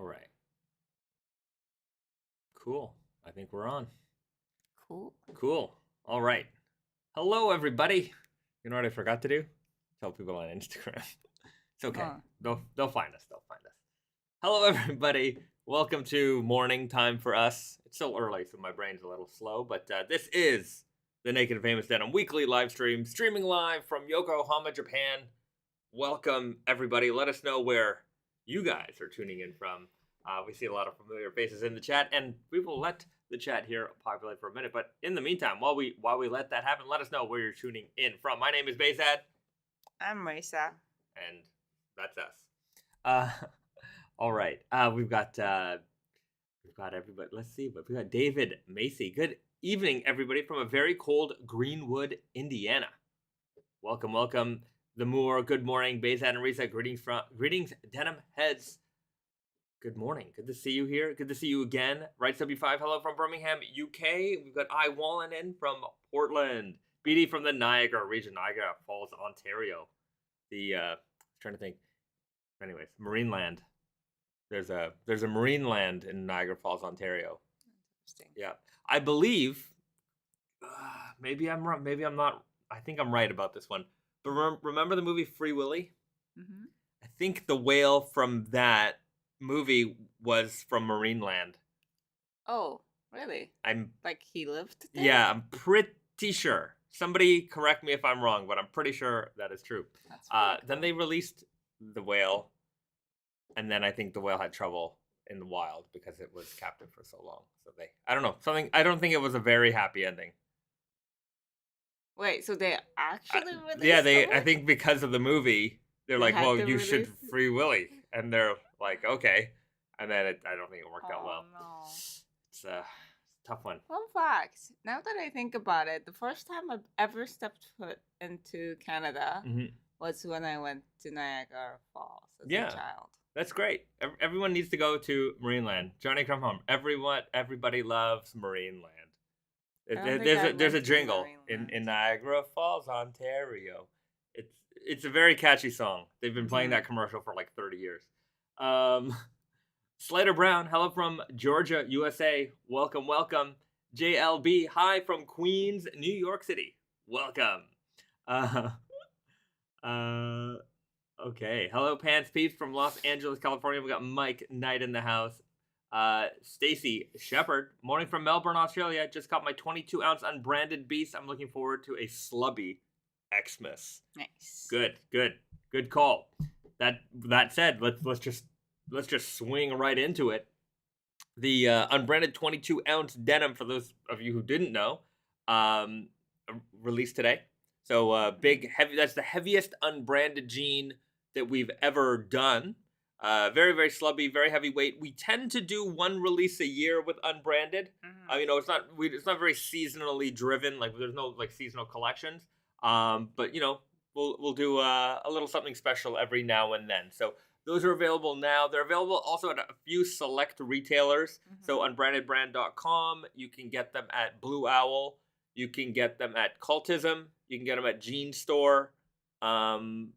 All right. Cool. I think we're on. Cool. All right. Hello, everybody. You know what I forgot to do? Tell people on Instagram. It's okay. They'll find us. Hello, everybody. Welcome to morning time for us. It's still early, so my brain's a little slow, but this is the Naked Famous Denim weekly live stream, streaming live from Yokohama, Japan. Welcome, everybody. Let us know where you guys are tuning in from. We see a lot of familiar faces in the chat, and we will let the chat here populate for a minute. But in the meantime, while we let that happen, let us know where you're tuning in from. My name is Bayzad. I'm Marisa. And that's us. All right. We've got everybody. Let's see. But we got David Macy. Good evening, everybody, from a very cold Greenwood, Indiana. Welcome. The Moore. Good morning, Bayzad and Marisa. Greetings, Denim Heads. Good morning. Good to see you here. Good to see you again. Right W5, hello from Birmingham, UK. We've got I Wallen in from Portland. BD from the Niagara region, Niagara Falls, Ontario. Trying to think. Anyways, Marineland. There's a Marineland in Niagara Falls, Ontario. Interesting. Yeah. I believe, maybe I'm wrong, maybe I'm not. I think I'm right about this one. But remember the movie Free Willy? Mm-hmm. I think the whale from that movie was from Marineland. Oh, really? Like he lived there? Yeah, I'm pretty sure. Somebody correct me if I'm wrong, but I'm pretty sure that is true. That's really cool. Then they released the whale, and then I think the whale had trouble in the wild because it was captive for so long. So I don't think it was a very happy ending. Wait, so they actually released Yeah, I think because of the movie, they're like, well, you should Free Willy. And they're like, okay. And then I don't think it worked out well. No. It's a tough one. Fun fact, now that I think about it, the first time I've ever stepped foot into Canada was when I went to Niagara Falls as a child. That's great. Everyone needs to go to Marineland. Johnny Come Home. Everybody loves Marineland. There's a jingle in Niagara Falls, Ontario. It's a very catchy song. They've been playing that commercial for like 30 years. Slater Brown, hello from Georgia, USA. Welcome. JLB, hi from Queens, New York City. Welcome. Okay. Hello, Pants Peeps from Los Angeles, California. We got Mike Knight in the house. Stacy Shepard, morning from Melbourne, Australia. Just got my 22-ounce unbranded beast. I'm looking forward to a slubby Xmas. Nice. Good call. That said, let's just swing right into it. The unbranded 22-ounce denim, for those of you who didn't know, released today. So big, heavy. That's the heaviest unbranded jean that we've ever done. Very, very slubby, very heavyweight. We tend to do one release a year with Unbranded. It's not very seasonally driven. Like there's no like seasonal collections. But we'll do a little something special every now and then. So those are available now. They're available also at a few select retailers. So unbrandedbrand.com. You can get them at Blue Owl. You can get them at Cultism. You can get them at Jean Store. Pronto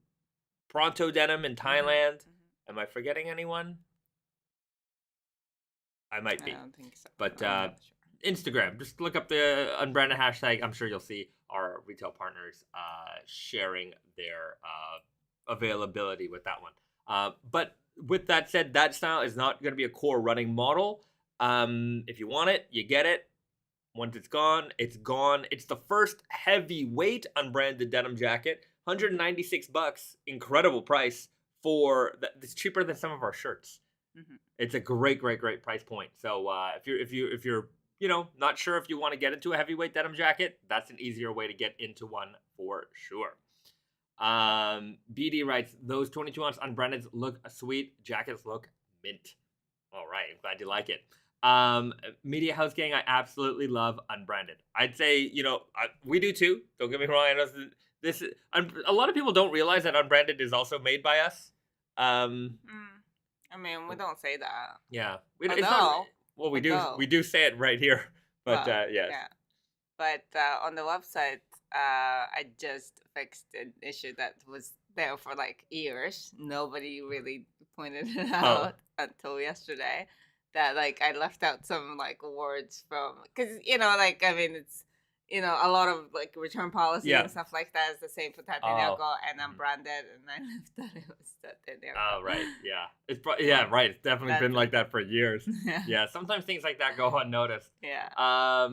Denim in Thailand. Am I forgetting anyone? I might be. I don't think so. But Instagram, just look up the unbranded hashtag. I'm sure you'll see our retail partners sharing their availability with that one. But with that said, that style is not going to be a core running model. If you want it, you get it. Once it's gone, it's gone. It's the first heavyweight unbranded denim jacket. $196. Incredible price. It's cheaper than some of our shirts. It's a great price point. So if you're not sure if you want to get into a heavyweight denim jacket, that's an easier way to get into one for sure. BD writes, those 22-ounce unbrandeds look sweet. Jackets look mint. All right, I'm glad you like it. Media House Gang, I absolutely love Unbranded. I'd say we do too. Don't get me wrong. I know a lot of people don't realize that Unbranded is also made by us. We don't say that. Yeah. We do say it right here. But yes. Yeah. But on the website, I just fixed an issue that was there for like years. Nobody really pointed it out until yesterday. That like I left out some like words from, because like I mean it's a lot of like return policy and stuff like that is the same for Tatenoko and Unbranded, and I left that it was Tatenoko. Oh right, yeah, it's right. It's definitely been like that for years. Yeah, sometimes things like that go unnoticed. Yeah.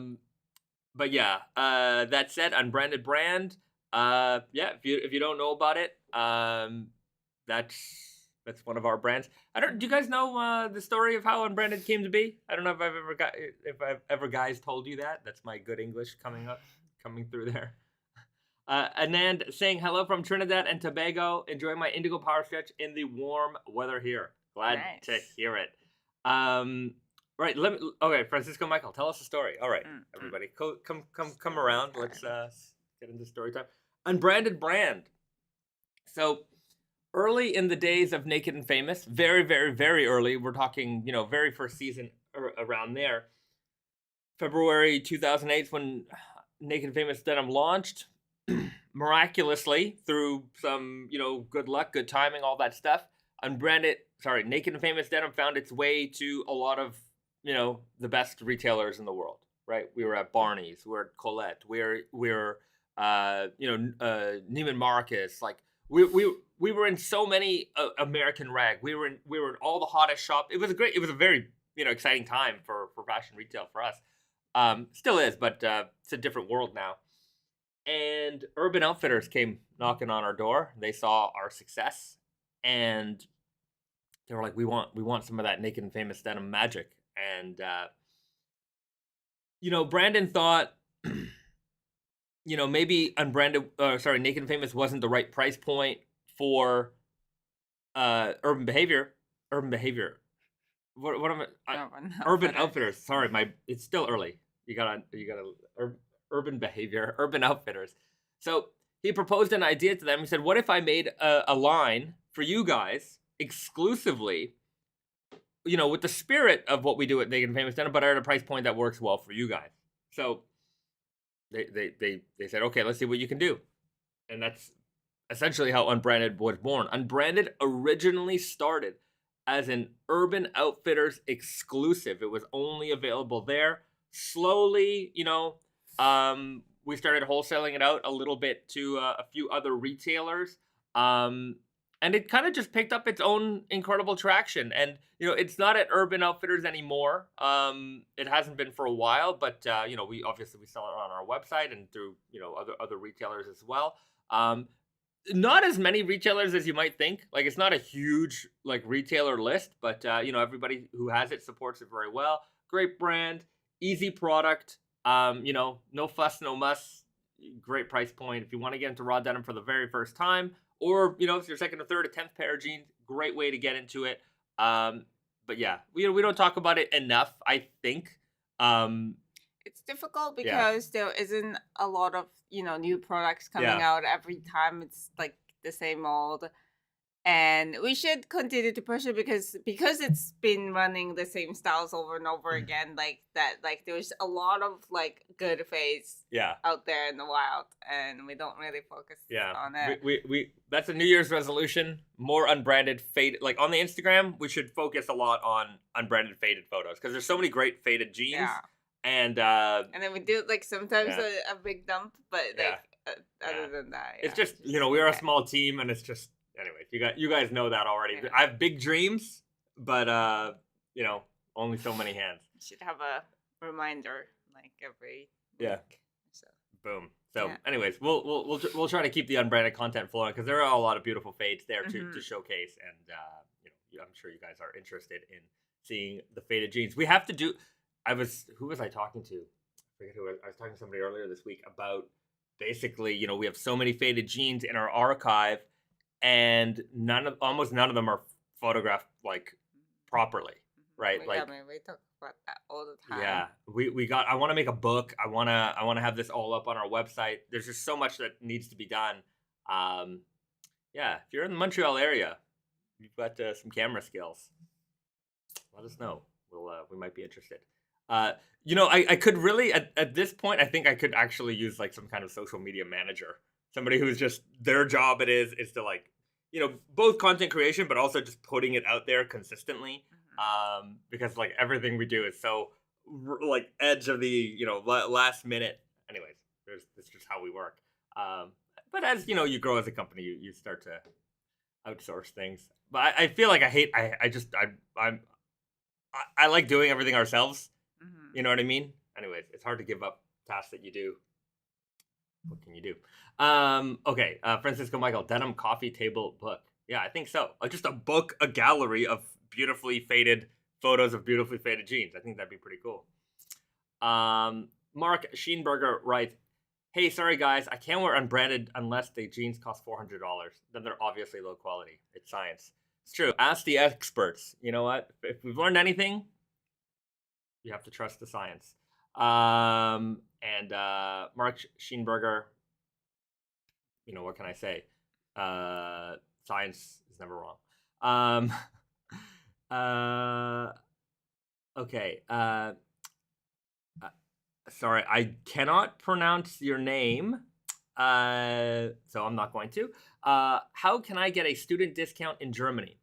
But yeah, that said, Unbranded brand. If you don't know about it, that's one of our brands. Do you guys know the story of how Unbranded came to be? I don't know if I've ever guys told you that. That's my good English coming through there. Anand saying hello from Trinidad and Tobago. Enjoying my Indigo Power Stretch in the warm weather here. Glad to hear it. Right, okay, Francisco Michael, tell us a story. All right, everybody, come around. Let's get into story time. Unbranded brand. So early in the days of Naked and Famous, very, very, very early, we're talking, very first season around there. February 2008 when Naked and Famous Denim launched. Miraculously, through some, good luck, good timing, all that stuff, Naked and Famous Denim found its way to a lot of, the best retailers in the world, right? We were at Barney's, we were at Colette, we were Neiman Marcus, like we were in so many American Rag. We were in all the hottest shops. It was a very exciting time for fashion retail for us. Still is, but it's a different world now. And Urban Outfitters came knocking on our door. They saw our success, and they were like, "We want some of that Naked and Famous Denim magic." And Brandon thought, maybe Naked and Famous wasn't the right price point for Urban Behavior. What am I? Urban Outfitters. Sorry, it's still early. You gotta. Urban Behavior, Urban Outfitters. So he proposed an idea to them. He said, "What if I made a line for you guys exclusively, with the spirit of what we do at Naked and Famous Denim, but at a price point that works well for you guys?" So they said, "Okay, let's see what you can do." And that's essentially how Unbranded was born. Unbranded originally started as an Urban Outfitters exclusive. It was only available there. Slowly, we started wholesaling it out a little bit to a few other retailers. And it kind of just picked up its own incredible traction. And, it's not at Urban Outfitters anymore. It hasn't been for a while, but, we sell it on our website and through, other retailers as well. Not as many retailers as you might think. Like, it's not a huge, retailer list, but, everybody who has it supports it very well. Great brand, easy product. No fuss, no muss. Great price point. If you want to get into raw denim for the very first time, or it's your second or third or 10th pair of jeans, great way to get into it. But yeah, we don't talk about it enough, I think. It's difficult because there isn't a lot of new products coming out every time. It's like the same old. And we should continue to push it because it's been running the same styles over and over again, there's a lot of good fades out there in the wild, and we don't really focus on it. We that's a New Year's resolution. More unbranded fade, on the Instagram. We should focus a lot on unbranded faded photos because there's so many great faded jeans. Yeah. And then we do sometimes a big dump, but other than that, it's just we're a small team, and it's just. Anyways, you guys know that already. Yeah. I have big dreams, but only so many hands. You should have a reminder every week. So. Boom. So, anyways, we'll try to keep the unbranded content flowing because there are a lot of beautiful fades there to showcase, and I'm sure you guys are interested in seeing the faded jeans. We have to do. Who was I talking to? I forget who I was talking to somebody earlier this week about. Basically, we have so many faded jeans in our archive. And almost none of them are photographed properly, right? We talk about that all the time. Yeah, I want to make a book. I want to have this all up on our website. There's just so much that needs to be done. If you're in the Montreal area, you've got some camera skills. Let us know. We might be interested. I could really at this point. I think I could actually use some kind of social media manager. somebody who's just their job is to like, both content creation, but also just putting it out there consistently. Because like everything we do is so like edge of the, last minute. Anyways, that's just how we work. But as you grow as a company, you start to outsource things. But I feel like I like doing everything ourselves. You know what I mean? Anyways, it's hard to give up tasks that you do. What can you do? Okay, Francisco Michael, denim coffee table book. Yeah, I think so. Just a book, a gallery of beautifully faded photos of beautifully faded jeans. I think that'd be pretty cool. Mark Scheenberger writes, hey, sorry guys, I can't wear unbranded unless the jeans cost $400. Then they're obviously low quality. It's science. It's true. Ask the experts. You know what? If we've learned anything, you have to trust the science. And Mark Scheenberger, what can I say? Science is never wrong. Okay. Sorry, I cannot pronounce your name, so I'm not going to. How can I get a student discount in Germany?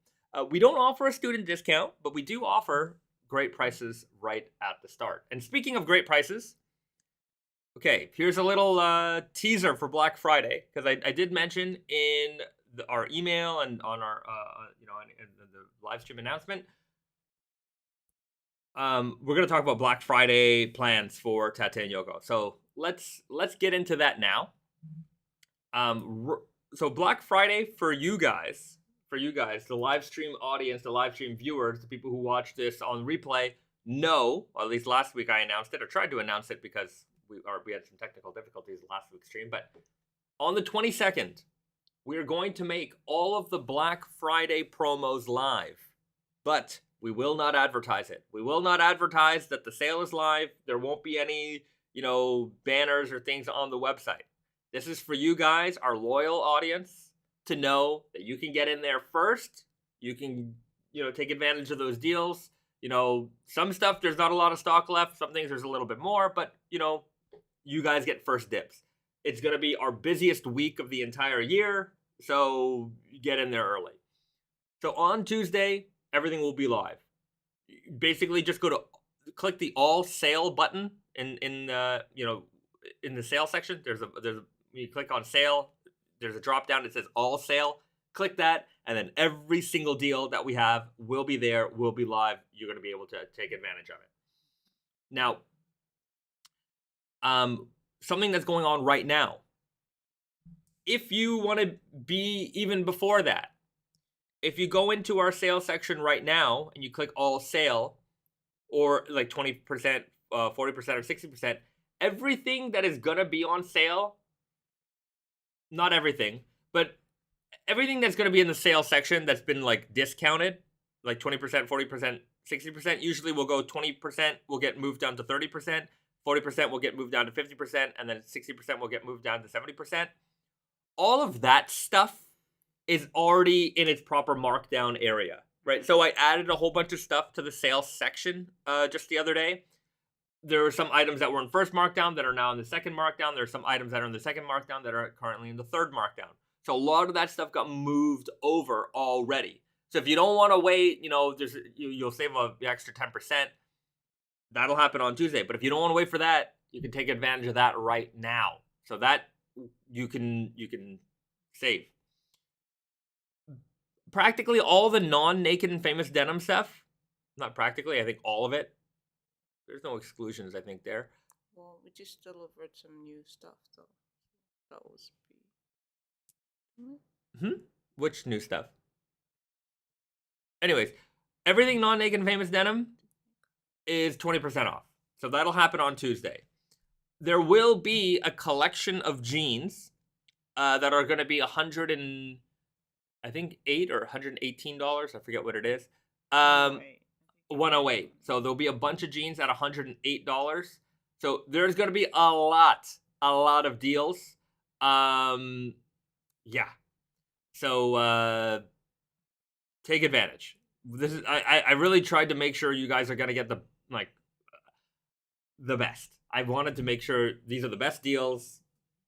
We don't offer a student discount, but we do offer great prices right at the start. And speaking of great prices, okay, here's a little teaser for Black Friday, because I did mention in our email and on our in the live stream announcement. We're gonna talk about Black Friday plans for Tate and Yoko. So let's get into that now. So Black Friday for you guys, the live stream audience, the live stream viewers, the people who watch this on replay know, or at least last week I announced it, or tried to announce it because we had some technical difficulties last week's stream. But on the 22nd, we are going to make all of the Black Friday promos live, but we will not advertise it. We will not advertise that the sale is live. There won't be any, banners or things on the website. This is for you guys, our loyal audience, to know that you can get in there first. You can, take advantage of those deals. Some stuff, there's not a lot of stock left. Some things there's a little bit more, but, you guys get first dibs. It's going to be our busiest week of the entire year, so get in there early. So on Tuesday, everything will be live. Basically, just click the all sale button in the sale section. You click on sale. There's a drop down that says all sale. Click that, and then every single deal that we have will be there. Will be live. You're going to be able to take advantage of it. Now, something that's going on right now. If you want to be even before that, if you go into our sale section right now and you click all sale, or like 20%, 40%, or 60%, everything that is going to be on sale, not everything, but everything that's going to be in the sale section that's been like discounted, like 20%, 40%, 60%, usually will go 20% will get moved down to 30%, 40% will get moved down to 50%, and then 60% will get moved down to 70%. All of that stuff is already in its proper markdown area, right? So I added a whole bunch of stuff to the sales section just the other day. There are some items that were in first markdown that are now in the second markdown. There are some items that are in the second markdown that are currently in the third markdown. So a lot of that stuff got moved over already. So if you don't want to wait, you'll save the extra 10%. That'll happen on Tuesday. But if you don't want to wait for that, you can take advantage of that right now. So that you can save. Practically all the non-Naked and Famous Denim stuff, not practically, I think all of it. There's no exclusions, I think, there. Well, we just delivered some new stuff, though. That was Which new stuff? Anyways, everything non-Naked and Famous Denim is 20% off. So that'll happen on Tuesday. There will be a collection of jeans that are going to be $108 or $118. I forget what it is. 108. So there'll be a bunch of jeans at $108. So there's going to be a lot of deals. Yeah. So take advantage. This is I really tried to make sure you guys are going to get the best. I wanted to make sure these are the best deals,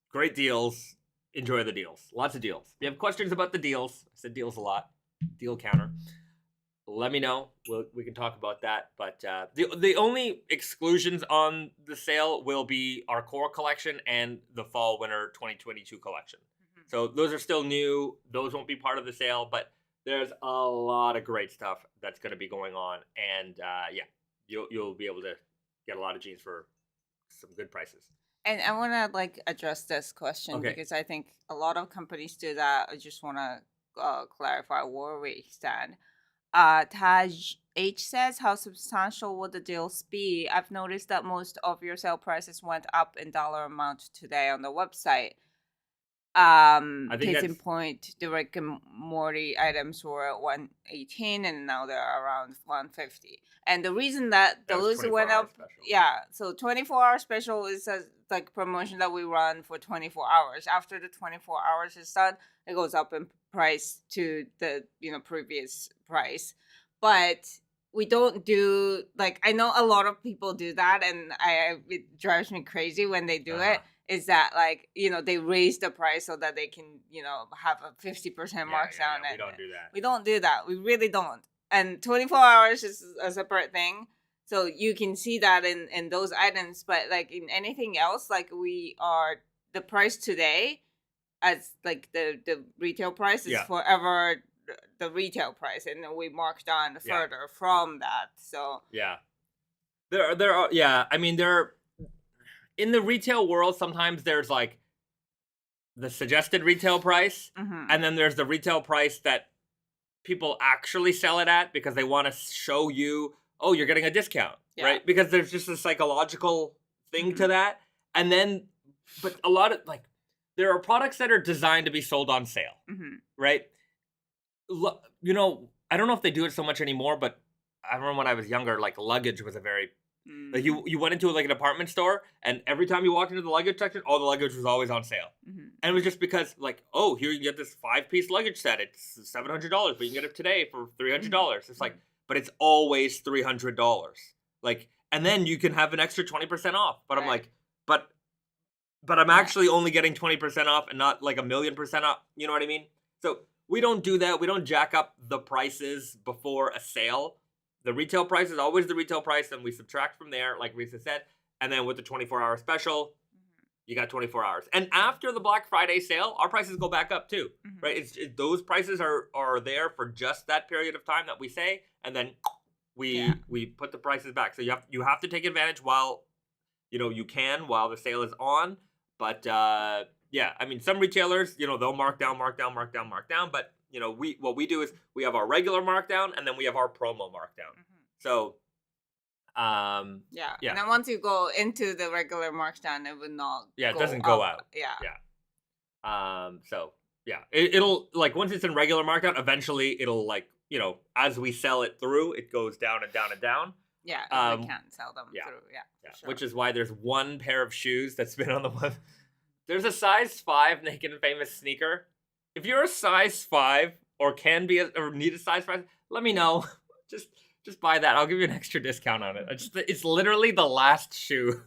great deals. enjoy the deals. Lots of deals. If you have questions about the deals, I said deals a lot. Deal counter. Let me know. We can talk about that. But the only exclusions on the sale will be our core collection and the fall winter 2022 collection. So those are still new. Those won't be part of the sale, but there's a lot of great stuff that's going to be going on, and yeah, you'll be able to get a lot of jeans for some good prices. And I want to like address this question because I think a lot of companies do that. I just want to clarify where we stand. Taj H says, how substantial would the deals be? I've noticed that most of your sale prices went up in dollar amount today on the website. Case in point, the Rick and Morty items were at 118 and now they're around 150. And the reason that those went up, so 24-hour special is a like promotion that we run for 24 hours. After the 24 hours is done, it goes up in price to the previous price. But we don't do like, I know a lot of people do that, and it drives me crazy when they do it. Is that like, they raise the price so that they can, have a 50% markdown. We don't do that. We don't do that. We really don't. And 24 hours is a separate thing. So you can see that in those items. But like in anything else, like we are, the price today as like the retail price is forever the retail price. And then we mark down further from that. So. Yeah. There are, I mean, in the retail world, sometimes there's like the suggested retail price, and then there's the retail price that people actually sell it at because they want to show you, oh, you're getting a discount, right? Because there's just a psychological thing to that. And then, but a lot of like, there are products that are designed to be sold on sale, right? I don't know if they do it so much anymore, but I remember when I was younger, like luggage was a very like you went into like a department store, and every time you walked into the luggage section, all the luggage was always on sale. And it was just because like, oh, here you get this 5-piece luggage set. It's $700, but you can get it today for $300. It's like, but it's always $300. Like, and then you can have an extra 20% off. But I'm like, but I'm actually only getting 20% off and not like 1,000,000% off. You know what I mean? So we don't do that. We don't jack up the prices before a sale. The retail price is always the retail price, and we subtract from there, like Risa said. And then with the 24-hour special, you got 24 hours. And after the Black Friday sale, our prices go back up too, right? Those prices are there for just that period of time that we say, and then we put the prices back. So you have to take advantage while you can while the sale is on. But I mean, some retailers they'll mark down, but what we do is we have our regular markdown and then we have our promo markdown. So, And then once you go into the regular markdown, it would not. It doesn't go out. It'll like once it's in regular markdown, eventually it'll like as we sell it through, it goes down and down and down. Yeah, we can't sell them through. Yeah. Sure. Which is why there's one pair of shoes that's been on the web. There's a size 5 Naked and Famous sneaker. If you're a size 5 or can be or need a size 5, let me know. Just buy that. I'll give you an extra discount on it. It's literally the last shoe.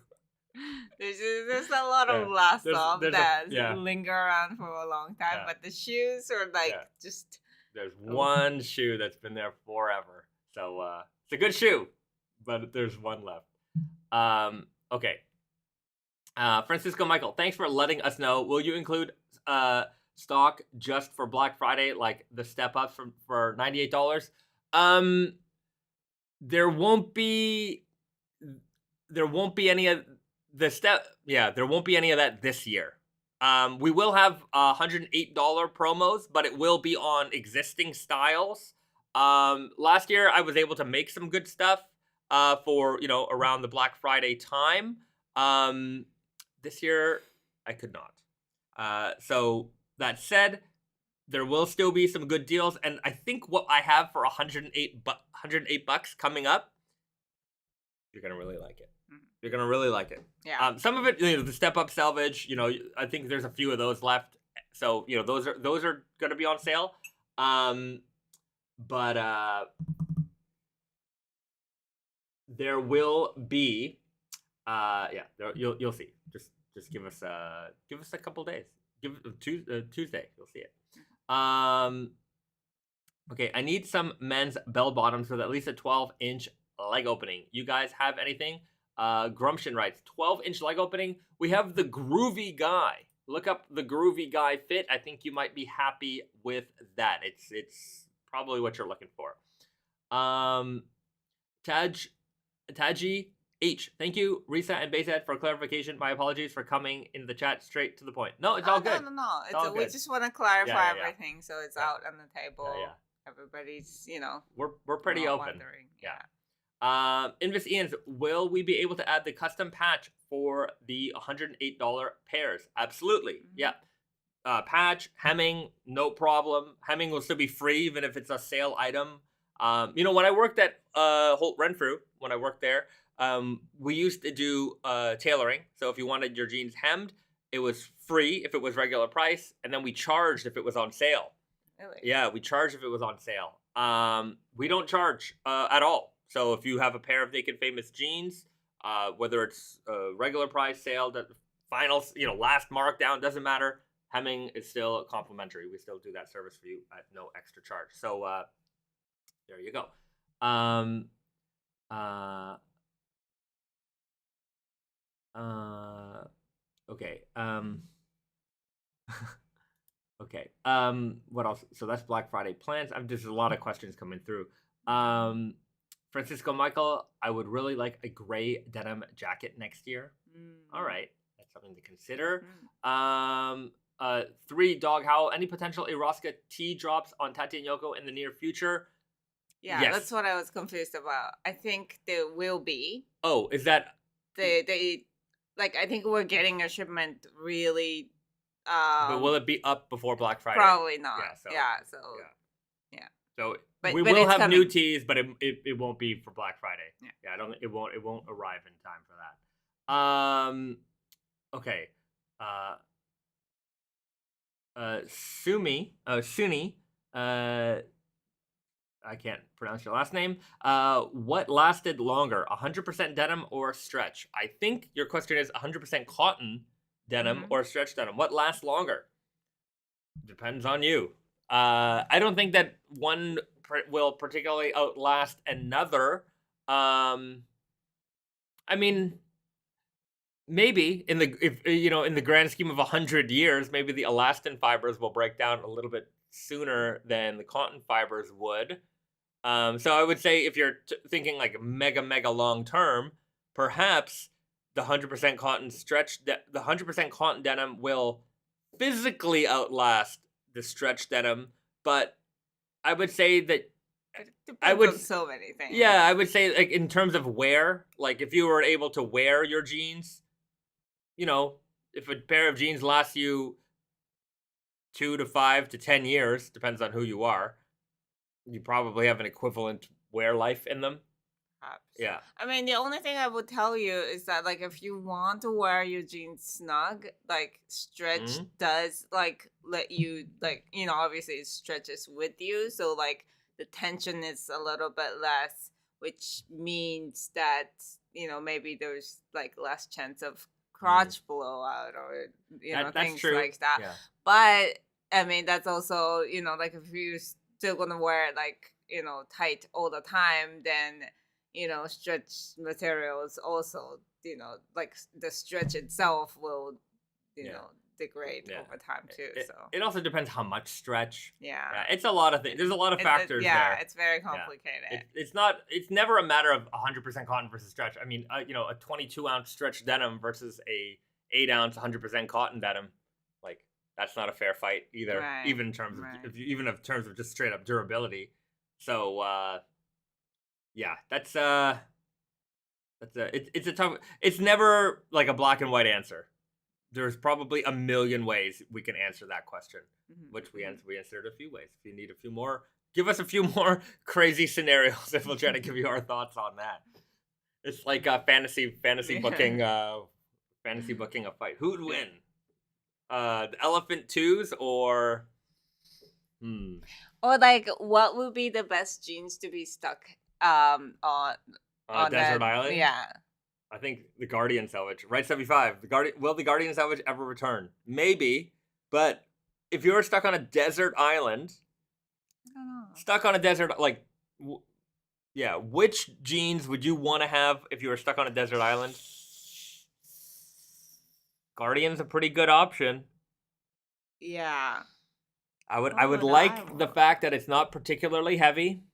There's a lot of last stuff that linger around for a long time, but the shoes are like just. There's one shoe that's been there forever, so it's a good shoe, but there's one left. Okay. Francisco Michael, thanks for letting us know. Will you include stock just for Black Friday, like the step up for $98? There won't be any of the step. Yeah, there won't be any of that this year. We will have $108 promos, but it will be on existing styles. Last year I was able to make some good stuff for around the Black Friday time. This year I could not. So that said, there will still be some good deals, and I think what I have for $108 coming up, you're gonna really like it. You're gonna really like it. Yeah. Some of it, the step up selvage, I think there's a few of those left. So those are gonna be on sale. But there will be, you'll see. Just give us a couple days. Tuesday. You'll see it. Okay, I need some men's bell bottoms with at least a 12-inch leg opening. You guys have anything? Grumption writes, 12-inch leg opening. We have the Groovy Guy. Look up the Groovy Guy fit. I think you might be happy with that. It's probably what you're looking for. Taji H. Thank you, Risa and Baysad, for clarification. My apologies for coming in the chat straight to the point. No, it's all good. No. We just want to clarify everything so it's out on the table. Yeah. Everybody's, we're pretty open. Wondering. Yeah. Invis Ian's, will we be able to add the custom patch for the $108 pairs? Absolutely. Mm-hmm. Yeah. Patch, hemming, no problem. Hemming will still be free even if it's a sale item. When I worked at Holt Renfrew, when I worked there, we used to do tailoring. So if you wanted your jeans hemmed, it was free if it was regular price, and then we charged if it was on sale. Really? Yeah, we charged if it was on sale. We don't charge at all. So if you have a pair of Naked Famous jeans, whether it's regular price, sale, the final, last markdown, doesn't matter. Hemming is still complimentary. We still do that service for you at no extra charge. So there you go. Okay. Okay. What else? So that's Black Friday plans. There's a lot of questions coming through. Francisco Michael, I would really like a gray denim jacket next year. All right. That's something to consider. 3 Dog Howl, any potential Erostika tea drops on Tati and Yoko in the near future? Yeah, yes. That's what I was confused about. I think there will be. Oh, is that... They I think we're getting a shipment really... but will it be up before Black Friday? Probably not. Yeah. So we will have new teas, but it won't be for Black Friday. Yeah, it won't arrive in time for that. Okay. Suni, I can't pronounce your last name. What lasted longer, 100% denim or stretch? I think your question is 100% cotton denim or stretch denim. What lasts longer? Depends on you. I don't think that one will particularly outlast another. I mean, maybe in the grand scheme of 100 years, maybe the elastin fibers will break down a little bit sooner than the cotton fibers would. So I would say if you're thinking like mega long term, perhaps the 100% cotton the 100% cotton denim will physically outlast the stretch denim, but I would say that on so many things. Yeah, I would say like in terms of wear, like if you were able to wear your jeans, if a pair of jeans lasts you 2 to 5 to 10 years, depends on who you are, you probably have an equivalent wear life in them. Yeah. I mean, the only thing I would tell you is that, if you want to wear your jeans snug, stretch does, let you, obviously it stretches with you. So, the tension is a little bit less, which means that, maybe there's, less chance of crotch blowout or, things true. like that. Yeah. But, I mean, that's also, if you're still going to wear it, tight all the time, then... stretch materials also, the stretch itself will, degrade over time too. It also depends how much stretch. Yeah. It's a lot of things. There's a lot of factors there. It's very complicated. It's never a matter of 100% cotton versus stretch. I mean, a 22-ounce stretch denim versus a 8-ounce 100% cotton denim. That's not a fair fight either, right. even in terms of just straight up durability. So, yeah, it's a tough. It's never like a black and white answer. There's probably a million ways we can answer that question, which we answered a few ways. If you need a few more, give us a few more crazy scenarios, and we'll try to give you our thoughts on that. It's like a fantasy booking, fantasy booking a fight. Who'd win? The Elephant Twos or? Or what would be the best jeans to be stuck? On Desert Island? Yeah. I think the Guardian Salvage. Right 75. Will the Guardian Salvage ever return? Maybe, But if you're stuck on a desert island, I don't know. Stuck on a desert, like, which jeans would you want to have if you were stuck on a desert island? Guardian's a pretty good option. Yeah. I would like the fact that it's not particularly heavy.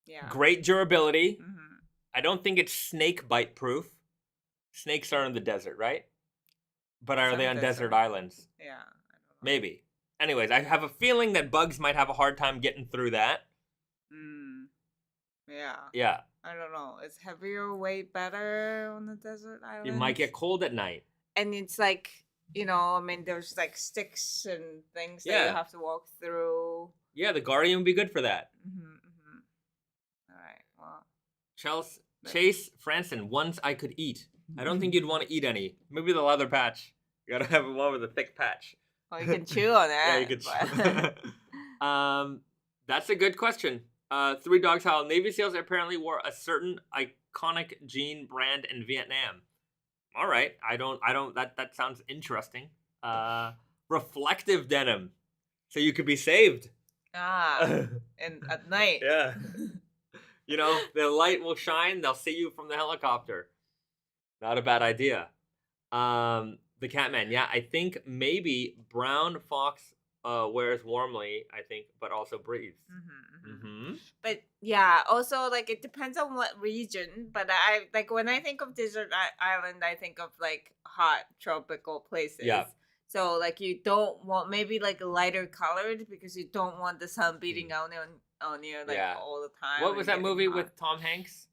Yeah. Great durability. Mm-hmm. I don't think it's snake bite proof. Snakes are in the desert, right? But are they on desert islands? Yeah. I don't know. Maybe. Anyways, I have a feeling that bugs might have a hard time getting through that. Yeah. Yeah. I don't know. Is heavier weight better on the desert island? You might get cold at night. And it's like, I mean, there's like sticks and things that you have to walk through. Yeah, the Guardian would be good for that. All right. Well, Chase Franson, ones I could eat. I don't think you'd want to eat any. Maybe the leather patch. You gotta have one with a thick patch. Well, you can chew on it. Yeah, you can chew. That's a good question. Three Dogs Howl. Navy SEALs apparently wore a certain iconic jean brand in Vietnam. All right. That sounds interesting. Reflective denim. So you could be saved. And at night. Yeah. The light will shine. They'll see you from the helicopter. Not a bad idea. The Catman. Yeah, I think maybe brown fox wears warmly, I think, but also breathes. But yeah, also like it depends on what region. But I like when I think of desert island, I think of like hot tropical places. Yeah. So like you don't want maybe like lighter colored because you don't want the sun beating on you like all the time. What was that movie with Tom Hanks?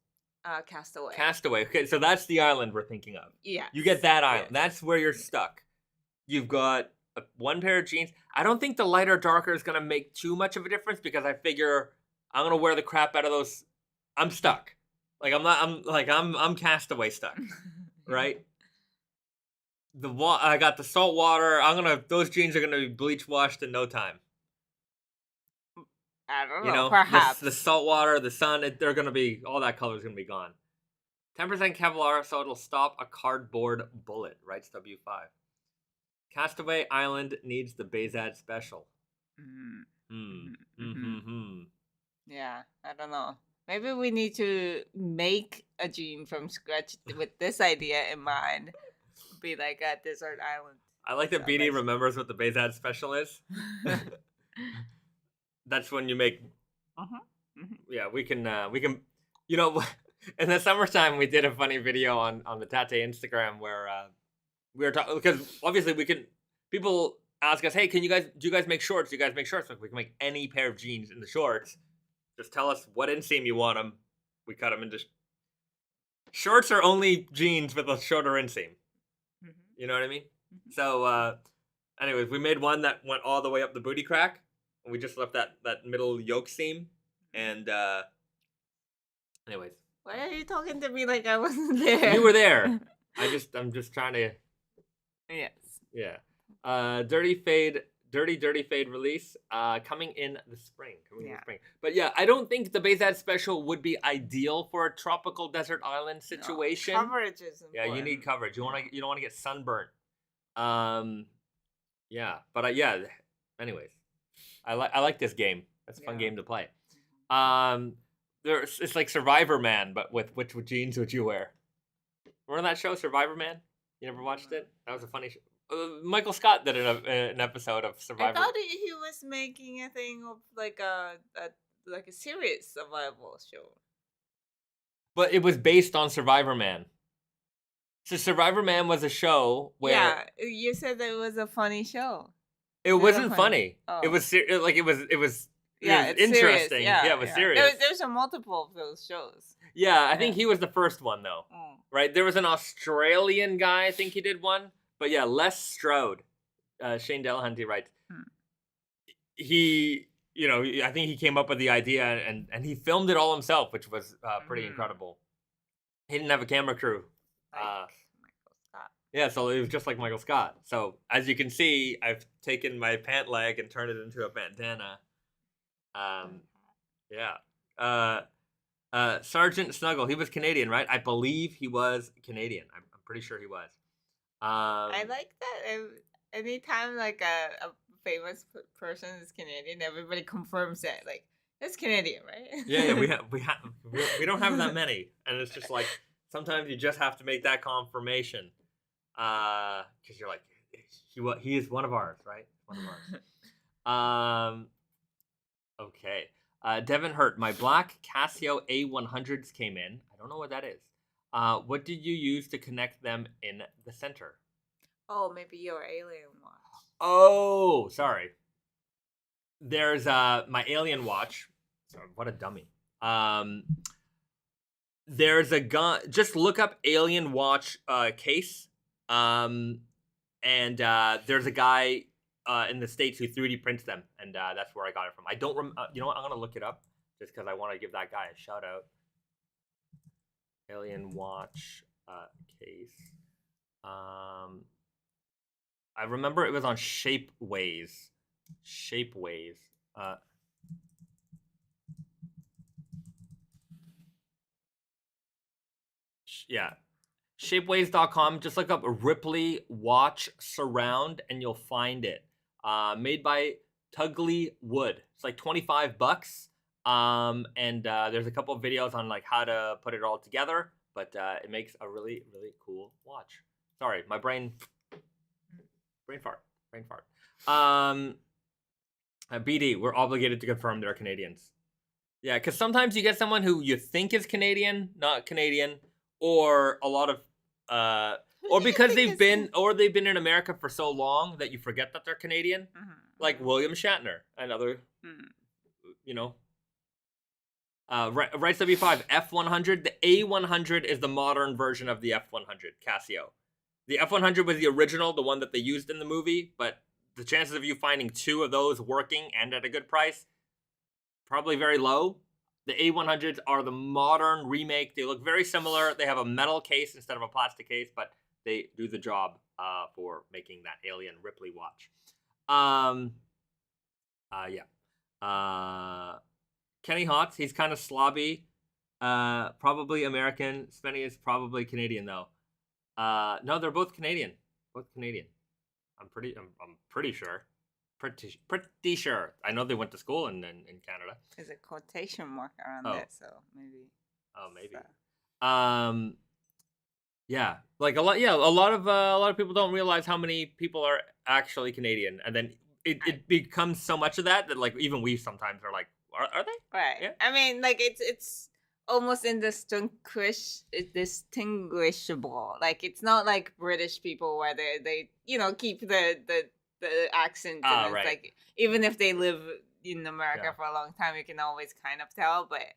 Castaway. Castaway. Okay, so that's the island we're thinking of. Yeah. You get that island. Yes. That's where you're stuck. You've got one pair of jeans. I don't think the lighter darker is gonna make too much of a difference because I figure I'm gonna wear the crap out of those. I'm stuck. Like I'm Castaway stuck, right? I got the salt water. Those jeans are gonna be bleach washed in no time. I don't know. Perhaps the salt water, the sun, they're gonna be all that color is gonna be gone. 10% Kevlar, so it'll stop a cardboard bullet. Writes W5. Castaway Island needs the Bezad special. Yeah, I don't know. Maybe we need to make a jean from scratch with this idea in mind. Be like a desert island. I like that BD remembers what the Bezad special is. That's when you make. Yeah, we can. In the summertime, we did a funny video on the Tate Instagram where we were talking because obviously people ask us, hey, do you guys make shorts? Do you guys make shorts? Like, we can make any pair of jeans in the shorts. Just tell us what inseam you want them. We cut them into. Shorts are only jeans with a shorter inseam. You know what I mean? So, anyways, we made one that went all the way up the booty crack. And we just left that middle yoke seam. And, anyways. Why are you talking to me like I wasn't there? You were there. I'm just trying to. Yes. Yeah. Dirty fade release. Coming in the spring. But yeah, I don't think the Bezad special would be ideal for a tropical desert island situation. No, coverage is important. Yeah, you need coverage. You don't want to get sunburnt. Yeah, but anyways, I like this game. It's a fun game to play. It's like Survivor Man, but with which jeans would you wear? Remember that show, Survivor Man? You never watched it? That was a funny show. Michael Scott did an episode of Survivor. I thought he was making a thing of like a serious survival show. But it was based on Survivor Man. So Survivor Man was a show where... Yeah, you said that it was a funny show. It wasn't funny. Oh. It was it was interesting. Serious. Yeah, it was serious. There's a multiple of those shows. Yeah, I think he was the first one though. Right? There was an Australian guy, I think he did one. But yeah, Les Strode, Shane Delahunty writes, he, I think he came up with the idea and he filmed it all himself, which was pretty incredible. He didn't have a camera crew. Michael Scott. Yeah, so it was just like Michael Scott. So as you can see, I've taken my pant leg and turned it into a bandana. Sergeant Snuggle, he was Canadian, right? I believe he was Canadian. I'm pretty sure he was. I like that. anytime like a famous person is Canadian, everybody confirms it. Like, it's Canadian, right? Yeah, we don't have that many, and it's just like sometimes you just have to make that confirmation, because you're like, he is one of ours, right? One of ours. Okay. Devin Hurt, my black Casio A100s came in. I don't know what that is. What did you use to connect them in the center? Oh, maybe your alien watch. Oh, sorry. There's my alien watch. Sorry, what a dummy. There's a gun. Just look up alien watch case. And there's a guy in the States who 3D prints them, and that's where I got it from. I don't you know what? I'm gonna look it up just because I want to give that guy a shout out. Alien watch case. I remember it was on Shapeways. Yeah. Shapeways.com. Just look up Ripley Watch Surround and you'll find it. Made by Tugly Wood. It's like $25. And there's a couple of videos on like how to put it all together, but it makes a really, really cool watch. Sorry, my brain fart. BD, we're obligated to confirm they're Canadians. Yeah, because sometimes you get someone who you think is Canadian, not Canadian, or a lot of or because they've been in America for so long that you forget that they're Canadian. Like William Shatner, another you know. Rights W5 F100. The A100 is the modern version of the F100 Casio. The F100 was the original, the one that they used in the movie, but the chances of you finding two of those working and at a good price, probably very low. The A100s are the modern remake. They look very similar. They have a metal case instead of a plastic case, but they do the job for making that alien Ripley watch. Kenny Hotz, he's kind of slobby. Probably American. Spenny is probably Canadian though. No, they're both Canadian. I'm pretty sure. Pretty sure. I know they went to school in Canada. There's a quotation mark around it, so maybe. Oh, maybe. So. Yeah, like a lot of people don't realize how many people are actually Canadian, and then it becomes so much of that like even we sometimes are like, are they? Right. Yeah. I mean, like it's almost indistinguishable. Like it's not like British people where they keep the accent. And it's like even if they live in America for a long time, you can always kind of tell. But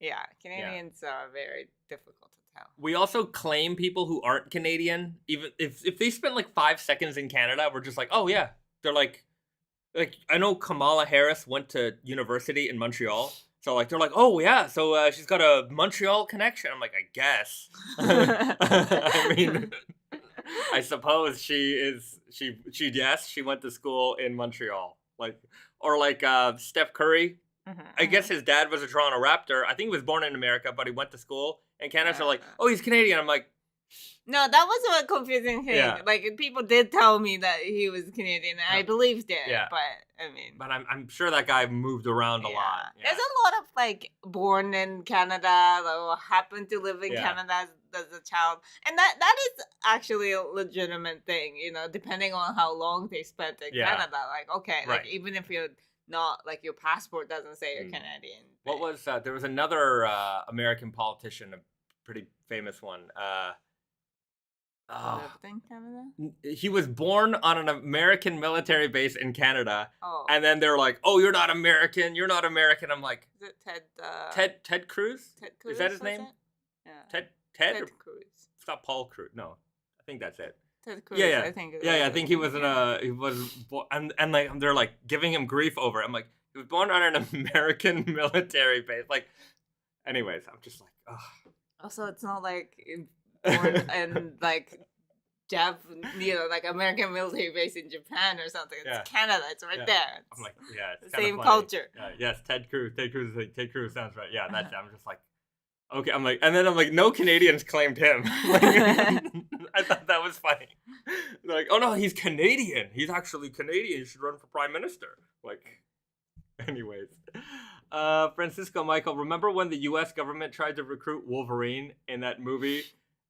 yeah, Canadians are very difficult to tell. We also claim people who aren't Canadian, even if they spent like 5 seconds in Canada, we're just like, oh yeah, they're like I know Kamala Harris went to university in Montreal. So like they're like, oh yeah, so she's got a Montreal connection. I'm like, I guess. I mean, I suppose she went to school in Montreal. Like Steph Curry. I guess his dad was a Toronto Raptor. I think he was born in America, but he went to school. And Canadians are like, oh, he's Canadian. I'm like, no, that was a confusing thing. Yeah. Like people did tell me that he was Canadian, and I believed it. Yeah. But I mean, but I'm sure that guy moved around a lot. Yeah. There's a lot of like born in Canada or happened to live in Canada as a child, and that is actually a legitimate thing. Depending on how long they spent in Canada. Like like even if you're not like your passport doesn't say you're Canadian. What was there was another American politician, a pretty famous one. Lived in Canada? He was born on an American military base in Canada, and then they're like, "Oh, you're not American. You're not American." I'm like, "Is it Ted Cruz? Ted Cruz? Is that his name? Yeah. Ted Cruz. It's not Paul Cruz. No, I think that's it. Ted Cruz. Yeah. I think. I think he was and like they're like giving him grief over it. I'm like, he was born on an American military base. Like, anyways, I'm just like, ugh. Also, it's not like. Born in like like American military base in Japan or something. It's Canada. It's right there. I'm like, it's the same culture. Yes, Ted Cruz. Ted Cruz sounds right. Yeah, that's. I'm just like, okay. I'm like, no Canadians claimed him. I I thought that was funny. They're like, oh no, he's Canadian. He's actually Canadian. He should run for prime minister. Like, anyways. Francisco Michael, remember when the U.S. government tried to recruit Wolverine in that movie?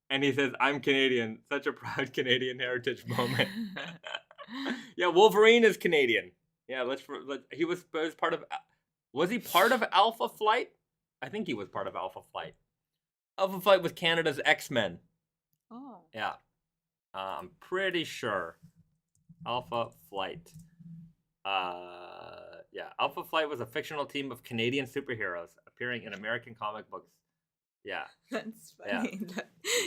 And he says, I'm Canadian. Such a proud Canadian heritage moment. Yeah, Wolverine is Canadian. Yeah, he was part of... Was he part of Alpha Flight? I think he was part of Alpha Flight. Alpha Flight was Canada's X-Men. Oh. Yeah. I'm pretty sure. Alpha Flight. Yeah. Alpha Flight was a fictional team of Canadian superheroes appearing in American comic books. Yeah. That's funny.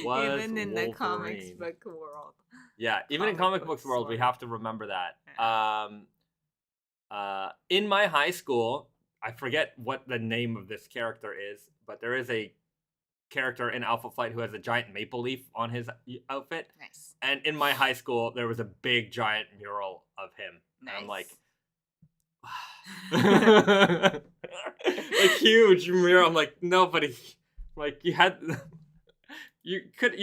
Yeah. Even in the comics book world. Yeah, even in comic books world, we have to remember that. In my high school, I forget what the name of this character is, but there is a character in Alpha Flight who has a giant maple leaf on his outfit. Nice. And in my high school, there was a big giant mural of him. Nice. And I'm like, like huge mural. I'm like, nobody, like you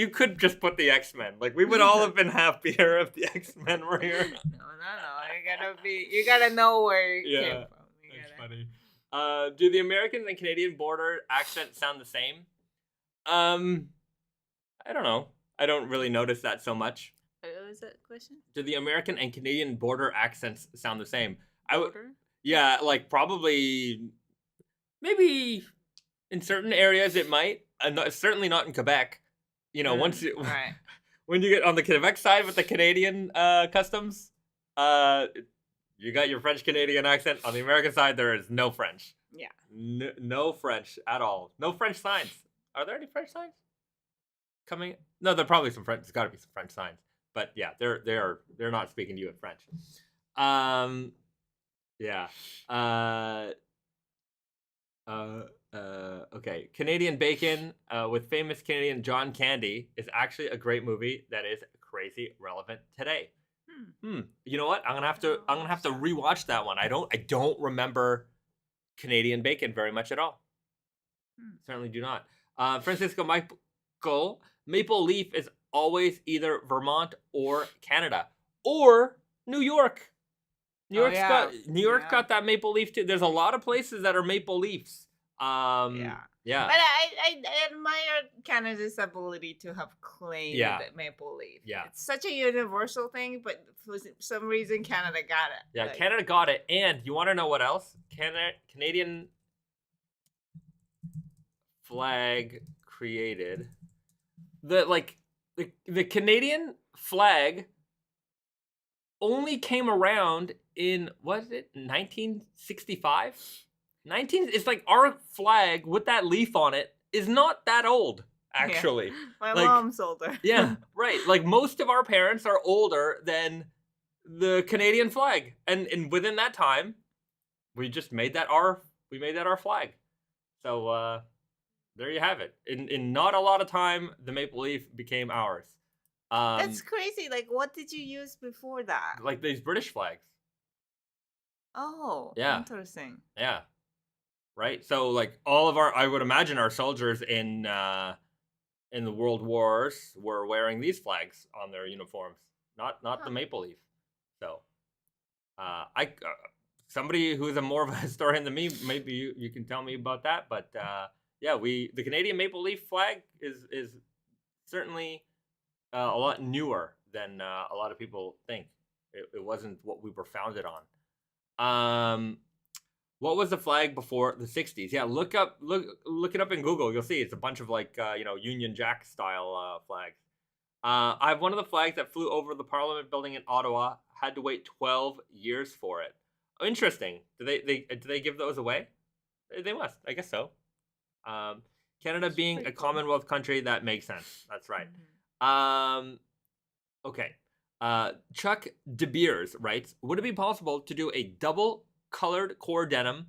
could just put the X-Men. Like we would all have been happier if the X-Men were here. No. You gotta know where you came from. That's funny. Do the American and Canadian border accents sound the same? I don't know. I don't really notice that so much. What was that question? Do the American and Canadian border accents sound the same? Border? Yeah, like probably, maybe in certain areas it might. Certainly not in Quebec. You know, once you when you get on the Quebec side with the Canadian customs, you got your French Canadian accent. On the American side, there is no French. Yeah. No French at all. No French signs. Are there any French signs coming? No, there are probably some French. There's got to be some French signs. But yeah, they're not speaking to you in French. Yeah. Okay. Canadian Bacon with famous Canadian John Candy is actually a great movie that is crazy relevant today. You know what? I'm gonna have to rewatch that one. I don't remember Canadian Bacon very much at all. Certainly do not. Francisco Michael, maple leaf is always either Vermont or Canada or New York. New York's got that maple leaf too. There's a lot of places that are maple leafs. Yeah. But I admire Canada's ability to have claimed maple leaf. Yeah. It's such a universal thing, but for some reason Canada got it. Yeah, Canada got it. And you want to know what else? Canadian flag created. The Canadian flag only came around in, what is it, 1965? It's like our flag with that leaf on it is not that old, actually. Yeah. My mom's older. Yeah, right. Like most of our parents are older than the Canadian flag. And within that time, we just made that our flag. So there you have it. In not a lot of time, the maple leaf became ours. That's crazy. Like, what did you use before that? Like these British flags. Oh, yeah. Interesting. Yeah. Right? So like all of I would imagine our soldiers in the World Wars were wearing these flags on their uniforms, not the maple leaf. So somebody who's more of a historian than me, maybe you can tell me about that, but yeah, the Canadian maple leaf flag is certainly a lot newer than a lot of people think. It wasn't what we were founded on. What was the flag before the 60s? Yeah, look it up in Google. You'll see it's a bunch of like Union Jack style flags. I have one of the flags that flew over the Parliament building in Ottawa. Had to wait 12 years for it. Oh, interesting. Do they give those away? They must. I guess so. Canada being a Commonwealth country, that makes sense. That's right. Okay. Chuck De Beers writes, would it be possible to do a double colored core denim,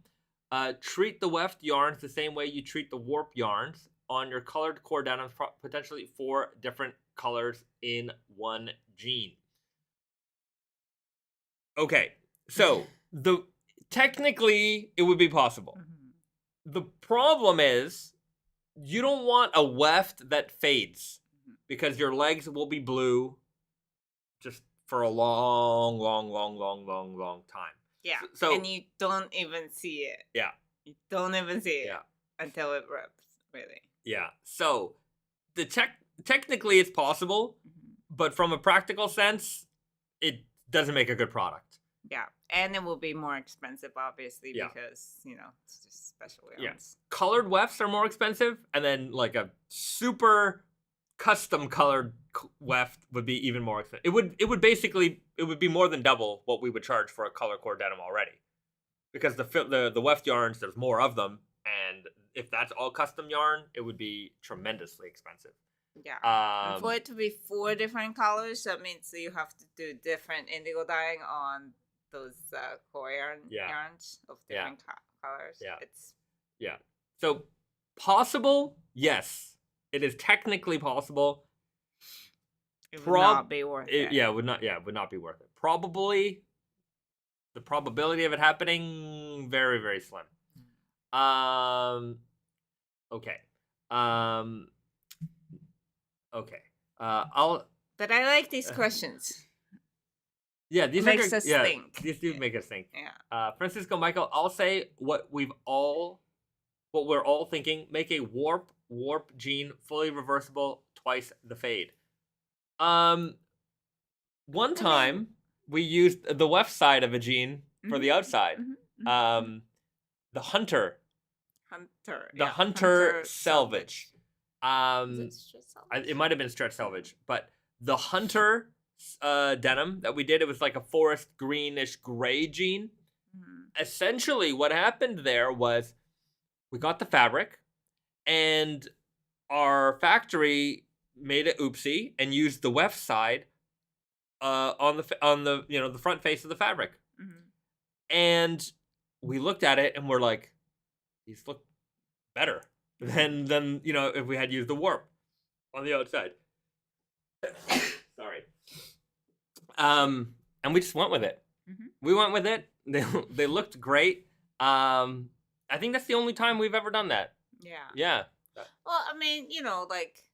treat the weft yarns the same way you treat the warp yarns on your colored core denim, potentially 4 different colors in one jean? Okay, so technically it would be possible. The problem is you don't want a weft that fades. because your legs will be blue just for a long time. Yeah. So and you don't even see it. Yeah. You don't even see it until it rips, really. Yeah. So technically it's possible, but from a practical sense, it doesn't make a good product. Yeah. And it will be more expensive, obviously, because, it's just special ones. Yeah. Colored wefts are more expensive, and then like a super custom colored weft would be even more expensive. It would be more than double what we would charge for a color core denim already. Because the weft yarns, there's more of them, and if that's all custom yarn, it would be tremendously expensive. Yeah. And for it to be 4 different colors, that means you have to do different indigo dyeing on those core yarns of different colors. Yeah. So possible, yes. It is technically possible. It would not be worth it. Yeah, it would not be worth it. Probably the probability of it happening very, very slim. Okay. Okay. But I like these questions. Yeah, these makes us think. These do make us think. Yeah. Francisco Michael, I'll say what we're all thinking: make a warp jean, fully reversible, twice the fade. One time we used the left side of a jean for the outside. The Hunter Selvedge. It might have been stretch selvage, but the Hunter denim that we did, it was like a forest greenish gray jean. Essentially what happened there was we got the fabric and our factory made an oopsie and used the weft side on the the front face of the fabric. And we looked at it and we're like, these look better than if we had used the warp on the outside. Sorry. And we just went with it. We went with it. They looked great. I think that's the only time we've ever done that. Yeah. Well, I mean, like,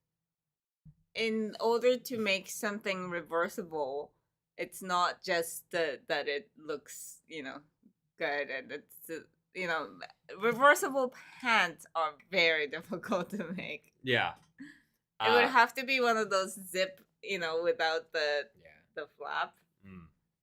in order to make something reversible, it's not just that it looks, good, and it's, reversible pants are very difficult to make. Yeah. It would have to be one of those zip, without the flap.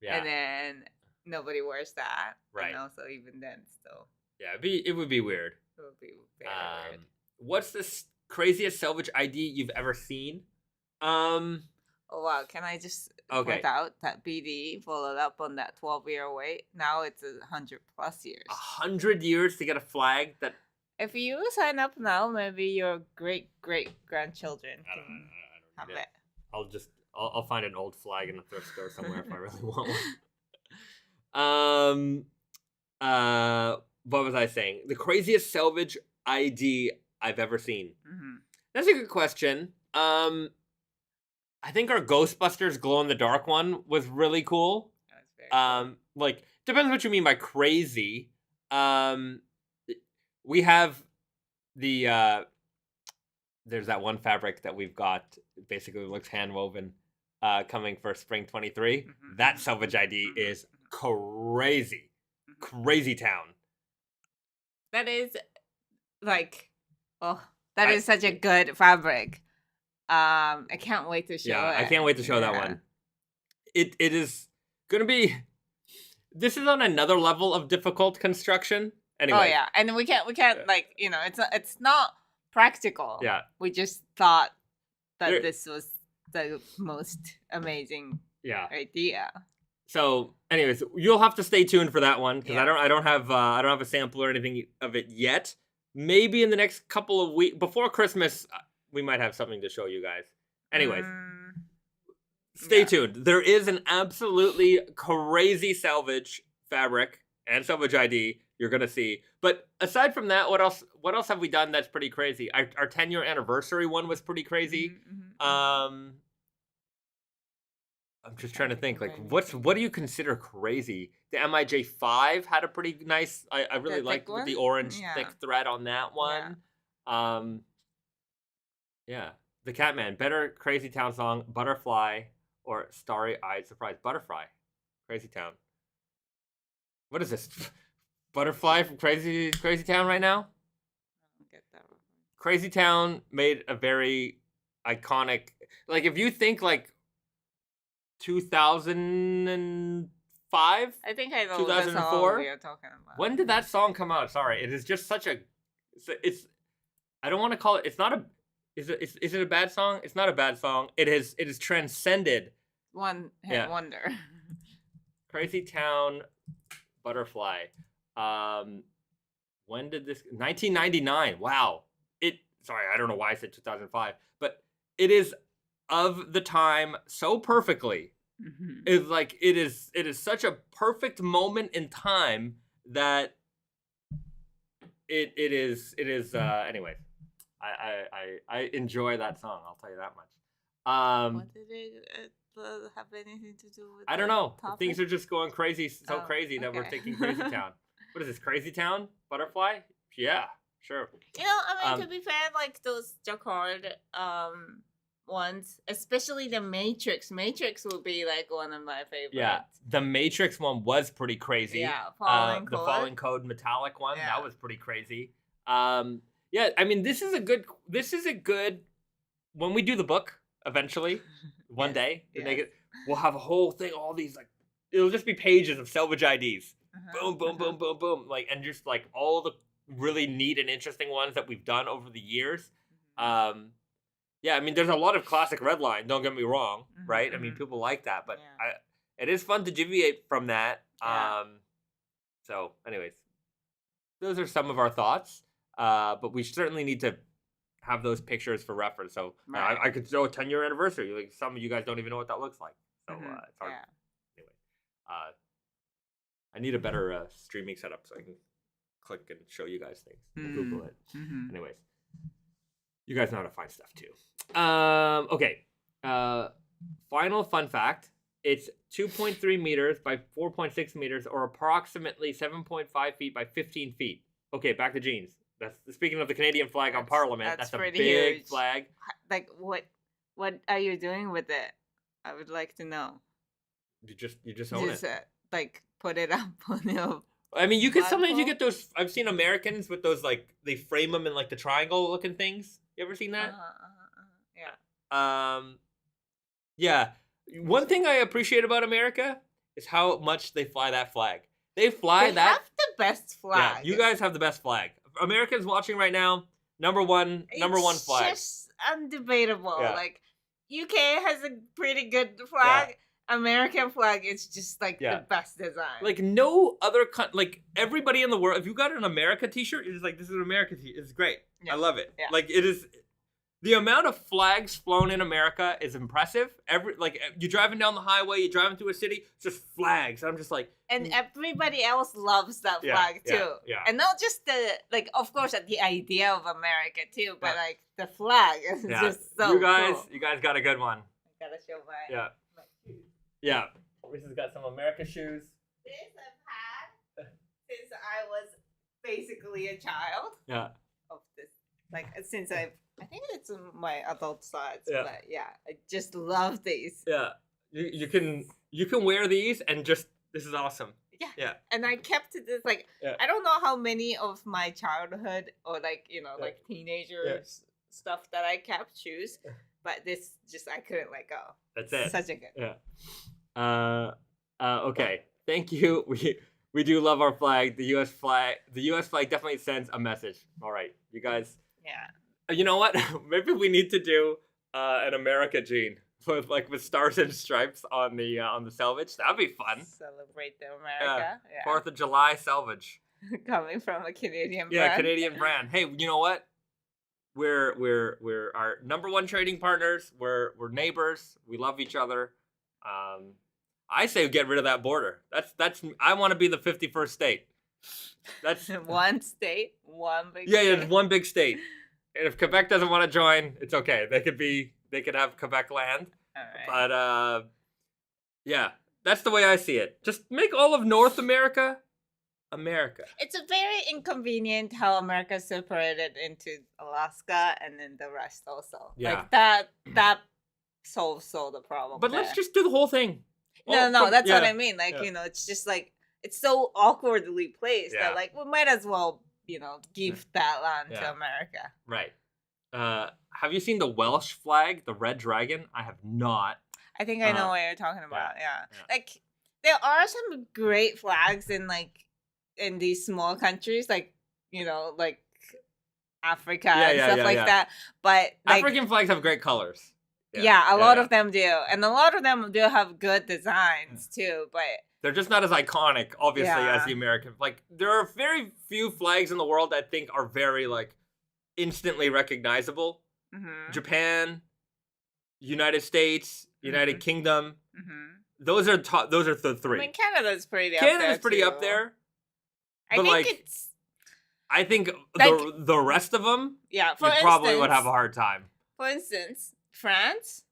Yeah. And then nobody wears that. Right. So even then, still. Yeah, it would be weird. It would be very weird. What's the craziest selvage ID you've ever seen? Oh, wow. Can I just point out that BD followed up on that 12-year wait? Now it's 100+ years. 100 years to get a flag that... If you sign up now, maybe your great-great-grandchildren can have it. I'll find an old flag in a thrift store somewhere if I really want one. What was I saying? The craziest selvage ID I've ever seen. That's a good question. I think our Ghostbusters glow-in-the-dark one was really cool. That's very cool. Like, depends what you mean by crazy. We have the there's that one fabric that we've got, basically looks hand-woven, coming for spring 23. That selvage ID is crazy. Crazy town. That is, like, is such a good fabric. I can't wait to show it. I can't wait to show that one. It is gonna be. This is on another level of difficult construction. Anyway. Oh yeah, and we can't it's not practical. Yeah. We just thought that this was the most amazing idea. So, anyways, you'll have to stay tuned for that one because I don't have a sample or anything of it yet. Maybe in the next couple of weeks before Christmas, we might have something to show you guys. Anyways, stay tuned. There is an absolutely crazy selvage fabric and selvage ID you're gonna see. But aside from that, what else have we done that's pretty crazy? Our 10-year anniversary one was pretty crazy. I'm just trying to think, like, what do you consider crazy? The MIJ5 had a pretty nice, I really liked the orange thick thread on that one. Yeah. The Catman. Better Crazy Town song, Butterfly or Starry Eyed Surprise. Butterfly. Crazy Town. What is this? Butterfly from Crazy Town right now? I don't get that one. Crazy Town made a very iconic, like if you think like 2005, I think I know 2004. the song we are talking about. When did that song come out? Sorry, it is just such a. It's I don't want to call it. It's not a. Is it a bad song? It's not a bad song. It is transcended. One hit wonder. Crazy Town, Butterfly. When did this? 1999. Wow. Sorry, I don't know why I said 2005, but it is of the time so perfectly. Mm-hmm. It's like it is such a perfect moment in time that it is anyway. I enjoy that song, I'll tell you that much. What did it have anything to do with? I don't know. Things are just going crazy, crazy that we're thinking Crazy Town. What is this? Crazy Town? Butterfly? Yeah, sure. You know, I mean, to be fair, like those jacquard ones, especially the Matrix. Matrix would be like one of my favorites. Yeah, the Matrix one was pretty crazy. Yeah, the Falling Code metallic one, that was pretty crazy. Yeah, I mean, this is a good. When we do the book eventually, one day, we'll have a whole thing. All these like, it'll just be pages of Selvedge IDs. Boom, boom, boom, boom, boom. Like, and just like all the really neat and interesting ones that we've done over the years. Yeah, I mean, there's a lot of classic Redline. Don't get me wrong, right? I mean, people like that, but it is fun to deviate from that. So, anyways, those are some of our thoughts. But we certainly need to have those pictures for reference. So I could show a 10-year anniversary. Like some of you guys don't even know what that looks like. So it's hard. Anyway, I need a better streaming setup so I can click and show you guys things. Google it. Anyways, you guys know how to find stuff too. Okay. Final fun fact. It's 2.3 meters by 4.6 meters, or approximately 7.5 feet by 15 feet. Okay, back to jeans. That's speaking of the Canadian flag on Parliament. That's a big huge flag. Like what are you doing with it? I would like to know. You just own it. Like put it up on your. I mean, you could sometimes you get those. I've seen Americans with those like they frame them in like the triangle looking things. You ever seen that? Yeah. Yeah. One thing I appreciate about America is how much they fly that flag. They have the best flag. Yeah, you guys have the best flag. Americans watching right now, number one flag. It's just undebatable. Yeah. Like UK has a pretty good flag. Yeah. American flag is just like the best design. Like no other like everybody in the world. If you got an America T-shirt, you're just like, this is an America T-shirt. It's great. Yeah. I love it. Yeah. Like it is. The amount of flags flown in America is impressive. You're driving down the highway, you're driving through a city, it's just flags. I'm just like, and everybody else loves that flag too. Yeah. And not just of course, the idea of America too, but like the flag is just so cool. You guys got a good one. I gotta show my shoes. Yeah. Reese's got some America shoes. This I've had since I was basically a child. Yeah. Of this, like since I think it's my adult size, but I just love these. Yeah, you can wear these and just this is awesome. Yeah. And I kept this I don't know how many of my childhood or like teenagers stuff that I kept shoes, but this just I couldn't let go. That's it. Such a good. Yeah. Okay. Thank you. We do love our flag. The U.S. flag. The U.S. flag definitely sends a message. All right, you guys. Yeah. You know what? Maybe we need to do an America jean with stars and stripes on the Selvedge. That'd be fun. Celebrate the America. Yeah. 4th of July Selvedge. Coming from a Canadian brand. Yeah, Canadian brand. Hey, you know what? We're our number one trading partners. We're neighbors. We love each other. I say get rid of that border. That's I want to be the 51st state. That's one state, one big state. Yeah, one big state. And if Quebec doesn't want to join, it's okay. They could have Quebec land. All right. But yeah, that's the way I see it. Just make all of North America America. It's a very inconvenient how America separated into Alaska and then the rest also. Yeah. Like that solves all the problem. But let's just do the whole thing. No, that's what I mean. Like, it's just like, it's so awkwardly placed that like, we might as well, give that land to America. Right. Have you seen the Welsh flag, the red dragon? I have not. I think I know what you're talking about. Yeah. Like, there are some great flags in these small countries, like, like Africa and stuff like that. But African flags have great colors. Yeah, a lot of them do. And a lot of them do have good designs too, but they're just not as iconic, obviously, as the American. Like, there are very few flags in the world that I think are very, like, instantly recognizable. Mm-hmm. Japan, United States, United Kingdom. Mm-hmm. Those are the three. I mean, Canada's pretty up there. I think the rest of them, probably would have a hard time. For instance, France,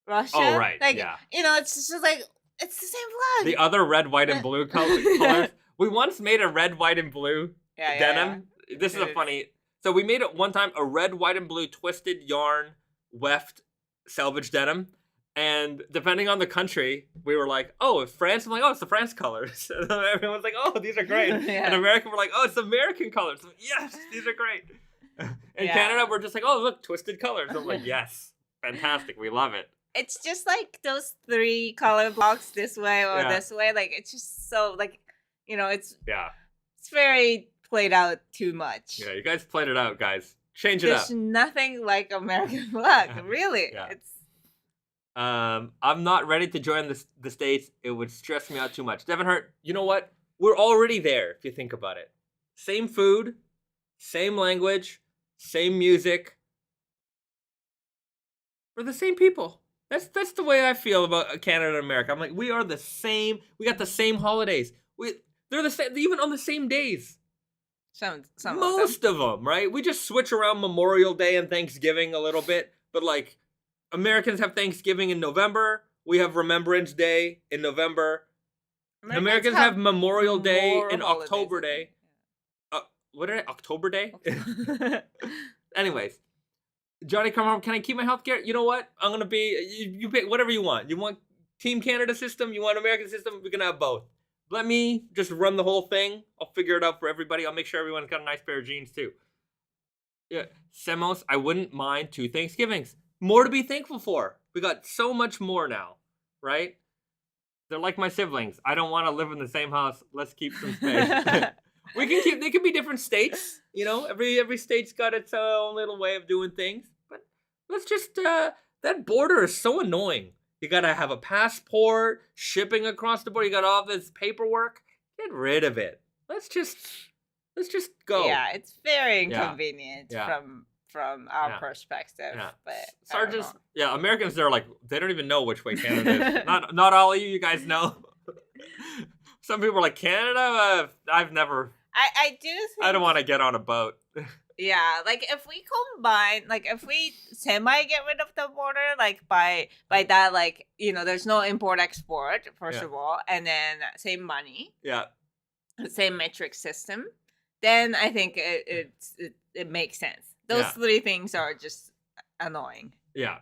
Russia. Oh, right. It's just like, it's the same flag. The other red, white, and blue colors. We once made a red, white, and blue denim. Yeah. This is a funny. So we made it one time a red, white, and blue twisted yarn weft selvage denim. And depending on the country, we were like, oh, France, I'm like, oh, it's the France colors. And everyone's like, oh, these are great. And American, we're like, oh, it's American colors. Like, yes, these are great. In Canada, we're just like, oh, look, twisted colors. I'm like, yes, fantastic. We love it. It's just like those 3 color blocks this way or this way. Like, it's just so, like, it's very played out too much. Yeah, you guys played it out, guys. Change it up. There's nothing like American flag, really. It's. I'm not ready to join the States. It would stress me out too much. Devin Hurt, you know what? We're already there, if you think about it. Same food, same language, same music. We're the same people. That's the way I feel about Canada and America. I'm like, we are the same. We got the same holidays. They're the same, even on the same days. Most of them, right? We just switch around Memorial Day and Thanksgiving a little bit, but like, Americans have Thanksgiving in November. We have Remembrance Day in November. Americans have Memorial Day and October Day. What did I? October Day? Anyways, Johnny, come home. Can I keep my healthcare? You know what? I'm going to be, you pick whatever you want. You want Team Canada system? You want American system? We can have both. Let me just run the whole thing. I'll figure it out for everybody. I'll make sure everyone's got a nice pair of jeans too. Yeah, Semos, I wouldn't mind 2 Thanksgivings. More to be thankful for. We got so much more now, right? They're like my siblings. I don't want to live in the same house. Let's keep some space. They can be different states. Every state's got its own little way of doing things. But let's just, that border is so annoying. You got to have a passport, shipping across the border. You got all this paperwork. Get rid of it. Let's just go. Yeah, it's very inconvenient from our perspective. Yeah. But Sergeants, Americans, they don't even know which way Canada is. Not all of you guys know. Some people are like, Canada? I've never. I do think, I don't want to get on a boat. Yeah, like if we combine, like if we semi get rid of the border, like by that, like, there's no import export, first of all, and then same money. Yeah. Same metric system, then I think it makes sense. Those 3 things are just annoying. Yeah.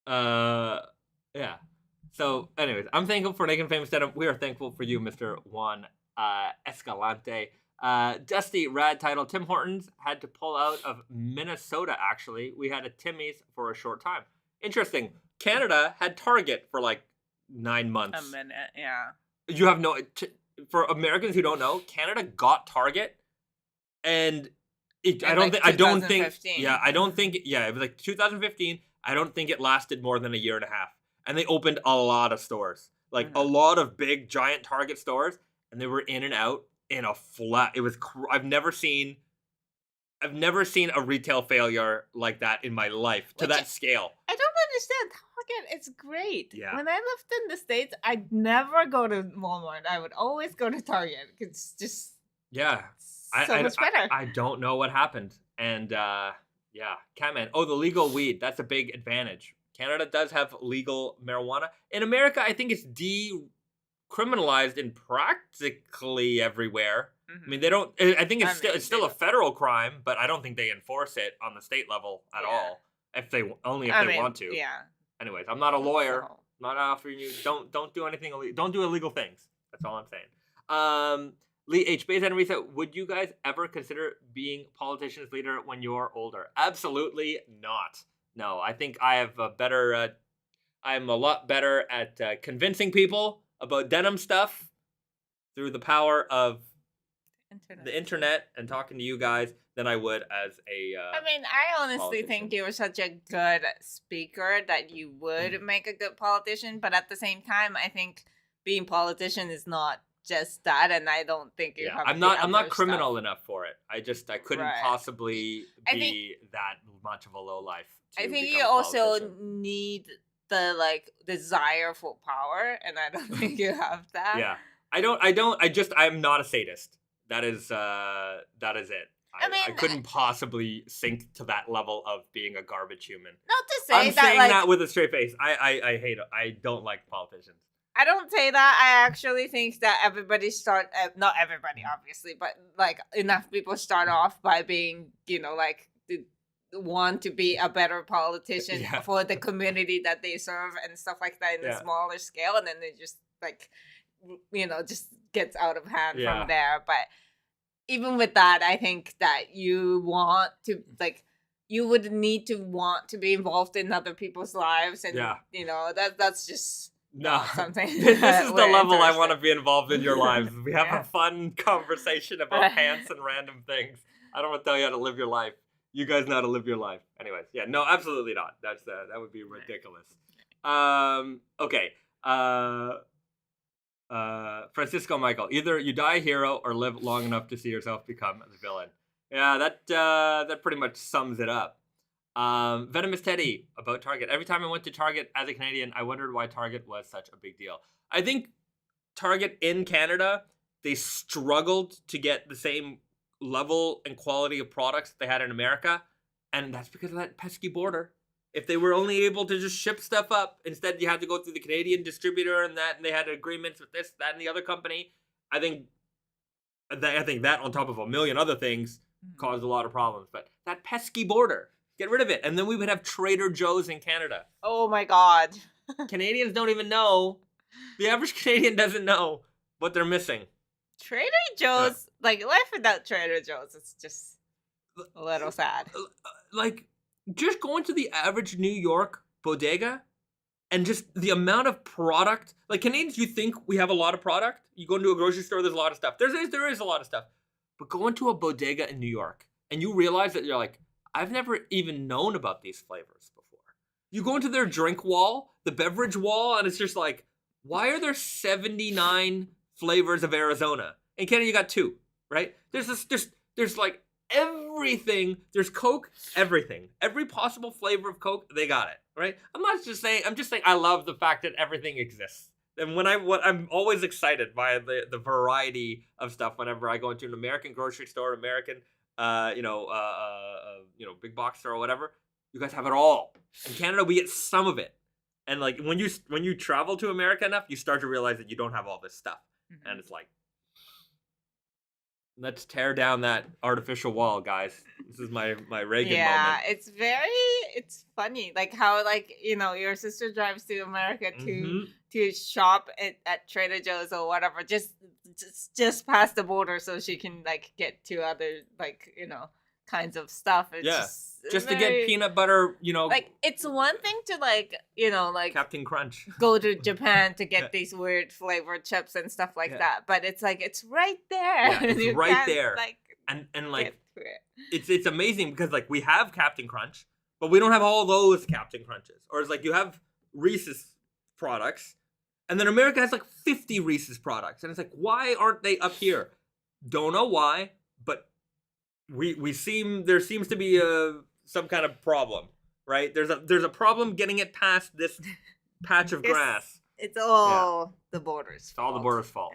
Yeah. So, anyways, I'm thankful for Naked Famous Denim. We are thankful for you, Mr. Juan Escalante. Dusty Rad title. Tim Hortons had to pull out of Minnesota, actually. We had a Timmy's for a short time. Interesting. Canada had Target for like 9 months. A minute, yeah. You have no... For Americans who don't know, Canada got Target, and it was like 2015. I don't think it lasted more than a year and a half. And they opened a lot of stores, like a lot of big, giant Target stores, and they were in and out in a flat. It was. I've never seen a retail failure like that in my life to that scale. I don't understand. Target is great. Yeah. When I lived in the States, I'd never go to Walmart. I would always go to Target. It's just so much better. I don't know what happened. And Catman. Oh, the legal weed. That's a big advantage. Canada does have legal marijuana. In America, I think it's criminalized in practically everywhere. I mean, they don't. I think it's still a federal crime, but I don't think they enforce it on the state level at all. If they want to. Yeah. Anyways, I'm not a lawyer. I'm not offering you. Don't do anything illegal. Don't do illegal things. That's all I'm saying. Lee H. Bays and Risa, would you guys ever consider being politicians leader when you're older? Absolutely not. No, I think I have a better. I'm a lot better at convincing people about denim stuff through the power of the internet and talking to you guys than I would as a I mean, I honestly think you were such a good speaker that you would make a good politician, but at the same time, I think being politician is not just that, and I don't think you have I'm not criminal enough for it. I couldn't possibly be that much of a low life. I think you also need the desire for power, and I don't think you have that. Yeah. I'm not a sadist. That is it. I couldn't possibly sink to that level of being a garbage human. Not to say I'm saying that with a straight face. I hate it. I don't like politicians. I don't say that. I actually think that everybody not everybody obviously, but enough people start off by being, want to be a better politician for the community that they serve and stuff like that in a smaller scale, and then they just just gets out of hand from there. But even with that, I think that you want to you would need to want to be involved in other people's lives, and that's just something. This is the level I want to be involved in your lives. We have a fun conversation about pants and random things. I don't want to tell you how to live your life. You guys know how to live your life. Anyways, no, absolutely not. That would be ridiculous. Okay. Francisco Michael, either you die a hero or live long enough to see yourself become the villain. Yeah, that pretty much sums it up. Venomous Teddy about Target. Every time I went to Target as a Canadian, I wondered why Target was such a big deal. I think Target in Canada, they struggled to get the same level and quality of products they had in America, and that's because of that pesky border. If they were only able to just ship stuff up, instead you had to go through the Canadian distributor and they had agreements with this, that, and the other company. I think that on top of a million other things caused a lot of problems. But that pesky border, get rid of it, and then we would have Trader Joe's in Canada. Oh my God. Canadians don't even know. The average Canadian doesn't know what they're missing. Trader Joe's, life without Trader Joe's, it's just a little sad. Just going to the average New York bodega and just the amount of product. Canadians, you think we have a lot of product. You go into a grocery store, there's a lot of stuff. There is a lot of stuff. But go into a bodega in New York and you realize that you're like, I've never even known about these flavors before. You go into their drink wall, the beverage wall, and it's just like, why are there 79 flavors of Arizona? In Canada, you got 2, right? There's everything. There's Coke, everything. Every possible flavor of Coke, they got it, right? I'm just saying I love the fact that everything exists. And I'm always excited by the variety of stuff whenever I go into an American grocery store, American big box store or whatever. You guys have it all. In Canada, we get some of it. And when you travel to America enough, you start to realize that you don't have all this stuff. Mm-hmm. And it's like, let's tear down that artificial wall, guys. This is my Reagan moment. Yeah, it's funny. How your sister drives to America to shop at Trader Joe's or whatever, just past the border so she can get to other kinds of stuff. It's just to get peanut butter, it's one thing to Captain Crunch. Go to Japan to get these weird flavored chips and stuff like that. But it's it's right there. Yeah, it's right there. And it's amazing because we have Captain Crunch, but we don't have all those Captain Crunches. Or it's you have Reese's products, and then America has 50 Reese's products, and it's why aren't they up here? Don't know why, but there seems to be some kind of problem, right? There's a problem getting it past this patch of grass. It's all the borders. It's all the borders' fault.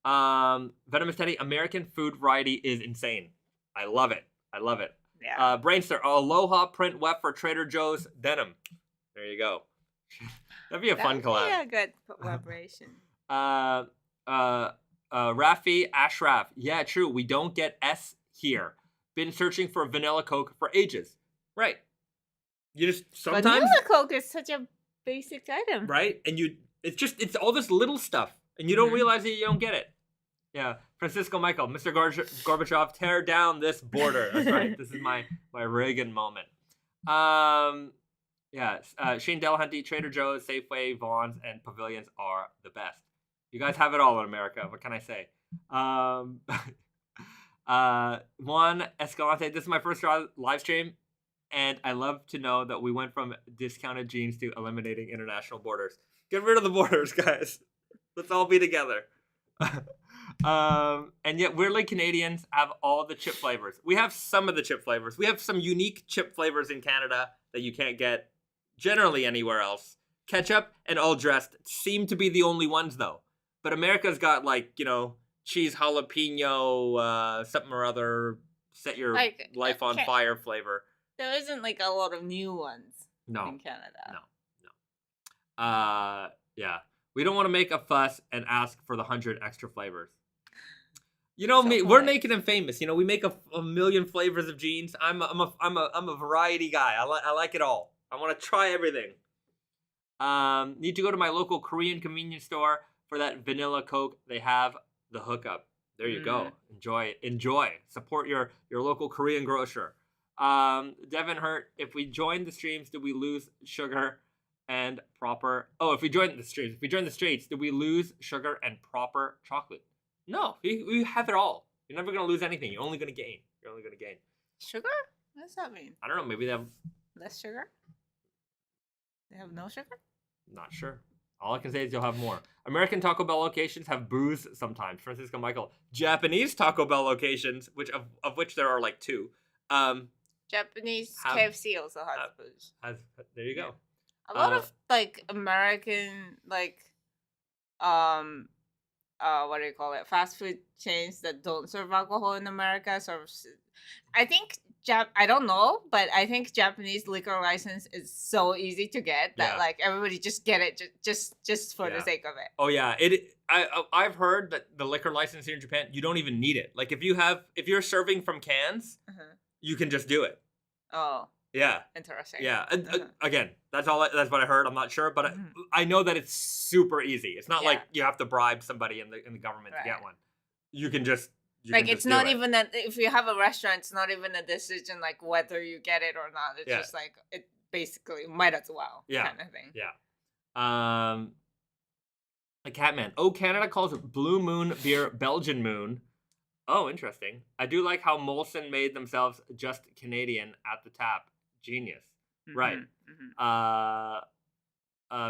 Yeah. Venomous Teddy, American food variety is insane. I love it. Yeah. Brainstar, Aloha print weft for Trader Joe's denim. There you go. That'd be a fun collab. Yeah, good collaboration. Rafi Ashraf. Yeah, true. We don't get S here. Been searching for vanilla Coke for ages. Right. You just sometimes vanilla Coke is such a basic item. Right? And it's all this little stuff. And you don't realize that you don't get it. Yeah. Francisco Michael, Mr. Gorbachev, tear down this border. That's right. This is my Reagan moment. Yeah. Shane Delahunty, Trader Joe's, Safeway, Vaughn's, and Pavilions are the best. You guys have it all in America. What can I say? Juan Escalante, this is my first live stream, and I love to know that we went from discounted jeans to eliminating international borders. Get rid of the borders, guys. Let's all be together. And yet weirdly Canadians have all the chip flavors. We have some of the chip flavors. We have some unique chip flavors in Canada that you can't get generally anywhere else. Ketchup and all dressed seem to be the only ones though. But America's got like, cheese jalapeno, something or other, set your life on fire flavor. There isn't like a lot of new ones in Canada. No. Yeah. We don't want to make a fuss and ask for the 100 extra flavors. We're Naked and Famous. We make a million flavors of jeans. I'm a variety guy. I like it all. I want to try everything. Need to go to my local Korean convenience store for that vanilla Coke. They have the hookup. There you go. Enjoy. Support your local Korean grocer. Devin Hurt, if we join the streams, do we lose sugar and proper... Oh, if we join the streets, do we lose sugar and proper chocolate? No, we have it all. You're never going to lose anything. You're only going to gain. Sugar? What does that mean? I don't know. Maybe they have... Less sugar? They have no sugar? Not sure. All I can say is you'll have more. American Taco Bell locations have booze sometimes. Francisco Michael. Japanese Taco Bell locations, of which there are like 2. Japanese KFC also has booze. There you go. A lot of like American what do you call it? Fast food chains that don't serve alcohol in America I think I don't know, but I think Japanese liquor license is so easy to get that like everybody just get it just for the sake of it. Oh yeah, I've heard that the liquor license here in Japan, you don't even need it. Like if you're serving from cans, you can just do it. Oh. Yeah. Interesting. Yeah. And again, that's what I heard. I'm not sure, but I know that it's super easy. It's not like you have to bribe somebody in the government to get one. You can just it's not even that if you have a restaurant, it's not even a decision like whether you get it or not. It's just like it basically might as well kind of thing. Yeah. A Catman. Oh, Canada calls Blue Moon beer Belgian Moon. Oh, interesting. I do like how Molson made themselves just Canadian at the tap. Genius. Right.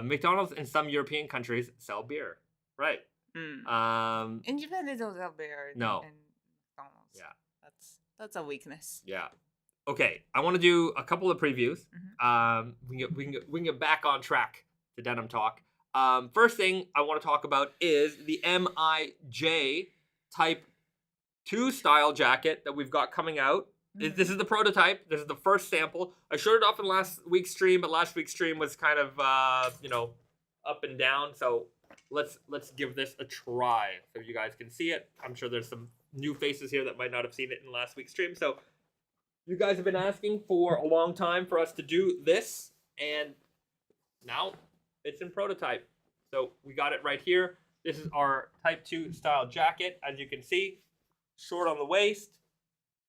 McDonald's in some European countries sell beer. Right. In Japan, they don't sell beer. No. In McDonald's. Yeah. That's a weakness. Yeah. Okay. I want to do a couple of previews. We can get back on track to denim talk. First thing I want to talk about is the MIJ Type 2 style jacket that we've got coming out. This is the prototype. This is the first sample. I showed it off in last week's stream, but last week's stream was kind of, up and down. So let's give this a try so you guys can see it. I'm sure there's some new faces here that might not have seen it in last week's stream. So you guys have been asking for a long time for us to do this, and now it's in prototype. So we got it right here. This is our Type 2 style jacket. As you can see, short on the waist.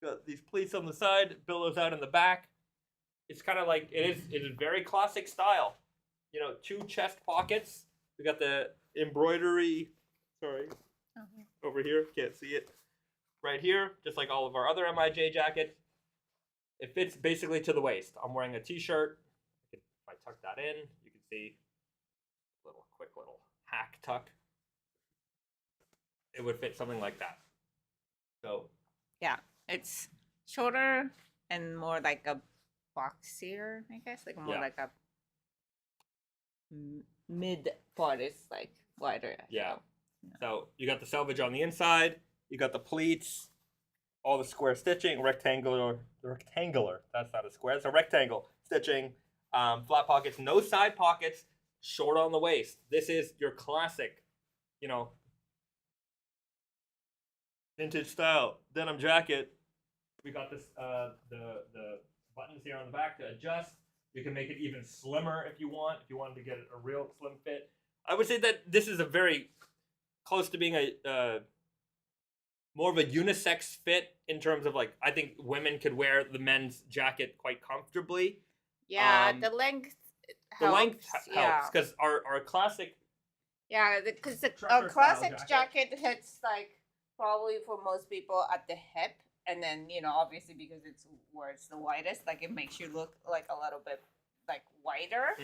Got these pleats on the side, billows out in the back. It's kind of like it is very classic style. 2 chest pockets. We got the embroidery. Sorry, over here, can't see it. Right here, just like all of our other MIJ jackets. It fits basically to the waist. I'm wearing a t-shirt. If I tuck that in, you can see quick little hack tuck. It would fit something like that. So yeah. It's shorter and more like a boxier, I guess. Like more like a mid part is like wider. Yeah. So you got the selvage on the inside. You got the pleats, all the square stitching, rectangular. That's not a square. It's a rectangle stitching. Flat pockets, no side pockets, short on the waist. This is your classic, you know, vintage style denim jacket. We got this the buttons here on the back to adjust. You can make it even slimmer if you want. If you wanted to get a real slim fit, I would say that this is a very close to being a more of a unisex fit in terms of like I think women could wear the men's jacket quite comfortably. Yeah, the length helps. The length helps because our classic. Yeah, because our classic jacket hits like probably for most people at the hip, and then obviously because it's where it's the widest, like it makes you look like a little bit like wider.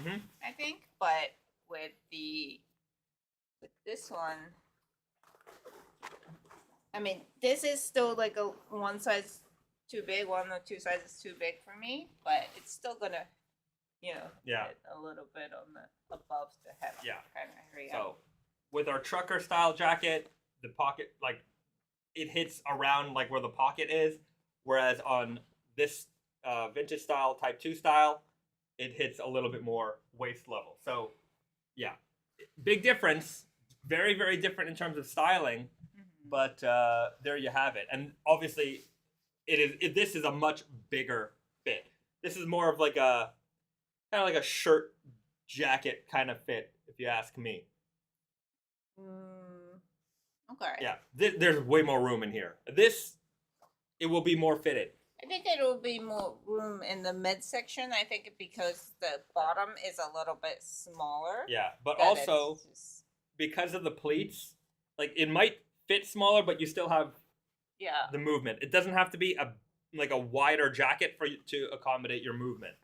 I think, but with this one. I mean, this is still like a one size too big, one or two sizes too big for me, but it's still gonna, hit a little bit on the above the hip kind of area. So, with our trucker style jacket, the pocket like it hits around like where the pocket is, whereas on this vintage style Type 2 style, it hits a little bit more waist level. So, yeah, big difference. Very, very different in terms of styling. But there you have it, and obviously, this is a much bigger fit. This is more of like a kind of like a shirt jacket kind of fit, if you ask me. Okay. Yeah, there's way more room in here. It will be more fitted. I think it will be more room in the midsection. I think because the bottom is a little bit smaller. Yeah, but also because of the pleats, like it might fit smaller, but you still have the movement. It doesn't have to be a wider jacket for you to accommodate your movement.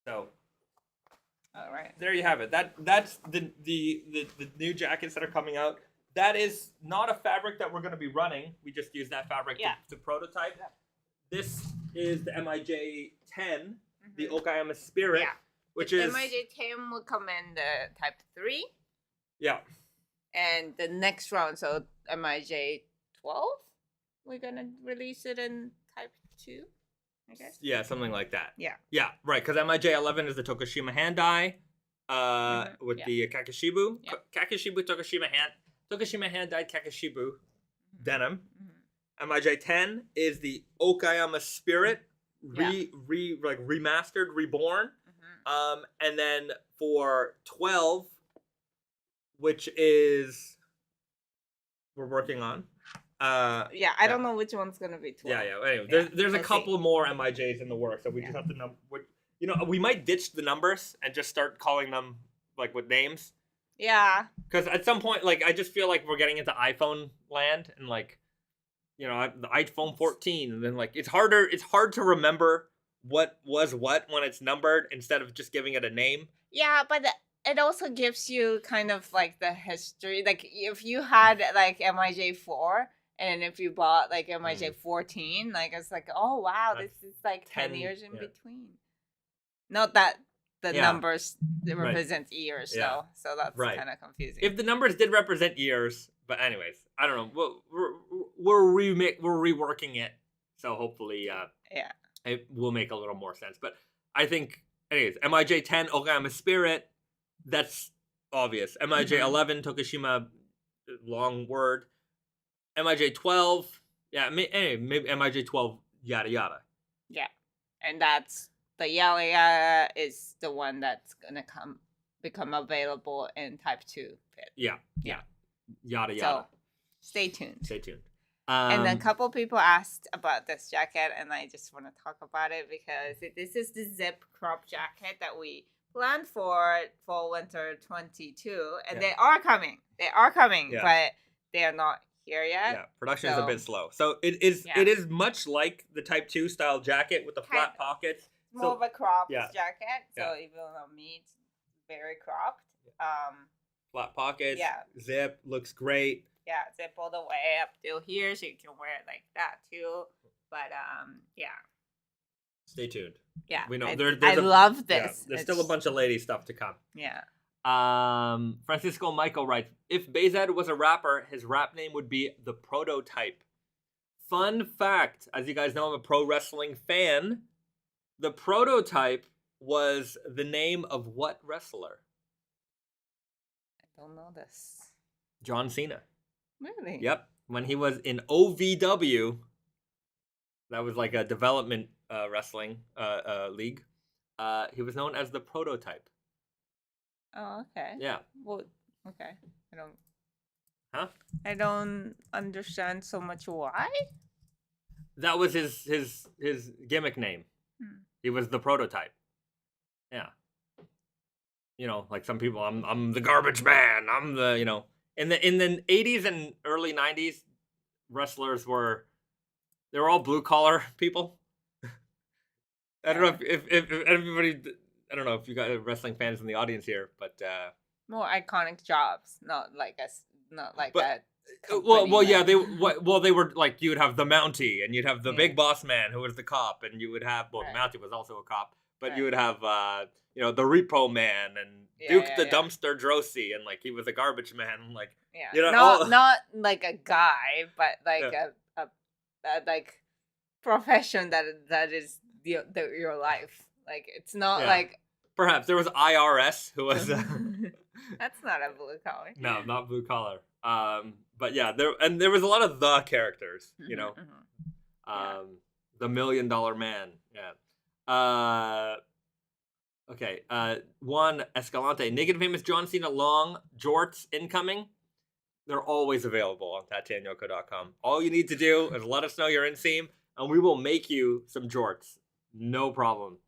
So, all right, there you have it. That's the new jackets that are coming out. That is not a fabric that we're going to be running. We just use that fabric to prototype. Yeah. This is the MIJ 10, the Okayama Spirit, which is MIJ 10 will come in the Type 3. Yeah. And the next round, so MIJ 12, we're gonna release it in Type 2, I guess. Yeah, something like that. Yeah. Yeah, right. Because MIJ 11 is the Tokushima hand dye, with the Kakishibu, Kakishibu Tokushima hand dyed Kakishibu denim. MIJ 10 is the Okayama Spirit, remastered, reborn. And then for 12. Which is we're working on. I don't know which one's gonna be 12. Yeah. Anyway, there's a couple more MIJs in the works, so we just have to we might ditch the numbers and just start calling them like with names. Yeah. Because at some point, like I just feel like we're getting into iPhone land, and like the iPhone 14, and then like it's hard to remember what was what when it's numbered instead of just giving it a name. Yeah, but it also gives you kind of like the history. Like if you had like MIJ 4 and if you bought like MIJ 14, like it's like, oh wow, this is like 10 years in between. Not that the numbers represent years though, so that's kind of confusing. If the numbers did represent years, but anyways, I don't know. We're reworking it, so hopefully, it will make a little more sense. But I think, anyways, MIJ 10 Okayama Spirit. That's obvious. MIJ 11 Tokushima, long word. MIJ 12, maybe MIJ 12 yada yada. Yeah, and that's the yada yada is the one that's gonna become available in Type 2 fit. Yeah. Yada yada. So stay tuned. And then a couple people asked about this jacket, and I just want to talk about it because this is the zip crop jacket that we planned for fall winter 22, and they are coming, but they are not here yet. Production is a bit slow, so it is much like the Type 2 style jacket with the flat pockets. It's more of a cropped jacket, so even on me it's very cropped. Flat pockets, zip, looks great. Zip all the way up till here, so you can wear it like that too. But stay tuned. Yeah, we know. I love this. There's still a bunch of lady stuff to come. Yeah. Francisco Michael writes, if Bezed was a rapper, his rap name would be The Prototype. Fun fact, as you guys know, I'm a pro wrestling fan. The Prototype was the name of what wrestler? don't know this. John Cena. Really? Yep. When he was in OVW, that was like a development wrestling league. He was known as the Prototype. Oh, okay. Yeah. Well, okay. I don't. Huh? I don't understand so much why. That was his gimmick name. He was the Prototype. Yeah. You know, like some people, I'm the garbage man. I'm the, you know, in the 80s and early 90s, wrestlers were all blue collar people. I don't know if everybody, I don't know if you got wrestling fans in the audience here, but more iconic jobs, not like that. Well, yeah, they were like, you would have the Mountie, and you'd have the big boss man who was the cop, and you would have, well, the Mountie was also a cop, but you would have you know, the Repo Man and Duke the Dumpster Drosy, and like he was a garbage man, like you know, not like a guy, but like a like profession that is your life. Like it's not like perhaps there was IRS who was that's not a blue collar. No, not blue collar. But yeah, there was a lot of the characters, you know. The $1 Million Man. Yeah. Okay. Juan Escalante, Naked Famous John Cena long jorts incoming. They're always available on tattanyoko.com. All you need to do is let us know you're in seam, and we will make you some jorts. No problem.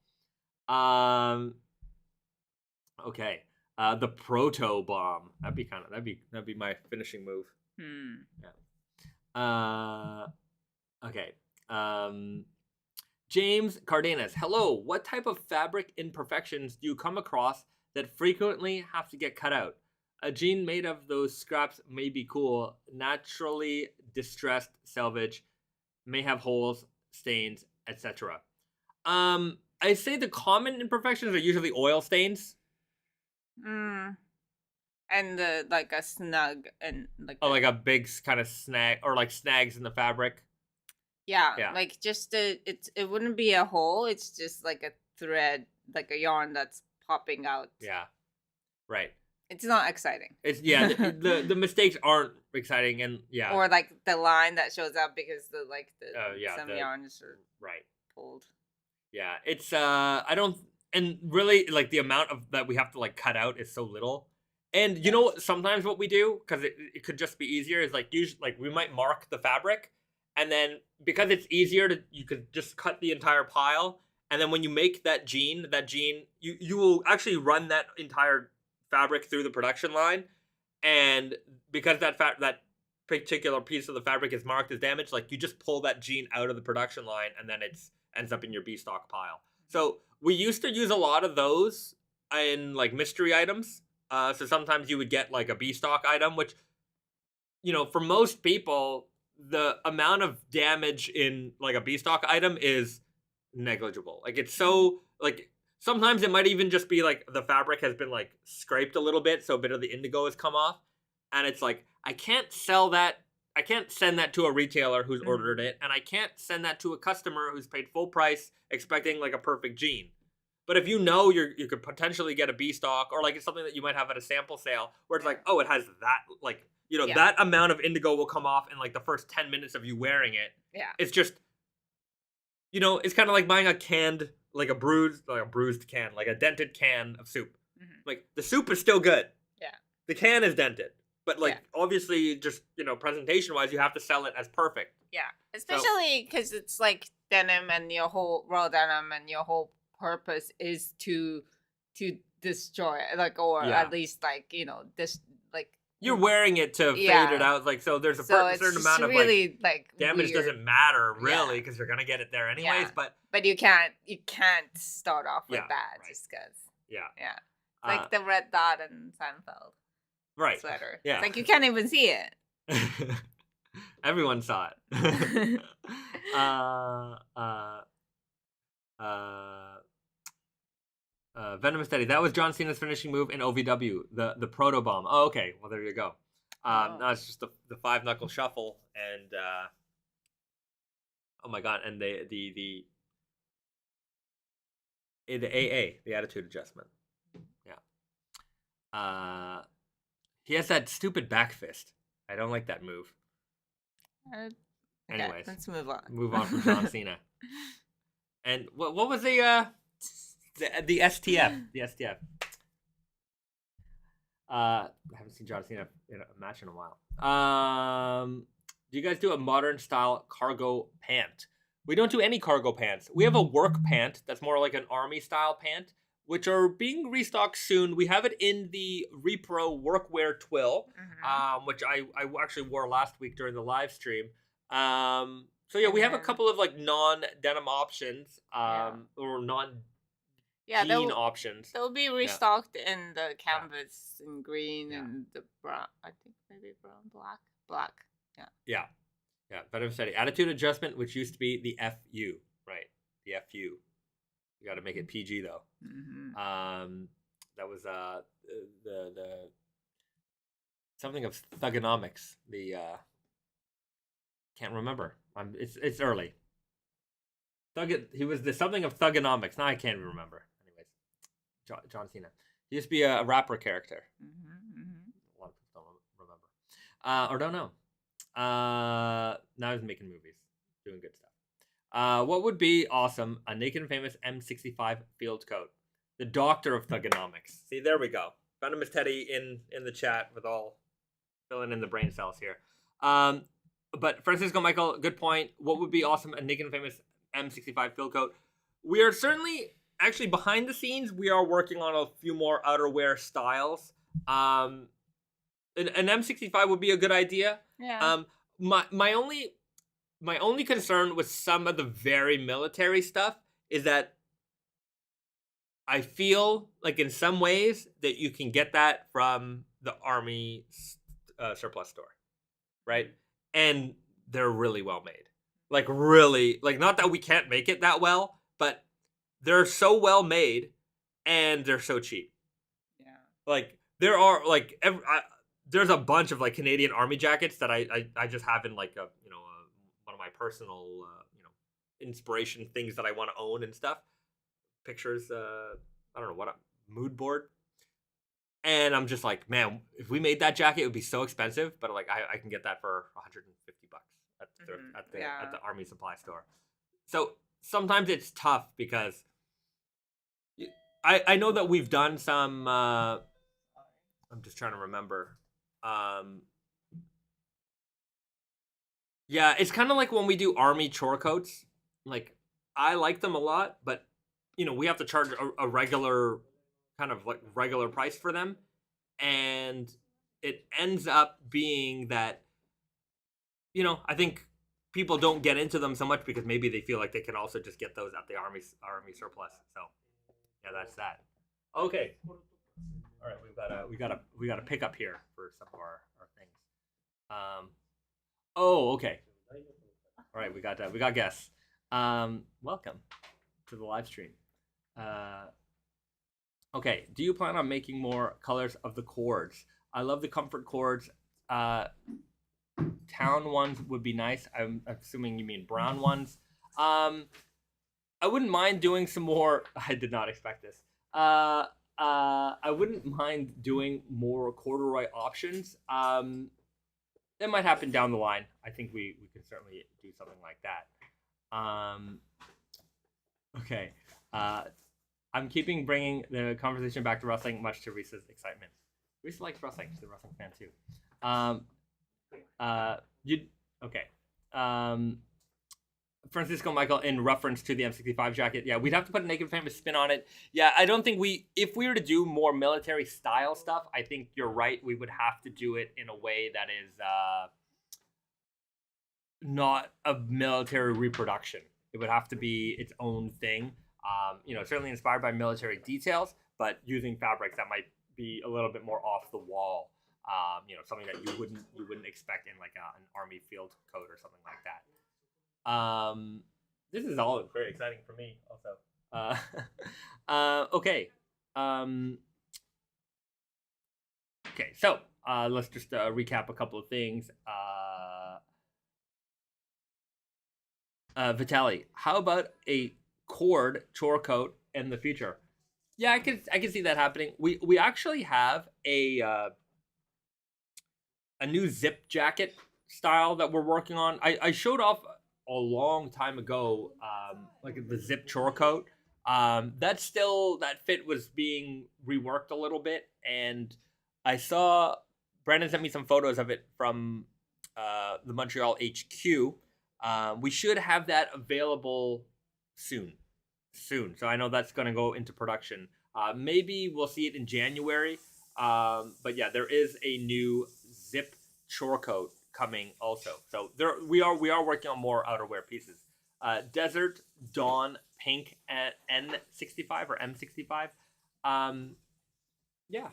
Okay. The proto bomb. That'd be my finishing move. Yeah. Okay. James Cardenas. Hello. What type of fabric imperfections do you come across that frequently have to get cut out? A jean made of those scraps may be cool. Naturally distressed selvage may have holes, stains, etc. I say the common imperfections are usually oil stains. And like a snug and like like a big kind of snag or like snags in the fabric. Yeah. Like just it wouldn't be a hole. It's just like a thread, like a yarn that's popping out. Yeah, right. It's not exciting. It's the mistakes aren't exciting, and or like the line that shows up because some yarns are pulled. Yeah, it's I don't, and really like the amount of that we have to like cut out is so little. And you know, sometimes what we do, because it could just be easier, is like usually like we might mark the fabric, and then because it's easier you could just cut the entire pile, and then when you make that jean, you will actually run that entire fabric through the production line, and because that particular piece of the fabric is marked as damaged, like you just pull that jean out of the production line, and then it ends up in your B stock pile. So we used to use a lot of those in like mystery items. So sometimes you would get like a B stock item, which, you know, for most people, the amount of damage in like a B stock item is negligible. Like it's so like sometimes it might even just be like the fabric has been like scraped a little bit, so a bit of the indigo has come off, and it's like I can't sell that. I can't send that to a retailer who's ordered it, and I can't send that to a customer who's paid full price expecting like a perfect jean. But if you know you could potentially get a B stock, or like it's something that you might have at a sample sale where it's like, oh, it has that, like, you know, that amount of indigo will come off in like the first 10 minutes of you wearing it. Yeah. It's just, you know, it's kind of like buying a canned, like a bruised can, like a dented can of soup. Like the soup is still good. Yeah. The can is dented. But like obviously just, you know, presentation wise, you have to sell it as perfect. Yeah. Especially because it's like denim and your whole raw denim and your whole purpose is to destroy it, like, or at least like, you know, this like you're wearing it to fade it out, like, so there's a certain amount of really, like damage weird. doesn't matter really because you're gonna get it there anyways. But you can't start off with that just because like the red dot in Seinfeld sweater. Yeah, it's like you can't even see it. Everyone saw it. Venomous Daddy. That was John Cena's finishing move in OVW, the proto bomb. Oh, okay. Well, there you go. No, it's just the 5-knuckle shuffle, and oh my god, and the AA, the attitude adjustment. Yeah. He has that stupid back fist. I don't like that move. Okay, anyways, let's move on. Move on from John Cena. And what was the STF? The STF. I haven't seen John Cena in a match in a while. Do you guys do a modern style cargo pant? We don't do any cargo pants. We have a work pant that's more like an army style pant, which are being restocked soon. We have it in the Repro workwear twill, which I actually wore last week during the live stream. So yeah, we have a couple of like non-denim options, or non-jean options. They'll be restocked in the canvas in green and the brown. I think maybe brown, black. Yeah. Better study. Attitude adjustment, which used to be the FU, right? The FU. You got to make it PG though. That was the something of thugonomics. The can't remember. It's early. He was the something of thugonomics. Now I can't even remember. Anyways, John Cena. He used to be a rapper character. A lot of people don't remember. Or don't know. Now he's making movies, doing good stuff. What would be awesome? A Naked Famous M65 field coat. The doctor of thugonomics. See, there we go. Venomous Teddy in the chat with all filling in the brain cells here. But Francisco Michael, good point. What would be awesome? A Naked Famous M65 field coat. We are certainly actually behind the scenes. We are working on a few more outerwear styles. An M65 would be a good idea. Yeah. My only concern with some of the very military stuff is that I feel like in some ways that you can get that from the Army surplus store, right? And they're really well made. Like really, like not that we can't make it that well, but they're so well made and they're so cheap. Yeah. Like there are like there's a bunch of like Canadian Army jackets that I just have in like one of my personal inspiration things that I want to own and stuff. Pictures, I don't know what, mood board. And I'm just like, man, if we made that jacket, it would be so expensive. But like, I can get that for $150 at the Army supply store. So sometimes it's tough because I know that we've done some. I'm just trying to remember. Yeah, it's kind of like when we do Army chore coats. Like, I like them a lot, but we have to charge a regular kind of like regular price for them, and it ends up being that I think people don't get into them so much because maybe they feel like they can also just get those at the army surplus. So yeah, that's that. Okay, all right, we got a pickup here for some of our things. Okay, all right, we got guests. Welcome to the live stream. Okay, do you plan on making more colors of the cords? I love the comfort cords. Town ones would be nice. I'm assuming you mean brown ones. I wouldn't mind doing some more. I did not expect this. I wouldn't mind doing more corduroy options. That might happen down the line. I think we can certainly do something like that. Okay. I'm keeping bringing the conversation back to wrestling, much to Risa's excitement. Risa likes wrestling. She's a wrestling fan too. Francisco Michael, in reference to the M65 jacket, yeah, we'd have to put a Naked Famous spin on it. Yeah, I don't think if we were to do more military style stuff, I think you're right. We would have to do it in a way that is not a military reproduction. It would have to be its own thing. Certainly inspired by military details, but using fabrics that might be a little bit more off the wall. Something that you wouldn't expect in like an army field coat or something like that. This is all very exciting for me, also. Okay. Okay. So let's just recap a couple of things. Vitaly, how about a cord chore coat in the future? Yeah, I can see that happening. We actually have a a new zip jacket style that we're working on. I showed off a long time ago, like the zip chore coat. That fit was being reworked a little bit, and I saw Brandon sent me some photos of it from the Montreal HQ. We should have that available soon. So I know that's going to go into production. Maybe we'll see it in January. But yeah, there is a new zip chore coat coming also. So we are working on more outerwear pieces. Desert Dawn Pink at N65 or M65. Yeah,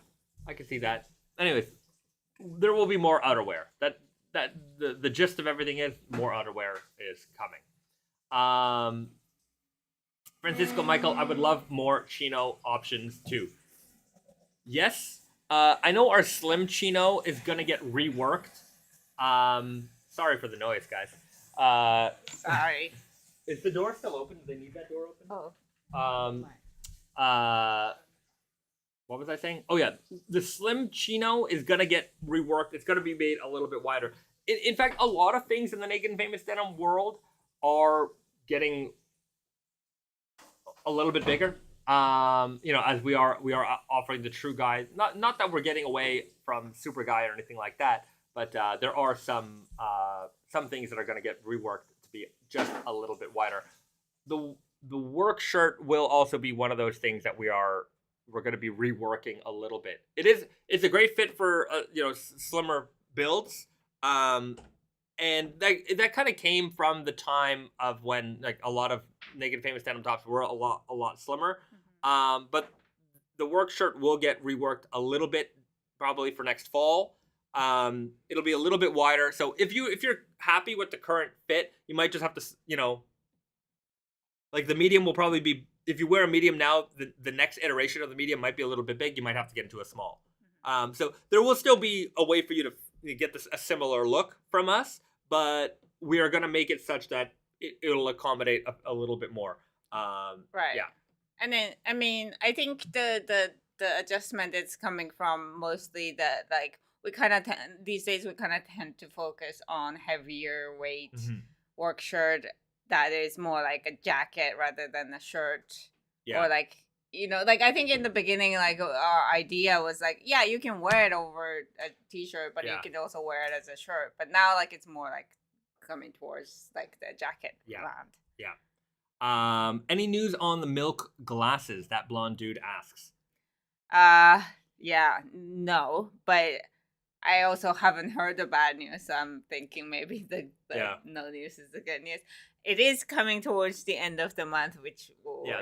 I can see that. Anyways, there will be more outerwear. The gist of everything is more outerwear is coming. Francisco Michael, I would love more chino options too. Yes, I know our slim chino is gonna get reworked. Sorry for the noise, guys. Sorry. Is the door still open? Do they need that door open? Oh. What was I saying? Oh yeah, the slim chino is gonna get reworked. It's gonna be made a little bit wider. In fact, a lot of things in the Naked Famous Denim world are getting a little bit bigger. As we are offering the true guy. Not that we're getting away from super guy or anything like that, but there are some things that are going to get reworked to be just a little bit wider. The work shirt will also be one of those things that we're going to be reworking a little bit. It's a great fit for slimmer builds. And that kind of came from the time of when like a lot of Naked Famous Denim tops were a lot slimmer. But the work shirt will get reworked a little bit, probably for next fall. It'll be a little bit wider. So if you're happy with the current fit, you might just have to, like the medium will probably be, if you wear a medium now, the next iteration of the medium might be a little bit big. You might have to get into a small. So there will still be a way for you to get a similar look from us, but we are going to make it such that it'll accommodate a little bit more. Right. Yeah. And then, I mean, I think the adjustment is coming from mostly that, like, we kind of these days we kind of tend to focus on heavier weight work shirt that is more like a jacket rather than a shirt. Yeah. Or like, like I think in the beginning, like our idea was like, yeah, you can wear it over a t-shirt, but you can also wear it as a shirt. But now like it's more like coming towards like the jacket brand. Yeah. Any news on the milk glasses? That blonde dude asks. Yeah, no, but I also haven't heard the bad news, so I'm thinking maybe the no news is the good news. It is coming towards the end of the month, which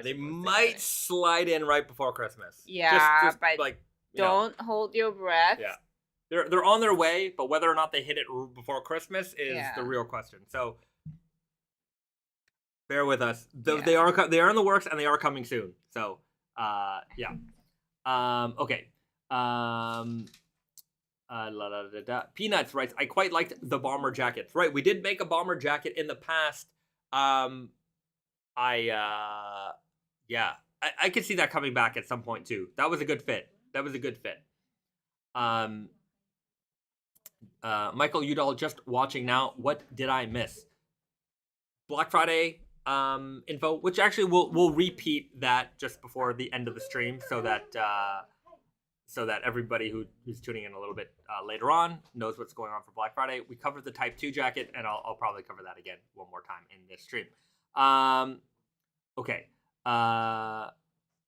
they might slide in right before Christmas. Yeah, just but like don't hold your breath. Yeah, they're on their way, but whether or not they hit it before Christmas is the real question. So bear with us. They are in the works and they are coming soon. So okay. Peanuts writes, I quite liked the bomber jackets. Right, we did make a bomber jacket in the past. I could see that coming back at some point too. That was a good fit. Michael Udall, just watching now. What did I miss? Black Friday info, which actually we'll repeat that just before the end of the stream, so that everybody who's tuning in a little bit later on knows what's going on for Black Friday. We covered the Type 2 jacket, and I'll probably cover that again one more time in this stream. Okay.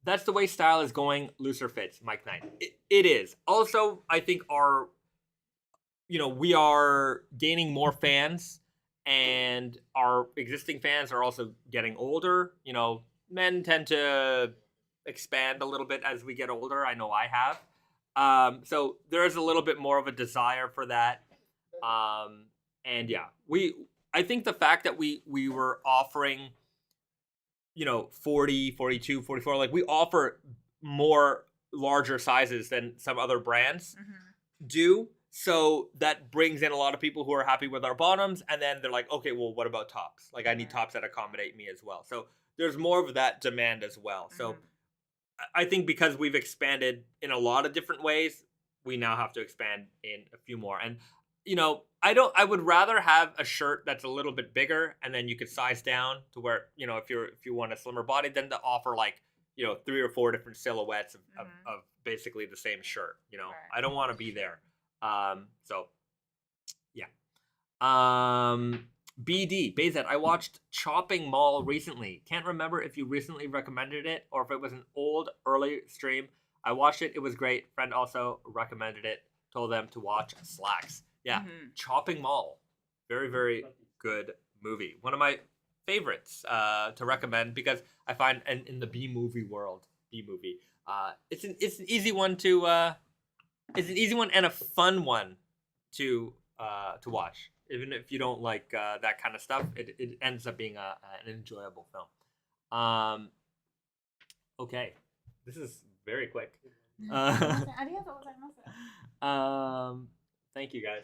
That's the way style is going. Looser fits. Mike Knight. It is. Also, I think we are gaining more fans, and our existing fans are also getting older. Men tend to expand a little bit as we get older. I know I have. So there is a little bit more of a desire for that. And yeah, I think the fact that we were offering, 40, 42, 44, like we offer more larger sizes than some other brands do. So that brings in a lot of people who are happy with our bottoms. And then they're like, okay, well, what about tops? Like I need tops that accommodate me as well. So there's more of that demand as well. So I think because we've expanded in a lot of different ways, we now have to expand in a few more. And I would rather have a shirt that's a little bit bigger, and then you could size down to where, if you want a slimmer body, than to offer like, 3 or 4 different silhouettes of basically the same shirt. Right. I don't want to be there. So yeah. BD, Bayzet, I watched Chopping Mall recently. Can't remember if you recently recommended it or if it was an old early stream. I watched it. It was great. Friend also recommended it. Told them to watch Slacks. Yeah, Chopping Mall. Very, very good movie. One of my favorites to recommend, because I find in the B-movie world, it's an easy one to it's an easy one and a fun one to watch. Even if you don't like that kind of stuff, it ends up being an enjoyable film. Okay, this is very quick. Thank you guys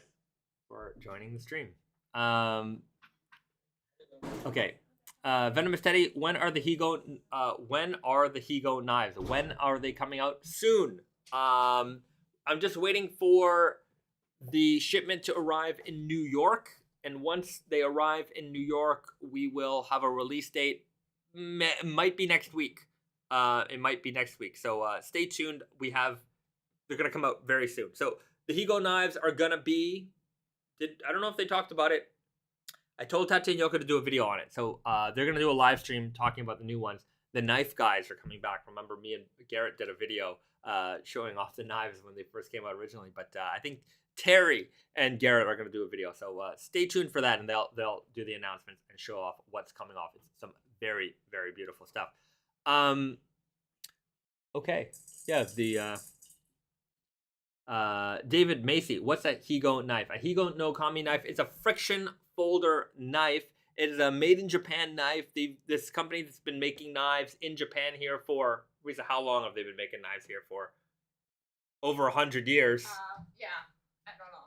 for joining the stream. Okay, Venomous Teddy, when are the Higo knives? When are they coming out? Soon. I'm just waiting for the shipment to arrive in New York, and once they arrive in New York, we will have a release date. It might be next week. So stay tuned. They're gonna come out very soon. So the Higo knives are gonna be. I don't know if they talked about it. I told Tati and Yoko to do a video on it. So they're gonna do a live stream talking about the new ones. The knife guys are coming back. Remember, me and Garrett did a video showing off the knives when they first came out originally. But I think Terry and Garrett are going to do a video, so stay tuned for that, and they'll do the announcements and show off what's coming off. It's some very, very beautiful stuff. Okay, yeah, the David Macy, what's that Higo knife? A Higonokami knife. It's a friction folder knife. It is a made in Japan knife. This company that's been making knives in Japan here for, Risa, how long have they been making knives here for? Over 100 years. Yeah. I don't know.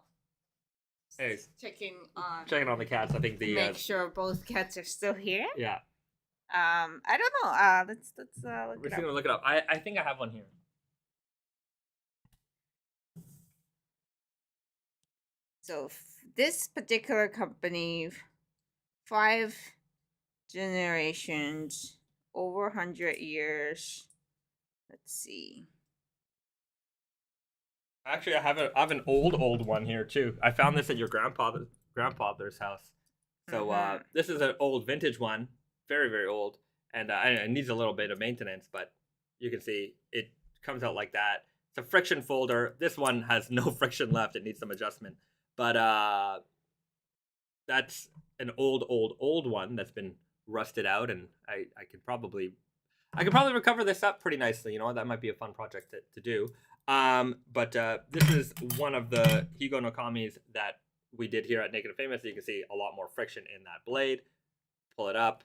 Anyways, checking on the cats. I think make sure both cats are still here. Yeah. I don't know. Let's look We're gonna look it up. I think I have one here. So this particular company, 5 generations, over 100 years. Let's see. Actually, I have an old one here too. I found this at your grandfather's house. So this is an old vintage one, very, very old, and it needs a little bit of maintenance, but you can see it comes out like that. It's a friction folder. This one has no friction left. It needs some adjustment, but that's an old one that's been rusted out, and I could probably recover this up pretty nicely. That might be a fun project to do. But this is one of the Higonokamis that we did here at Naked Famous. You can see a lot more friction in that blade. Pull it up,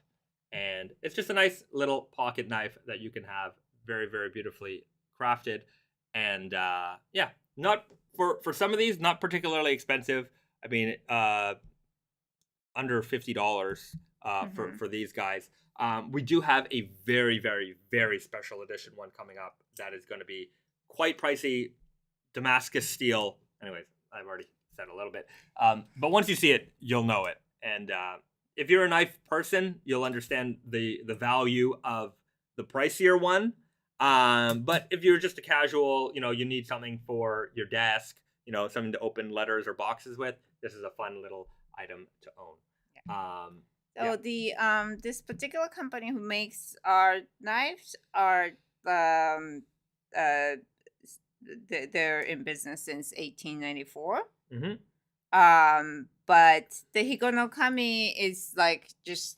and it's just a nice little pocket knife that you can have, very, very beautifully crafted. And yeah, not for some of these, not particularly expensive. I mean, under $50 for these guys. We do have a very, very, very special edition one coming up that is going to be quite pricey, Damascus steel. Anyways, I've already said a little bit. But once you see it, you'll know it. And if you're a knife person, you'll understand the value of the pricier one. But if you're just a casual, you need something for your desk, something to open letters or boxes with, this is a fun little item to own. So the this particular company who makes our knives are they're in business since 1894. But the Higonokami is just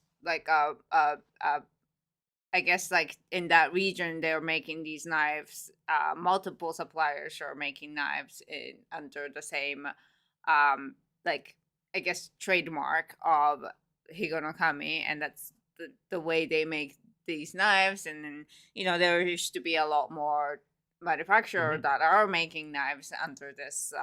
I guess in that region they're making these knives. Multiple suppliers are making knives under the same I guess trademark of Higonokami, and that's the way they make these knives. And then there used to be a lot more manufacturers that are making knives under this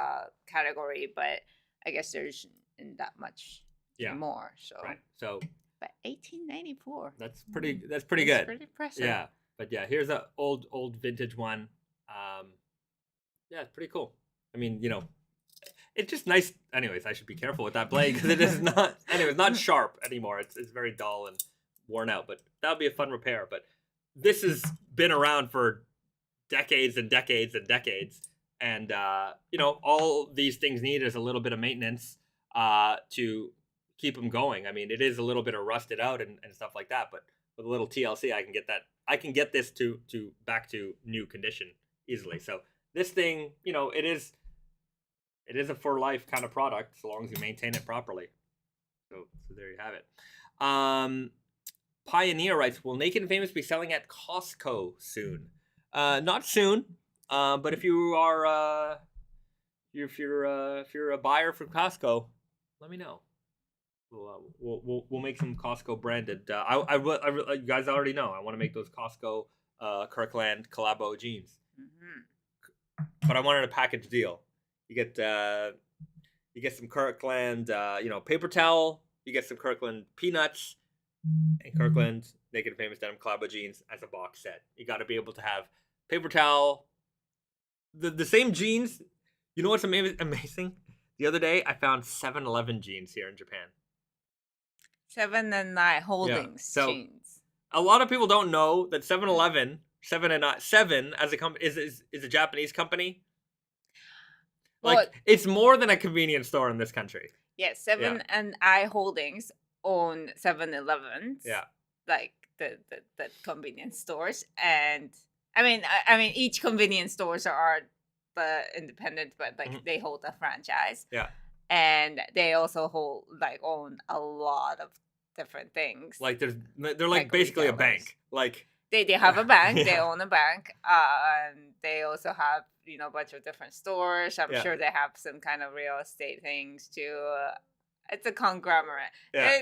category, but I guess there's not that much anymore. So right. So but 1894. That's pretty good. That's pretty impressive. Yeah. But yeah, here's a old vintage one. Yeah, it's pretty cool. I mean, it's just nice. Anyways, I should be careful with that blade because it is not. Anyways, not sharp anymore. It's very dull and worn out. But that would be a fun repair. But this has been around for decades and decades and decades, and all these things need is a little bit of maintenance to keep them going. I mean, it is a little bit of rusted out and stuff like that, but with a little TLC, I can get this to back to new condition easily. So this thing, it is a for life kind of product so long as you maintain it properly. So there you have it. Pioneer writes, will Naked and Famous be selling at Costco soon? Not soon, but if you are if you're a buyer from Costco, let me know. We'll make some Costco branded. You guys already know I want to make those Costco Kirkland Collabo jeans, but I wanted a package deal. You get some Kirkland paper towel. You get some Kirkland peanuts and Kirkland Naked and Famous Denim Collabo jeans as a box set. You got to be able to have paper towel, the same jeans. You know what's amazing? The other day I found 7-Eleven jeans here in Japan. 7 and 9 Holdings jeans. A lot of people don't know that 7-Eleven, 7 as a company is a Japanese company. Like it's more than a convenience store in this country. Yes, 7 and I Holdings own 7-Elevens. Yeah. Like the convenience stores, and I mean each convenience stores are the independent, but like they hold a franchise. Yeah. And they also own a lot of different things. Like they're like basically retailers. A bank. Like they have a bank. They own a bank. And they also have a bunch of different stores. I'm sure they have some kind of real estate things too. It's a conglomerate. Yeah.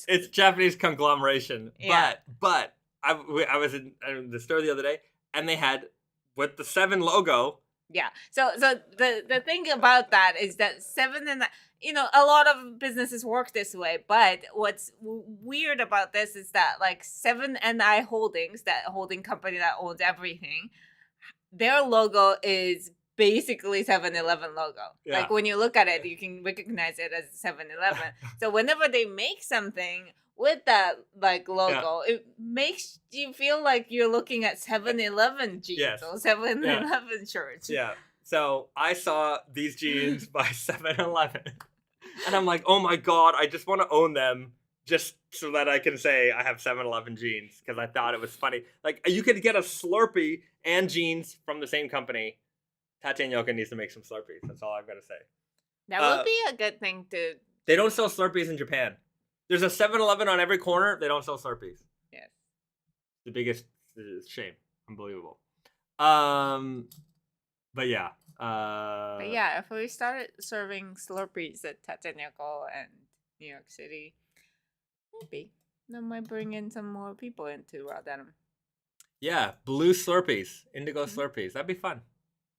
It's Japanese conglomeration. Yeah. But I was in the store the other day, and they had with the 7 logo. Yeah. So the thing about that is that 7 and a lot of businesses work this way, but what's weird about this is that 7 and I Holdings, that holding company that owns everything, their logo is basically 7-Eleven logo. Yeah. Like when you look at it, you can recognize it as 7-Eleven. So whenever they make something with that logo, it makes you feel like you're looking at 7-Eleven jeans or 7-Eleven shirts. Yeah. So I saw these jeans by 7-Eleven, and I'm like, oh my god, I just want to own them just so that I can say I have 7-Eleven jeans, because I thought it was funny. Like, you could get a Slurpee and jeans from the same company. Tatenyoka needs to make some Slurpees. That's all I've got to say. That would be a good thing to... They don't sell Slurpees in Japan. There's a 7-Eleven on every corner. They don't sell Slurpees. Yes. The biggest shame. Unbelievable. But yeah. If we started serving Slurpees at Tatenyoka and New York City, maybe that might bring in some more people into raw denim. Yeah, blue Slurpees, indigo Slurpees. That'd be fun.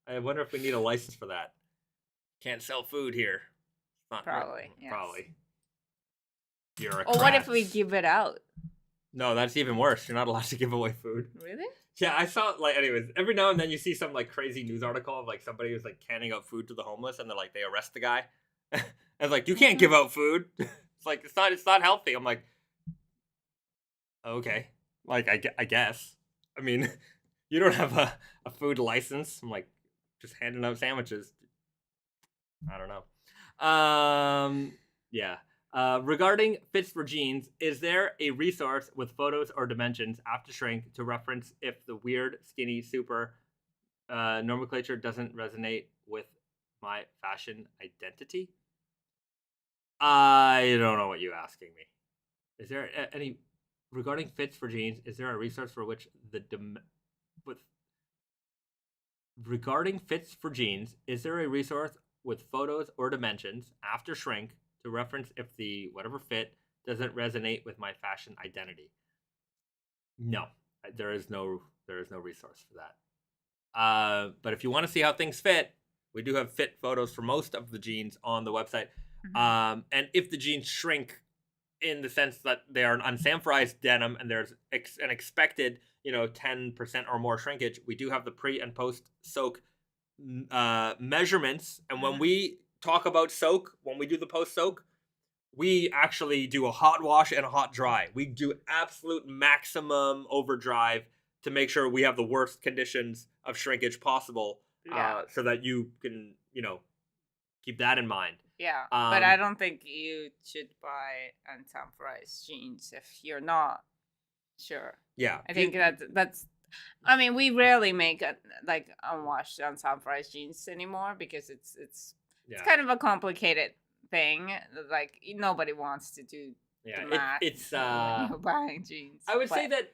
I wonder if we need a license for that. Can't sell food here. Probably. Yes. Probably. Bureaucrats. Or what if we give it out? No, that's even worse. You're not allowed to give away food. Really? Yeah, I saw anyways, every now and then you see some crazy news article of somebody who's canning out food to the homeless, and they're they arrest the guy. And it's you can't give out food. It's it's not healthy. I'm like, okay. I guess. I mean, you don't have a food license. I'm just handing out sandwiches. I don't know. Yeah. Regarding fits for jeans, is there a resource with photos or dimensions after shrink to reference if the weird, skinny, super nomenclature doesn't resonate with my fashion identity? I don't know what you're asking me. Is there any regarding fits for jeans? Is there a resource for which regarding fits for jeans? Is there a resource with photos or dimensions after shrink to reference if the whatever fit doesn't resonate with my fashion identity? No, there is no resource for that. But if you want to see how things fit, we do have fit photos for most of the jeans on the website. Mm-hmm. And if the jeans shrink in the sense that they are an unsanforized denim and there's an expected 10% or more shrinkage, we do have the pre and post soak measurements, and when we talk about soak, when we do the post soak, we actually do a hot wash and a hot dry. We do absolute maximum overdrive to make sure we have the worst conditions of shrinkage possible, so that you can, keep that in mind. Yeah, but I don't think you should buy unsampled jeans if you're not sure. Yeah, I think that's. I mean, we rarely make unwashed unsampled jeans anymore because it's kind of a complicated thing. Like nobody wants to do the math. It's when you're buying jeans. I would say that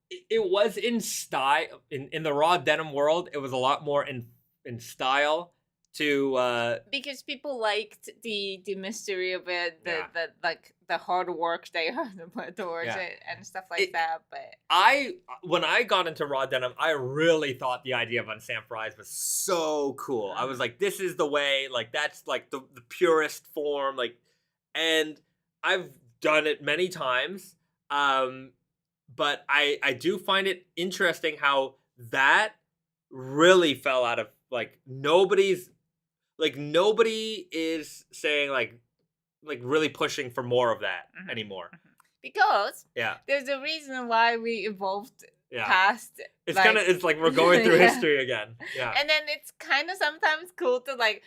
it was in style in the raw denim world. It was a lot more in style to because people liked the mystery of it, the hard work they have to put towards it and stuff like that. But when I got into raw denim, I really thought the idea of unsampled was so cool. I was like, this is the way, like that's like the purest form, like, and I've done it many times. But I do find it interesting how that really fell out of, like, nobody is saying like really pushing for more of that anymore. Because there's a reason why we evolved past. It's like we're going through history again. Yeah. And then it's kind of sometimes cool to like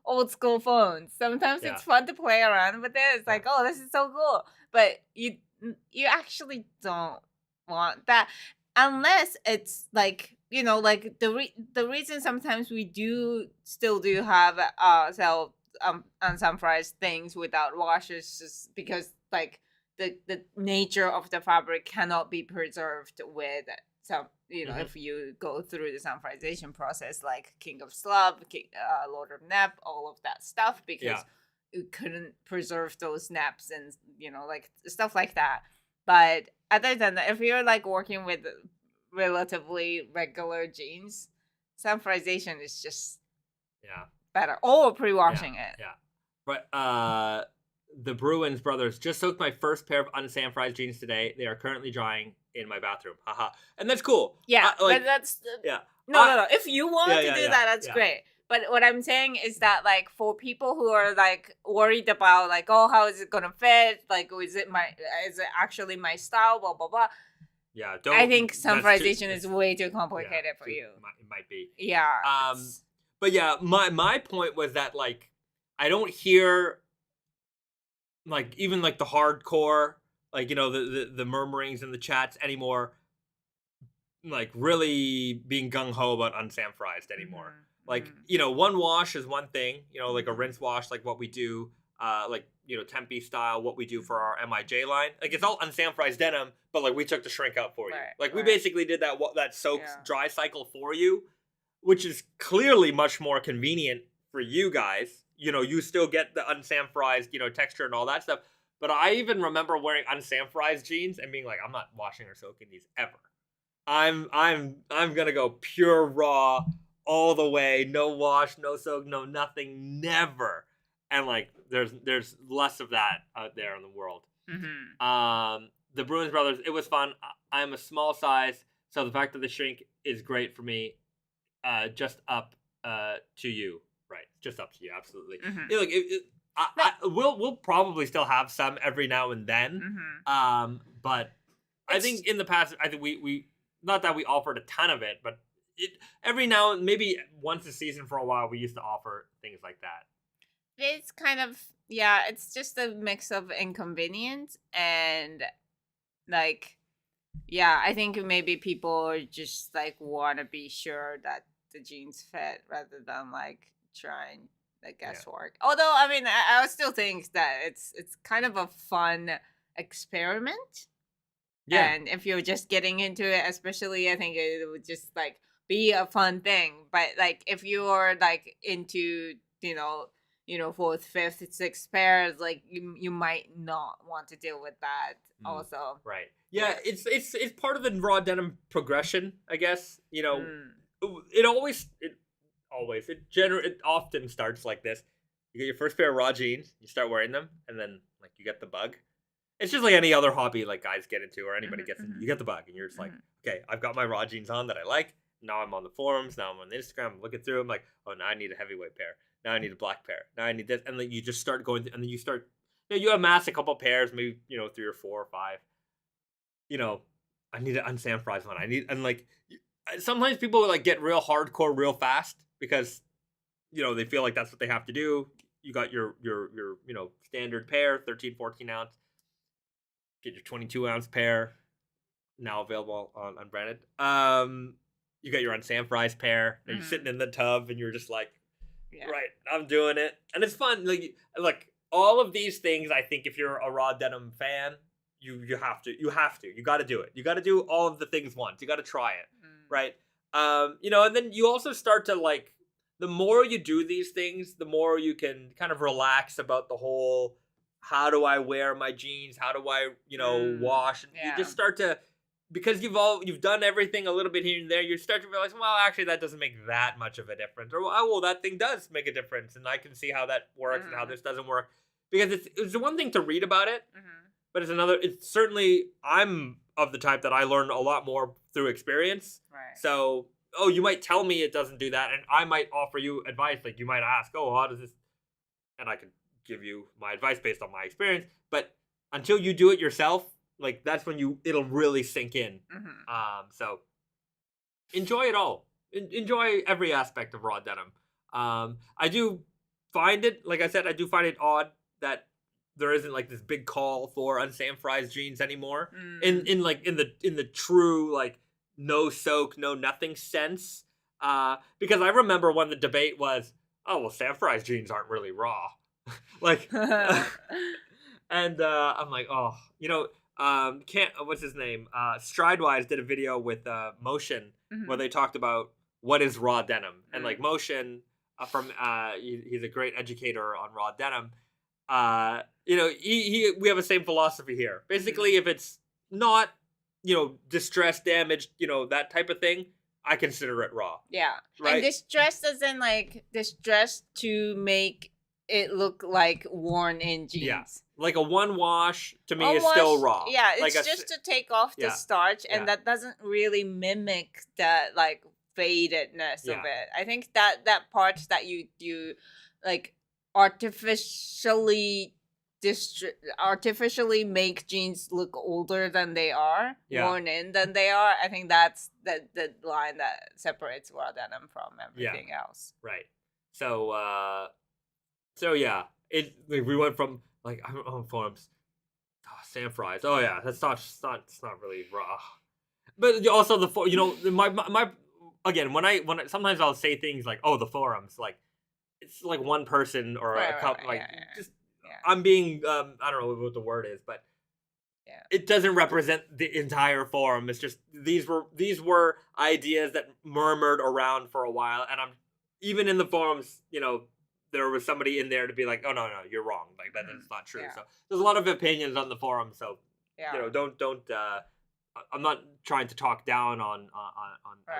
old school phones. Sometimes it's fun to play around with it. It's like, oh, this is so cool. But you actually don't want that unless it's like, like the reason sometimes we still do have sell unsampled things without washes is because like the nature of the fabric cannot be preserved with some, if you go through the samplization process, like King of Slub, Lord of Nep, all of that stuff, because you couldn't preserve those naps and like stuff like that. But other than that, if you're like working with relatively regular jeans, samplization is just better, or pre-washing it. But the Bruins brothers just soaked my first pair of unsampled jeans today. They are currently drying in my bathroom. Haha. And that's cool. But that's no. If you want to do that, that's great. But what I'm saying is that, like, for people who are like worried about like, oh, how is it gonna fit? Like, is it actually my style? Blah blah blah. Yeah, I think samplization is way too complicated for you. It might be. Yeah. But yeah, my point was that, like, I don't hear like even like the hardcore, like, the murmurings in the chats anymore, like really being gung ho about unsampled anymore. Like, one wash is one thing, like a rinse wash, like what we do, like, Tempe style, what we do for our MIJ line. Like, it's all unsampled denim, but like we took the shrink out for you. Like, we basically did that soak dry cycle for you, which is clearly much more convenient for you guys. You still get the unsampled, texture and all that stuff. But I even remember wearing unsampled jeans and being like, I'm not washing or soaking these ever. I'm gonna go pure raw all the way, no wash, no soak, no nothing, never. And like, there's less of that out there in the world. The Bruins brothers, it was fun. I'm a small size, so the fact that the shrink is great for me. Just up to you, right? Just up to you, absolutely. We'll probably still have some every now and then. But I think in the past, I think we not that we offered a ton of it, but every now and maybe once a season for a while, we used to offer things like that. It's kind of, it's just a mix of inconvenience and like, I think maybe people just like want to be sure that the jeans fit rather than like trying the guesswork. Although, I mean, I still think that it's kind of a fun experiment. Yeah. And if you're just getting into it, especially, I think it would just like be a fun thing. But like if you're like into, fourth, fifth, sixth pairs, like you might not want to deal with that also. Right. Yeah, it's part of the raw denim progression, I guess. It often starts like this. You get your first pair of raw jeans, you start wearing them, and then like you get the bug. It's just like any other hobby like guys get into or anybody gets into. You get the bug and you're just like, okay, I've got my raw jeans on that I like. Now I'm on the forums. Now I'm on Instagram. I'm looking through. I'm like, oh, now I need a heavyweight pair. Now I need a black pair. Now I need this. And then you just start going through, and then you start, you amass a couple pairs, maybe, 3 or 4 or 5. I need an unsandfries one. Sometimes people like get real hardcore real fast because, they feel like that's what they have to do. You got your standard pair, 13, 14 ounce. Get your 22 ounce pair, now available on Unbranded. You got your unsandfries pair, and you're sitting in the tub, and you're just like, right, I'm doing it, and it's fun. Like all of these things. I think if you're a raw denim fan, you got to do it. You got to do all of the things once. You got to try it, right? And then you also start to like. The more you do these things, the more you can kind of relax about the whole. How do I wear my jeans? How do I, wash? And you just start to, because you've done everything a little bit here and there, you start to realize, well, actually, that doesn't make that much of a difference. Or, oh, well, that thing does make a difference, and I can see how that works and how this doesn't work. Because it's one thing to read about it, but it's certainly, I'm of the type that I learn a lot more through experience. Right. So, you might tell me it doesn't do that, and I might offer you advice. Like, you might ask, how does this, and I could give you my advice based on my experience, but until you do it yourself, like that's when it'll really sink in. So enjoy it all. Enjoy every aspect of raw denim. I do find it, like I said, I do find it odd that there isn't like this big call for unsandfries jeans anymore. In the true like no soak, no nothing sense. Because I remember when the debate was, sandfries jeans aren't really raw. Like, and I'm like, what's his name? Stridewise did a video with Motion where they talked about what is raw denim, and like Motion he's a great educator on raw denim. We have the same philosophy here. Basically, if it's not distressed, damaged, that type of thing, I consider it raw. Yeah, right? And distressed doesn't like distressed to make it look like worn in jeans. Yeah. Like a one wash to me is still raw. Yeah, it's like just to take off the starch, and that doesn't really mimic that like fadedness of it. I think that part that you like artificially make jeans look older than they are, worn in than they are. I think that's the line that separates raw denim from everything else. Right. So yeah, we went from like I'm on forums, sandfries. Oh yeah, that's not really raw. But also my again when I sometimes I'll say things like the forums, like it's like one person or a couple I'm being I don't know what the word is, but it doesn't represent the entire forum. It's just these were ideas that murmured around for a while, and I'm even in the forums, there was somebody in there to be like, oh no, you're wrong. Like that's not true. So there's a lot of opinions on the forum. So don't. I'm not trying to talk down on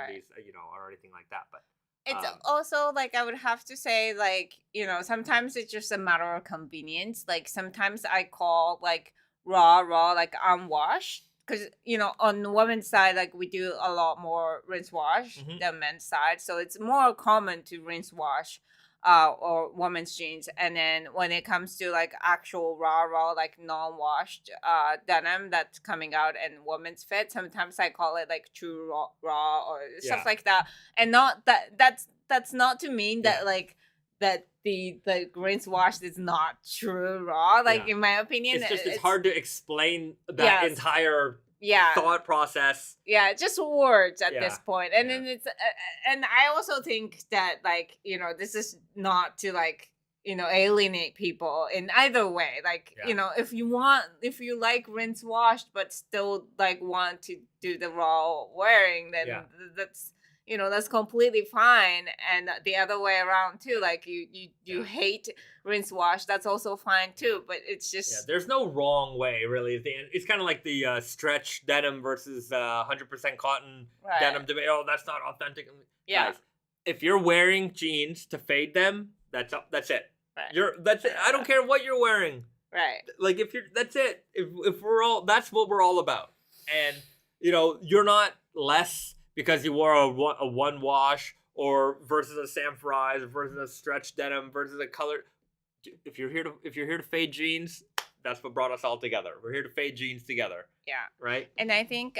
these, or anything like that. But it's also like I would have to say like sometimes it's just a matter of convenience. Like sometimes I call like raw like unwashed. Because, on the women's side, like, we do a lot more rinse wash than men's side. So it's more common to rinse wash or women's jeans. And then when it comes to, like, actual raw, like, non-washed denim that's coming out in women's fit, sometimes I call it, like, true raw or stuff like that. And not that's not to mean that, like, that the rinse wash is not true raw. Like in my opinion, it's hard to explain that entire thought process. Yeah, just words at this point. And then it's and I also think that like this is not to like alienate people in either way. Like if you like rinse washed but still like want to do the raw wearing, then that's that's completely fine. And the other way around too, like you hate rinse wash, that's also fine too. But it's just there's no wrong way really. It's kind of like the stretch denim versus 100% cotton denim debate. Oh, that's not authentic. Guys, if you're wearing jeans to fade them, that's it. Right. That's it. I don't care what you're wearing. Right. Like that's it. If we're all, that's what we're all about. And you're not less because you wore a one wash or versus a Sanfrais versus a stretch denim versus a color. If you're here to fade jeans, that's what brought us all together. We're here to fade jeans together. Yeah. Right? And I think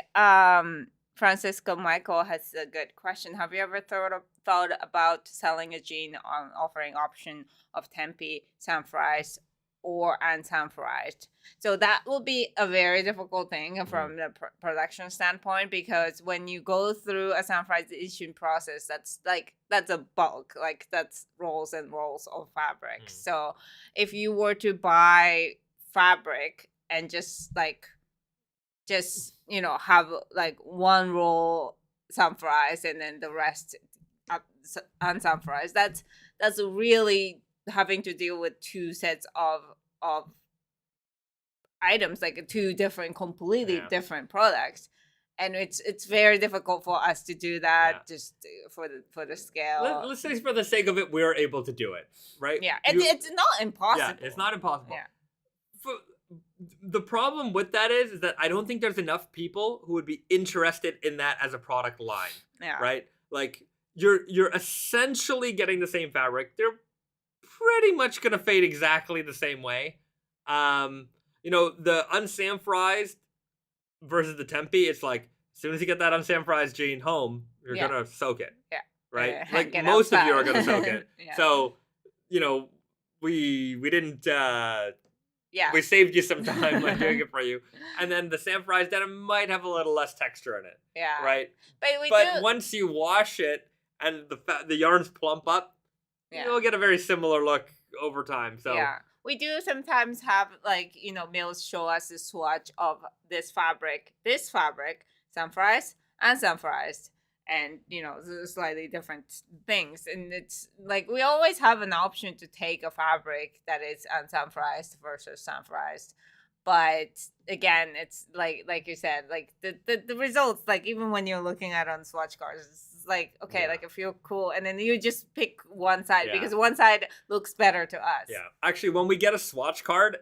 Francisco Michael has a good question. Have you ever thought about selling a jean on offering option of Tempe, Sanfrais, or unsanfraised? So that will be a very difficult thing from the production standpoint, because when you go through a sanfraisation process, that's a bulk, like that's rolls and rolls of fabric. So if you were to buy fabric and just have like one roll sanfraised and then the rest unsanfraised, that's really having to deal with two sets of items, like two different, completely different products, and it's very difficult for us to do that just for the scale. Let's say for the sake of it, we're able to do it, right? Yeah, it's not impossible. Yeah, it's not impossible. Yeah. The problem with that is that I don't think there's enough people who would be interested in that as a product line. Yeah. Right? Like you're essentially getting the same fabric. They're pretty much gonna fade exactly the same way. The unsanfraised versus the Tempe, it's like as soon as you get that unsanfraised jean home, you're gonna soak it. Yeah. Right? Like most of you are gonna soak it. So, we didn't we saved you some time by doing it for you. And then the sanfraised denim might have a little less texture in it. Yeah. Right? But once you wash it and the yarns plump up, you'll get a very similar look over time. So we do sometimes have mills show us a swatch of this fabric, sanfraised and sanfraised, and slightly different things. And it's like we always have an option to take a fabric that is unsanfraised versus sanfraised. But again, it's like you said, like the results, like even when you're looking at it on swatch cards, it's like, okay, like it feels cool, and then you just pick one side because one side looks better to us. Yeah, actually, when we get a swatch card,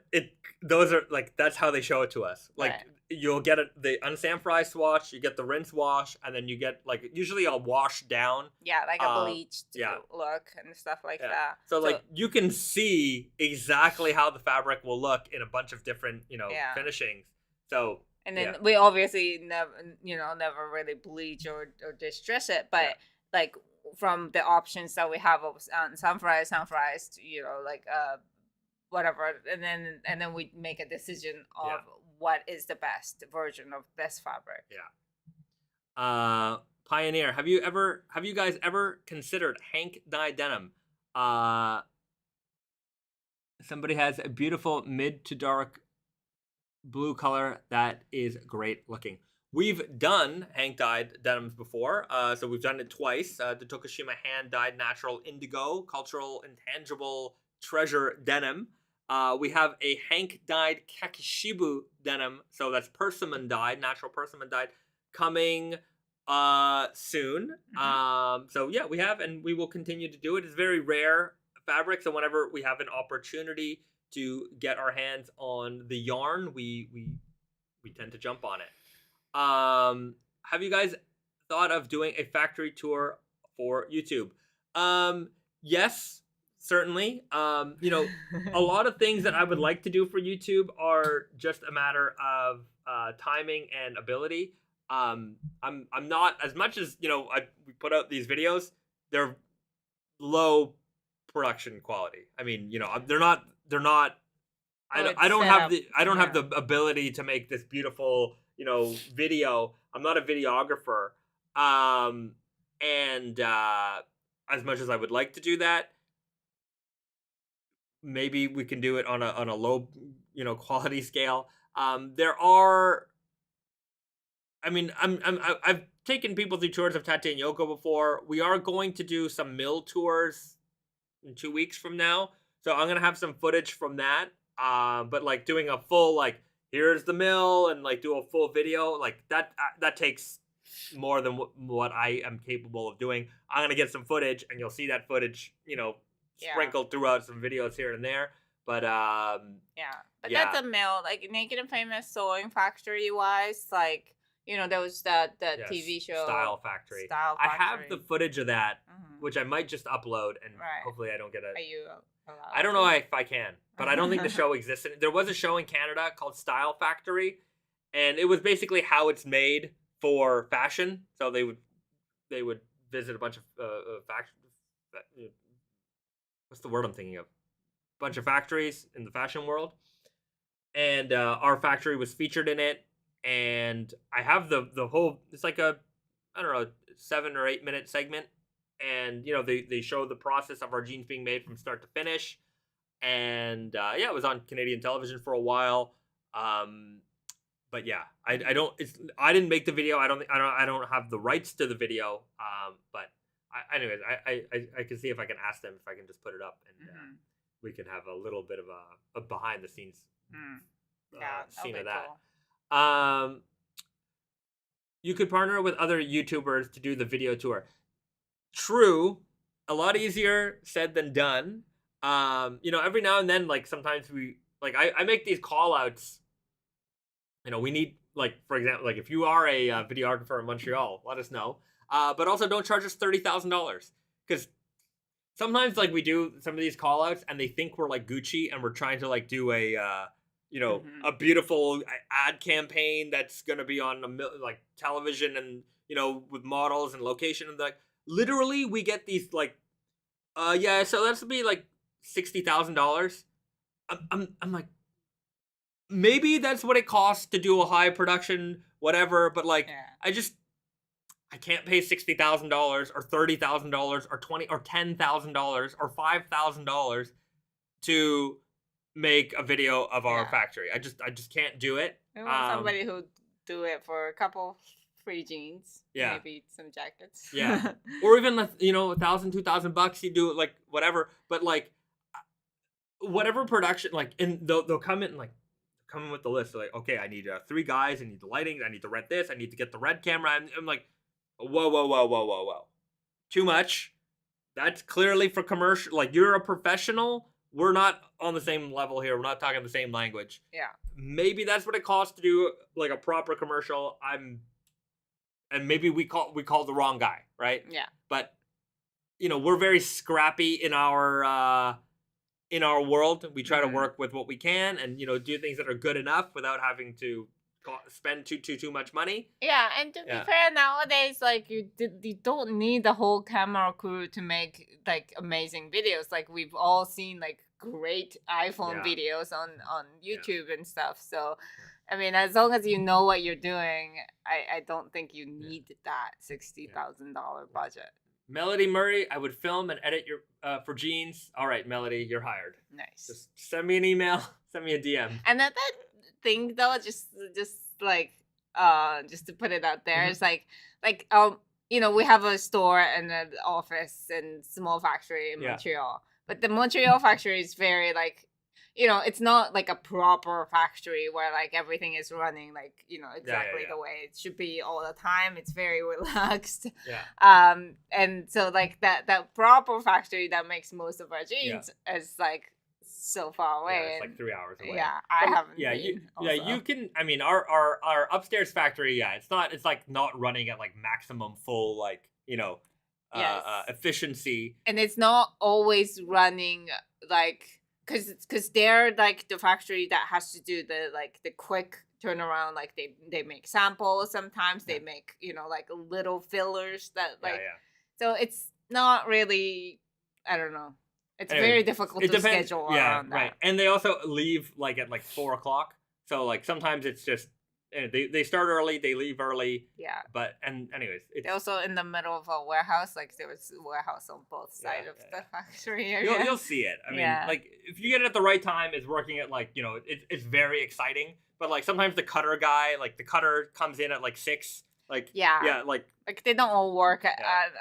those are like, that's how they show it to us. Like you'll get the unsanfraised swatch, you get the rinse wash, and then you get like usually a wash down. Yeah, like a bleached look and stuff like that. So like you can see exactly how the fabric will look in a bunch of different finishings. So. And then we obviously never really bleach or distress it, but like from the options that we have of sanfraised, whatever, and then we make a decision of what is the best version of this fabric. Yeah. Pioneer, have you guys ever considered Hank dye denim? Somebody has a beautiful mid to dark blue color that is great looking. We've done Hank dyed denims before, so we've done it twice. The Tokushima hand dyed natural indigo cultural intangible treasure denim. We have a Hank dyed kakishibu denim, so that's persimmon dyed, natural persimmon dyed, coming soon. So yeah, we have, and we will continue to do it. It's very rare fabric, so whenever we have an opportunity to get our hands on the yarn, we tend to jump on it. Have you guys thought of doing a factory tour for YouTube? Yes, certainly. A lot of things that I would like to do for YouTube are just a matter of timing and ability. I'm not, as much as we put out these videos, they're low production quality. I mean, they're not. I don't have the ability to make this beautiful, video. I'm not a videographer. And as much as I would like to do that, maybe we can do it on a low, quality scale. I've taken people through tours of Tate and Yoko before. We are going to do some mill tours in 2 weeks from now. So I'm going to have some footage from that. But like doing a full, like, here's the mill and like do a full video, like that takes more than what I am capable of doing. I'm going to get some footage and you'll see that footage, sprinkled throughout some videos here and there. But that's a mill, like Naked and Famous sewing factory wise, like there was that TV show Style Factory. Style I Factory. have the footage of that, which I might just upload, and hopefully I don't get Are you allowed I don't know if I can, but I don't think the show existed. There was a show in Canada called Style Factory, and it was basically how it's made for fashion. So they would visit a bunch of what's the word I'm thinking of? Bunch of factories in the fashion world, and our factory was featured in it. And I have the whole. It's like a, I don't know, 7 or 8 minute segment, and they show the process of our jeans being made from start to finish. And it was on Canadian television for a while. But yeah, I didn't make the video. I don't have the rights to the video. But anyways, I can see if I can ask them if I can just put it up, and we can have a little bit of a behind the scenes scene of that. Cool. You could partner with other YouTubers to do the video tour. True, a lot easier said than done. Every now and then, like sometimes I make these call outs. We need, like, for example, like if you are a videographer in Montreal, let us know. But also don't charge us $30,000, because sometimes like we do some of these call outs and they think we're like Gucci and we're trying to like do a a beautiful ad campaign that's going to be on like television and with models and location, and like literally we get these like so that's be like $60,000. I'm like, maybe that's what it costs to do a high production whatever, but like I can't pay $60,000 or $30,000 or $20,000 or $10,000 or $5,000 to make a video of our factory. I just can't do it. We want somebody who do it for a couple free jeans, maybe some jackets, or even $1,000, $2,000. You do it like whatever, but like whatever production, like, and they'll come in like. Come in with the list. They're like, okay, I need 3 guys. I need the lighting. I need to rent this. I need to get the red camera. I'm like, whoa. Too much. That's clearly for commercial. Like, you're a professional. We're not on the same level here. We're not talking the same language. Yeah. Maybe that's what it costs to do like a proper commercial. And maybe we call the wrong guy, right? Yeah. But we're very scrappy in our world. We try to work with what we can and do things that are good enough without having to spend too much money. Yeah, and to be fair, nowadays, like you don't need the whole camera crew to make like amazing videos. Like we've all seen like great iPhone videos on YouTube and stuff. So, I mean, as long as you know what you're doing, I don't think you need that $60,000 budget. Melody Murray, I would film and edit your for jeans. All right, Melody, you're hired. Nice. Just send me an email, send me a DM. And that thing though, just like just to put it out there, it's like we have a store and an office and small factory in Montreal, but the Montreal factory is very like. It's not like a proper factory where like everything is running like, exactly the way it should be all the time. It's very relaxed. Yeah. And so like that proper factory that makes most of our jeans is like so far away. Yeah, it's like 3 hours away. Yeah, I haven't been. You can, I mean, our upstairs factory, it's like not running at like maximum full, like, efficiency. And it's not always running like, Cause they're like the factory that has to do the quick turnaround. Like they make samples sometimes. They make like little fillers that like. So it's not really. I don't know. It's very difficult to schedule around that. Right. And they also leave like at like 4 o'clock. So like sometimes it's just. They start early, they leave early. Yeah. But anyways, they're also in the middle of a warehouse. Like there was a warehouse on both sides of the factory area. You'll see it. I mean, like if you get it at the right time, it's working at like it's very exciting. But like sometimes the cutter guy, like the cutter comes in at like 6. Like like they don't all work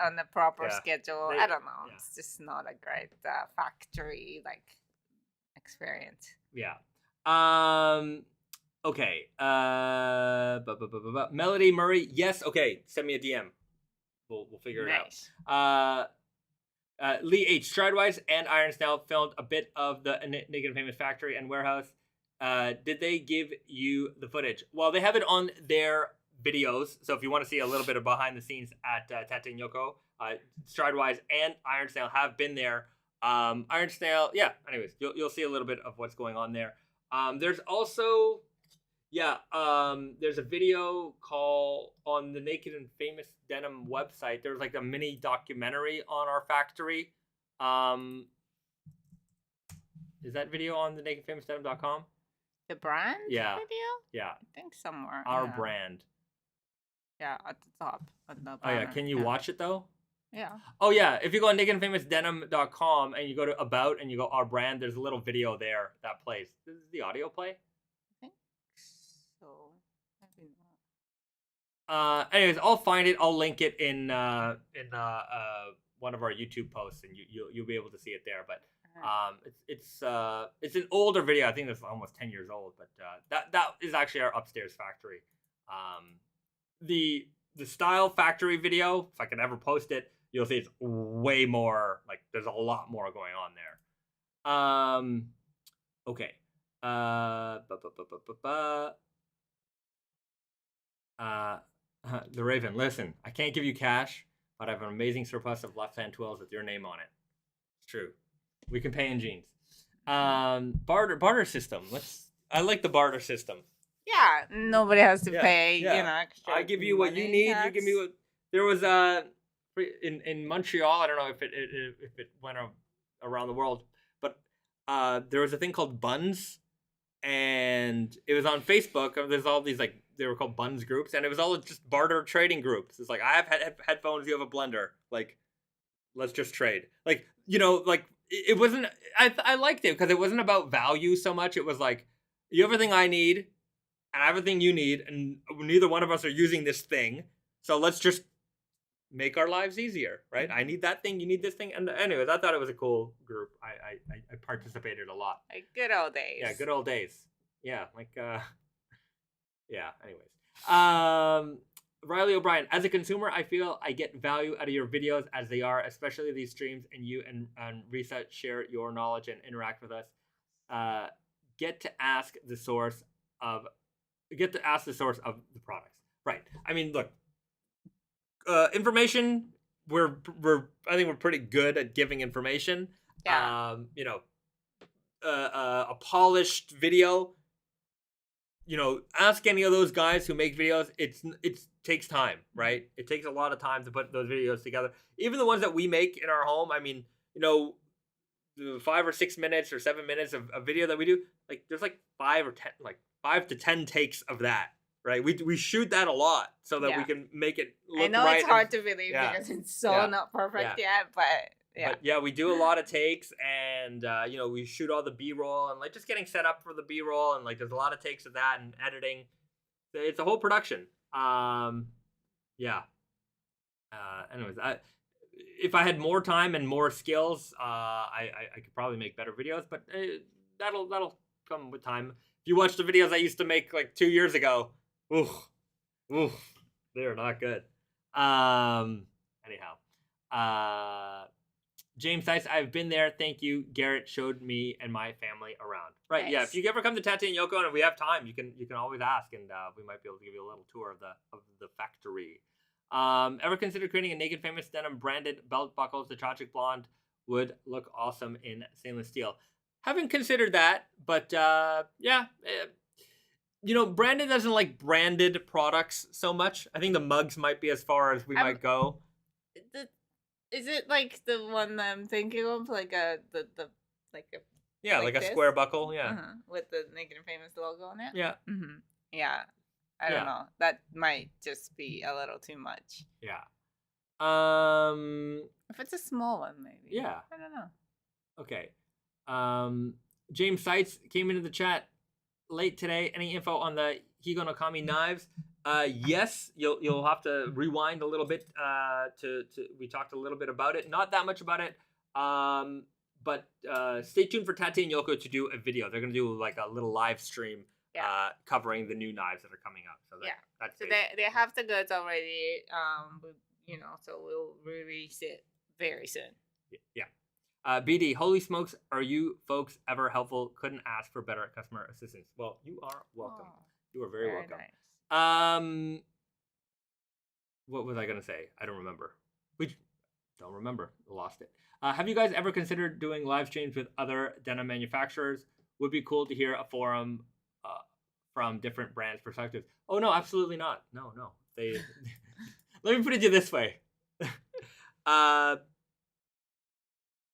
on the proper schedule. I don't know. Yeah. It's just not a great factory like experience. Yeah. Okay. Melody Murray. Yes. Okay. Send me a DM. We'll figure it out. Lee H. Stridewise and Iron Snell filmed a bit of the Naked Famous factory and warehouse. Did they give you the footage? Well, they have it on their videos. So if you want to see a little bit of behind the scenes at Tate and Yoko, Stridewise and Iron Snail have been there. Iron Snail, yeah. Anyways, you'll see a little bit of what's going on there. There's also, there's a video called on the Naked and Famous Denim website. There's like a mini documentary on our factory. Is that video on the nakedfamousdenim.com? The brand video? Yeah. I think somewhere. Our brand. Yeah, at the top. At the oh, yeah. Can you watch it, though? Yeah. Oh, yeah. If you go on nakedandfamousdenim.com and you go to About and you go Our Brand, there's a little video there that plays. This is the audio play? I think so. Maybe not. Anyways, I'll find it. I'll link it in one of our YouTube posts, and you'll be able to see it there. But it's an older video. I think it's almost 10 years old. But that is actually our upstairs factory. The style factory video, if I can ever post it, you'll see it's way more, like, there's a lot more going on there. Okay. The Raven, listen, I can't give you cash, but I have an amazing surplus of left-hand twills with your name on it. It's true. We can pay in jeans. Barter system. I like the barter system. Yeah, nobody has to pay, extra. I give you what you need. Tax. You give me what. There was in Montreal. I don't know if it went around the world, but there was a thing called Buns, and it was on Facebook. There's all these, like, they were called Buns groups, and it was all just barter trading groups. It's like, I have headphones, you have a blender. Like, let's just trade. Like, like, it wasn't. I liked it because it wasn't about value so much. It was like, you have everything I need. And I have everything you need, and neither one of us are using this thing. So let's just make our lives easier, right? I need that thing, you need this thing. And anyways, I thought it was a cool group. I participated a lot. Like good old days. Yeah, good old days. Yeah, like, anyways. Riley O'Brien, as a consumer, I feel I get value out of your videos as they are, especially these streams, and you and Risa share your knowledge and interact with us. Get to ask the source of the products. Right. I mean, look, information, I think we're pretty good at giving information. Yeah. A polished video, ask any of those guys who make videos. It takes time, right? It takes a lot of time to put those videos together. Even the ones that we make in our home, I mean, 5 or 6 minutes or 7 minutes of a video that we do, like, there's like 5 to 10 takes of that, right? We shoot that a lot so that we can make it look right. I know it's hard to believe because it's so not perfect yet, but yeah. But yeah, we do a lot of takes, and we shoot all the B-roll and, like, just getting set up for the B-roll, and, like, there's a lot of takes of that and editing. It's a whole production. Anyways, if I had more time and more skills, I could probably make better videos, but that'll come with time. If you watch the videos I used to make like 2 years ago, they're not good. Anyhow, James Tice, I've been there. Thank you. Garrett showed me and my family around. Right? Nice. Yeah. If you ever come to Tate and Yoko and we have time, you can always ask, and we might be able to give you a little tour of the factory. Ever considered creating a Naked Famous Denim branded belt buckles? The tragic blonde would look awesome in stainless steel. Haven't considered that, but Branded doesn't like branded products so much. I think the mugs might be as far as we might go. Is it like the one that I'm thinking of, like a square buckle, with the Naked and Famous logo on it? Yeah. Mm-hmm. Yeah. I don't know. That might just be a little too much. Yeah. If it's a small one, maybe. Yeah. I don't know. Okay. James Seitz came into the chat late today. Any info on the Higonokami knives? Yes, you'll have to rewind a little bit. We talked a little bit about it. Not that much about it. But stay tuned for Tate and Yoko to do a video. They're gonna do like a little live stream. Covering the new knives that are coming up. So that's so they have the goods already. So we'll release it very soon. Yeah. BD, holy smokes, are you folks ever helpful? Couldn't ask for better customer assistance. Well, you are welcome. You are very welcome. Nice. what was I gonna say? I don't remember. We don't remember. Lost it. Have you guys ever considered doing live streams with other denim manufacturers? Would be cool to hear a forum from different brands' perspectives. Oh no, absolutely not. No. They let me put it to you this way. I'm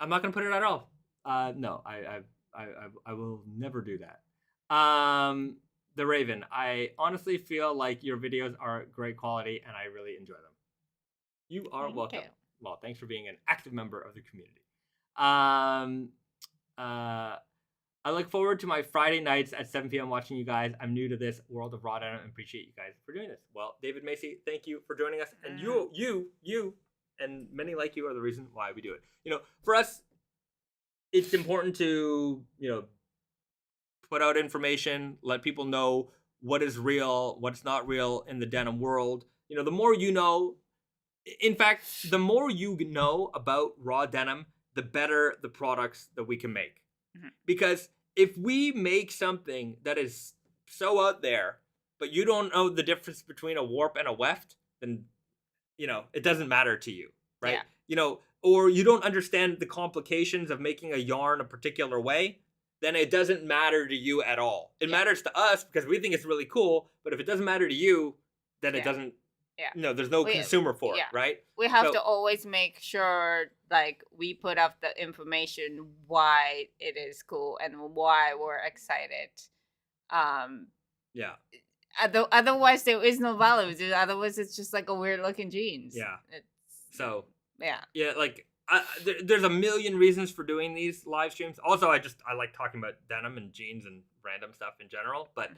not gonna put it at all. No, I will never do that. The Raven. I honestly feel like your videos are great quality, and I really enjoy them. You are welcome. Well, thanks for being an active member of the community. I look forward to my Friday nights at 7 p.m. watching you guys. I'm new to this world of raw denim and appreciate you guys for doing this. Well, David Macy, thank you for joining us. And you, and many like you are the reason why we do it. You know, for us, it's important to, put out information, let people know what is real, what's not real in the denim world. You know, the more you know, in fact, the more you know about raw denim, the better the products that we can make. Mm-hmm. Because if we make something that is so out there, but you don't know the difference between a warp and a weft, then, it doesn't matter to you, right? Yeah. Or you don't understand the complications of making a yarn a particular way, then it doesn't matter to you at all. It matters to us because we think it's really cool, but if it doesn't matter to you, then it doesn't. Yeah. There's no consumer for it, right? We have to always make sure, we put up the information why it is cool and why we're excited. Yeah. Otherwise, there is no value. Otherwise, it's just like a weird looking jeans. Yeah. Yeah. Yeah, there's a million reasons for doing these live streams. Also, I like talking about denim and jeans and random stuff in general, but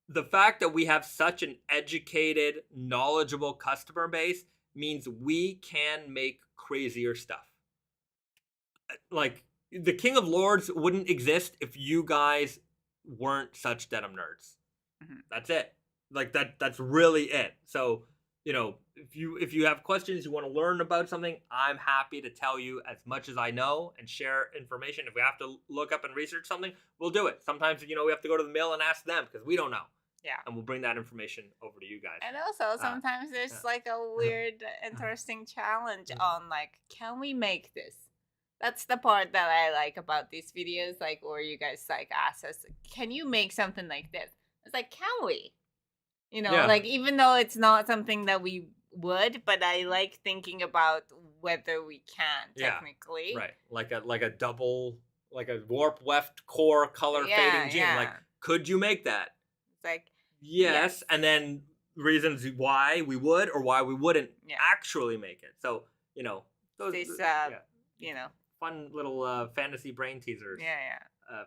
the fact that we have such an educated, knowledgeable customer base means we can make crazier stuff. Like, the King of Lords wouldn't exist if you guys weren't such denim nerds. Mm-hmm. That's it. That's really it. So, if you have questions, you want to learn about something, I'm happy to tell you as much as I know and share information. If we have to look up and research something, we'll do it. Sometimes, we have to go to the mill and ask them because we don't know. Yeah. And we'll bring that information over to you guys. And also, sometimes there's a weird, interesting challenge on can we make this? That's the part that I like about these videos, where you guys ask us, can you make something like this? It's can we? Even though it's not something that we would, but I like thinking about whether we can technically. Right. Like a double, like a warp weft core color fading jean. Yeah. Could you make that? It's yes, and then reasons why we would or why we wouldn't actually make it. So, fun little fantasy brain teasers. Yeah.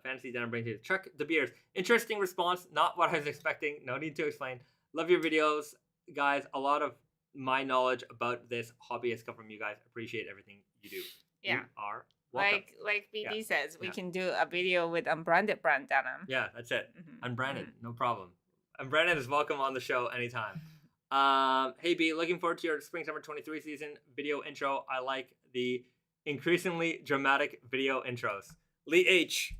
Fantasy denim brain teasers. Chuck De Beers. Interesting response. Not what I was expecting. No need to explain. Love your videos, guys. A lot of my knowledge about this hobby has come from you guys. Appreciate everything you do. Yeah. You are welcome. Like BD says, we can do a video with Unbranded brand denim. Yeah, that's it. Mm-hmm. Unbranded, no problem. Unbranded is welcome on the show anytime. Hey B, looking forward to your spring summer 23 season video intro. I like the increasingly dramatic video intros. Lee H.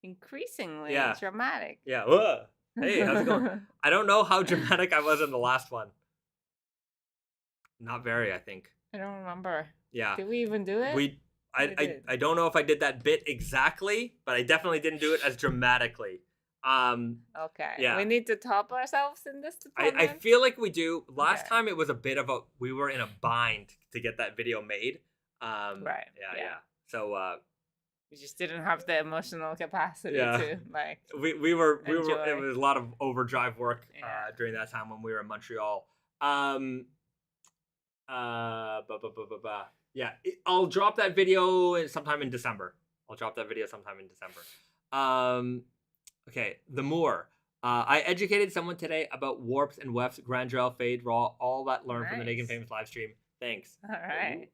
Increasingly dramatic. Yeah. Whoa. Hey, how's it going? I don't know how dramatic I was in the last one. Not very, I think. I don't remember. Yeah. Did we even do it? I don't know if I did that bit exactly, but I definitely didn't do it as dramatically. Okay. Yeah. We need to top ourselves in this department. I feel like we do. Last time it was a bit of we were in a bind to get that video made. Right. Yeah. So we just didn't have the emotional capacity to we were it was a lot of overdrive work during that time when we were in Montreal. Yeah, I'll drop that video sometime in December. Okay, the Moor. I educated someone today about warps and wefts, grandrel, fade, raw, all that learned from the Naked Famous live stream. Thanks. All right.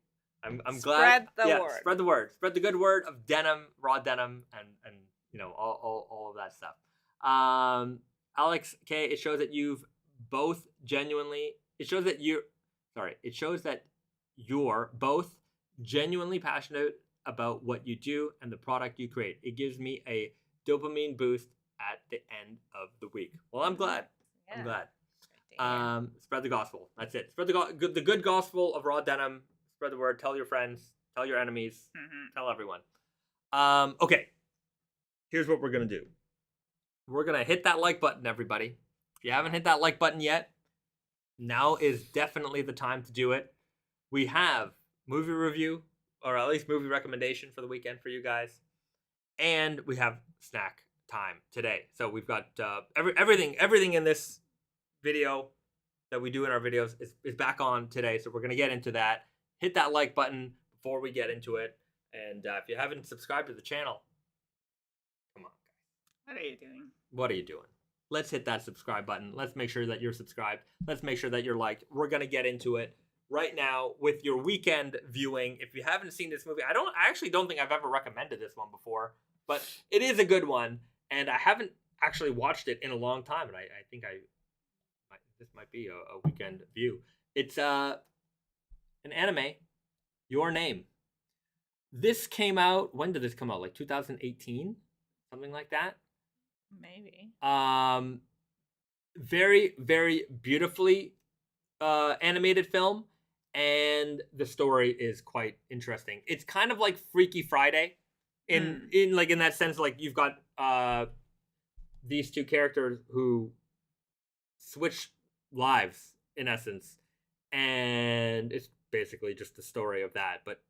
I'm glad. Spread the word. Spread the word. Spread the good word of denim, raw denim, and all of that stuff. Alex K. It shows that you've both genuinely. It shows that you're both genuinely passionate about what you do and the product you create. It gives me a dopamine boost at the end of the week. Well, I'm glad. Yeah. I'm glad. Spread the gospel. That's it. Spread the good gospel of raw denim. Spread the word. Tell your friends. Tell your enemies. Tell everyone. Okay. Here's what we're gonna do. We're gonna hit that like button, everybody. If you haven't hit that like button yet, now is definitely the time to do it. We have movie review, or at least movie recommendation for the weekend for you guys, and we have snack time today. So we've got everything in this video that we do in our videos is back on today. So we're gonna get into that. Hit that like button before we get into it, and if you haven't subscribed to the channel, come on, guys. What are you doing? Let's hit that subscribe button. Let's make sure that you're subscribed. Let's make sure that you're liked. We're gonna get into it right now with your weekend viewing. If you haven't seen this movie, I actually don't think I've ever recommended this one before, but it is a good one, and I haven't actually watched it in a long time, and I think this might be a weekend view. It's an anime, Your Name. This came out, when did this come out? Like 2018? Something like that? Maybe. Very, very beautifully animated film, and the story is quite interesting. It's kind of like Freaky Friday in that sense. Like, you've got these two characters who switch lives in essence, and it's basically just the story of that. But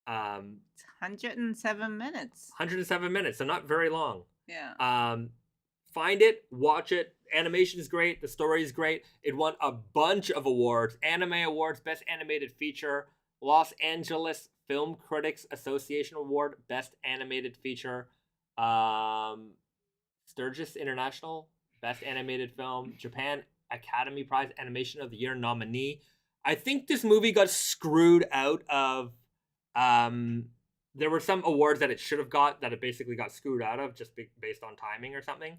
it's 107 minutes. 107 minutes, so not very long. Yeah. Find it, watch it. Animation is great. The story is great. It won a bunch of awards. Anime Awards, Best Animated Feature. Los Angeles Film Critics Association Award, Best Animated Feature. Sturgis International, Best Animated Film. Japan Academy Prize Animation of the Year nominee. I think this movie got screwed out of... there were some awards that it should have got that it basically got screwed out of just based on timing or something.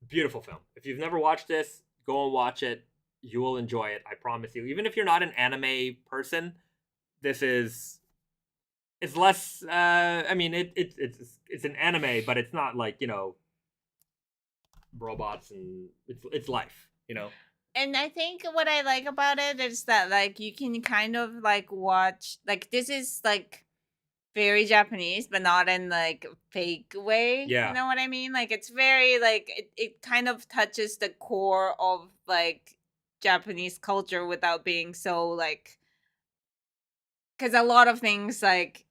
Beautiful film. If you've never watched this, go and watch it. You will enjoy it. I promise you. Even if you're not an anime person, it's less. I mean, it's an anime, but it's not like, robots, and it's life. And I think what I like about it is that, like, you can kind of, like, watch, like, this is, like, very Japanese, but not in, like, a fake way. Yeah. You know what I mean? Like, it's very, like, it kind of touches the core of, like, Japanese culture without being so, like, because a lot of things, like,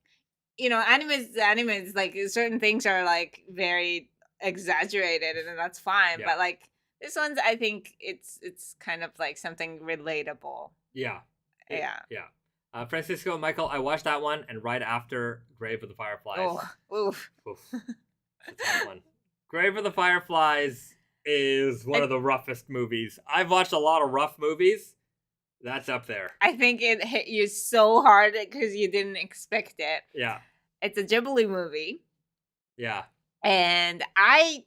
animes, like, certain things are, like, very exaggerated, and that's fine. Yeah. But, like, this one's, I think it's kind of like something relatable. Yeah. Yeah. Francisco and Michael, I watched that one, and right after Grave of the Fireflies. Oh, oof. It's a tough one. Grave of the Fireflies is one of the roughest movies. I've watched a lot of rough movies. That's up there. I think it hit you so hard because you didn't expect it. Yeah. It's a Ghibli movie. Yeah. And I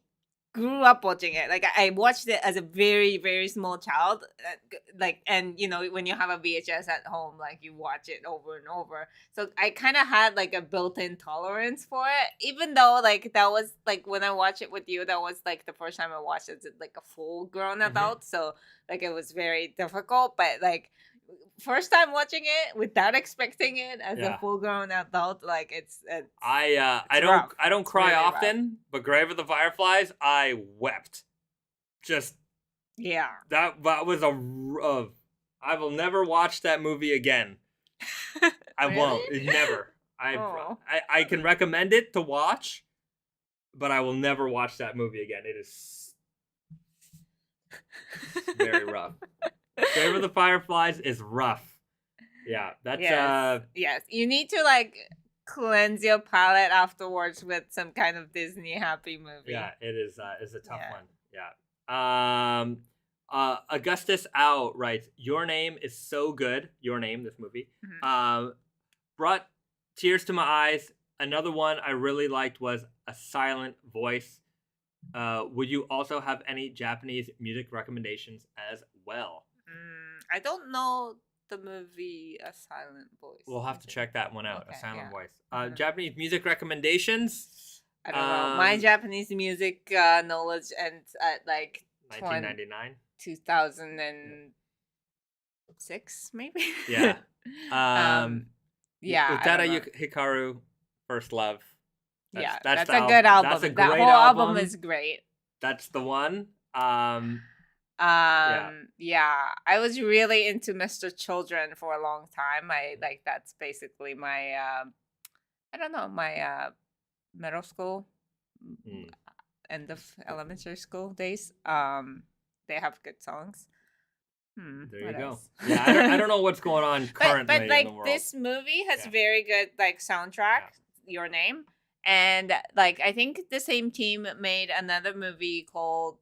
grew up watching it. Like, I watched it as a very, very small child. Like, and when you have a VHS at home, like, you watch it over and over. So I kind of had, like, a built-in tolerance for it, even though, like, that was, like, when I watched it with you, that was, like, the first time I watched it as, like, a full-grown adult. So, like, it was very difficult. But, like, first time watching it without expecting it as a full-grown adult, like, it's I don't cry really often, rough. But Grave of the Fireflies, I wept. Just that was I will never watch that movie again. I Really? won't. Never. I can recommend it to watch, but I will never watch that movie again. It is very rough. Grave of the Fireflies is rough. Yeah, that's yes. You need to, like, cleanse your palate afterwards with some kind of Disney happy movie. Yeah, it is. It's a tough one. Yeah. Augustus Au writes, "Your Name is so good." Your Name, this movie, brought tears to my eyes. Another one I really liked was A Silent Voice. Would you also have any Japanese music recommendations as well? I don't know the movie A Silent Voice. We'll have to check that one out. Okay, A Silent Voice. Japanese music recommendations? I don't know. My Japanese music knowledge ends at, like, 1999. 2006 maybe. Yeah. Yeah. Utada Hikaru, First Love. That's a good album. That's a that great whole album. album is great. That's the one. Yeah, I was really into Mr. Children for a long time. That's basically my I don't know, my middle school, end of elementary school days. They have good songs. There you go. Yeah, I don't know what's going on currently but like in the world. this movie has very good like soundtrack. Your Name, and like I think the same team made another movie called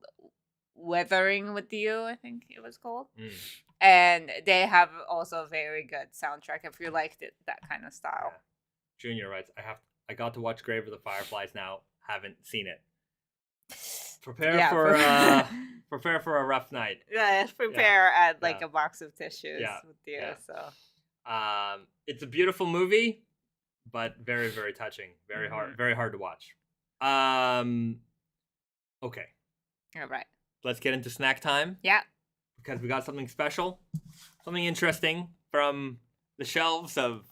Weathering with You, I think it was called. And they have also a very good soundtrack if you liked that kind of style. Junior writes, I got to watch Grave of the Fireflies now. Haven't seen it. Prepare for a rough night. Yeah, add like a box of tissues with you. Yeah. So it's a beautiful movie, but very, very touching. Very hard to watch. Okay. All right. Let's get into snack time. Yeah. Because we got something special, something interesting from the shelves of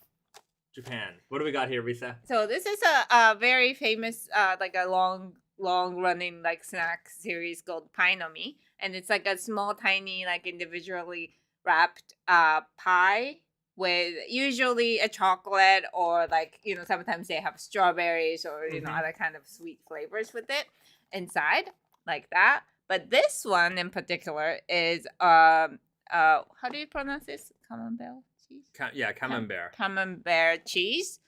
Japan. What do we got here, Risa? So this is a very famous, like a long running like snack series called Painomi, and it's like a small, tiny, like individually wrapped pie with usually a chocolate or like sometimes they have strawberries or other kind of sweet flavors with it inside like that. But this one in particular is how do you pronounce this? Camembert cheese? Camembert. Camembert cheese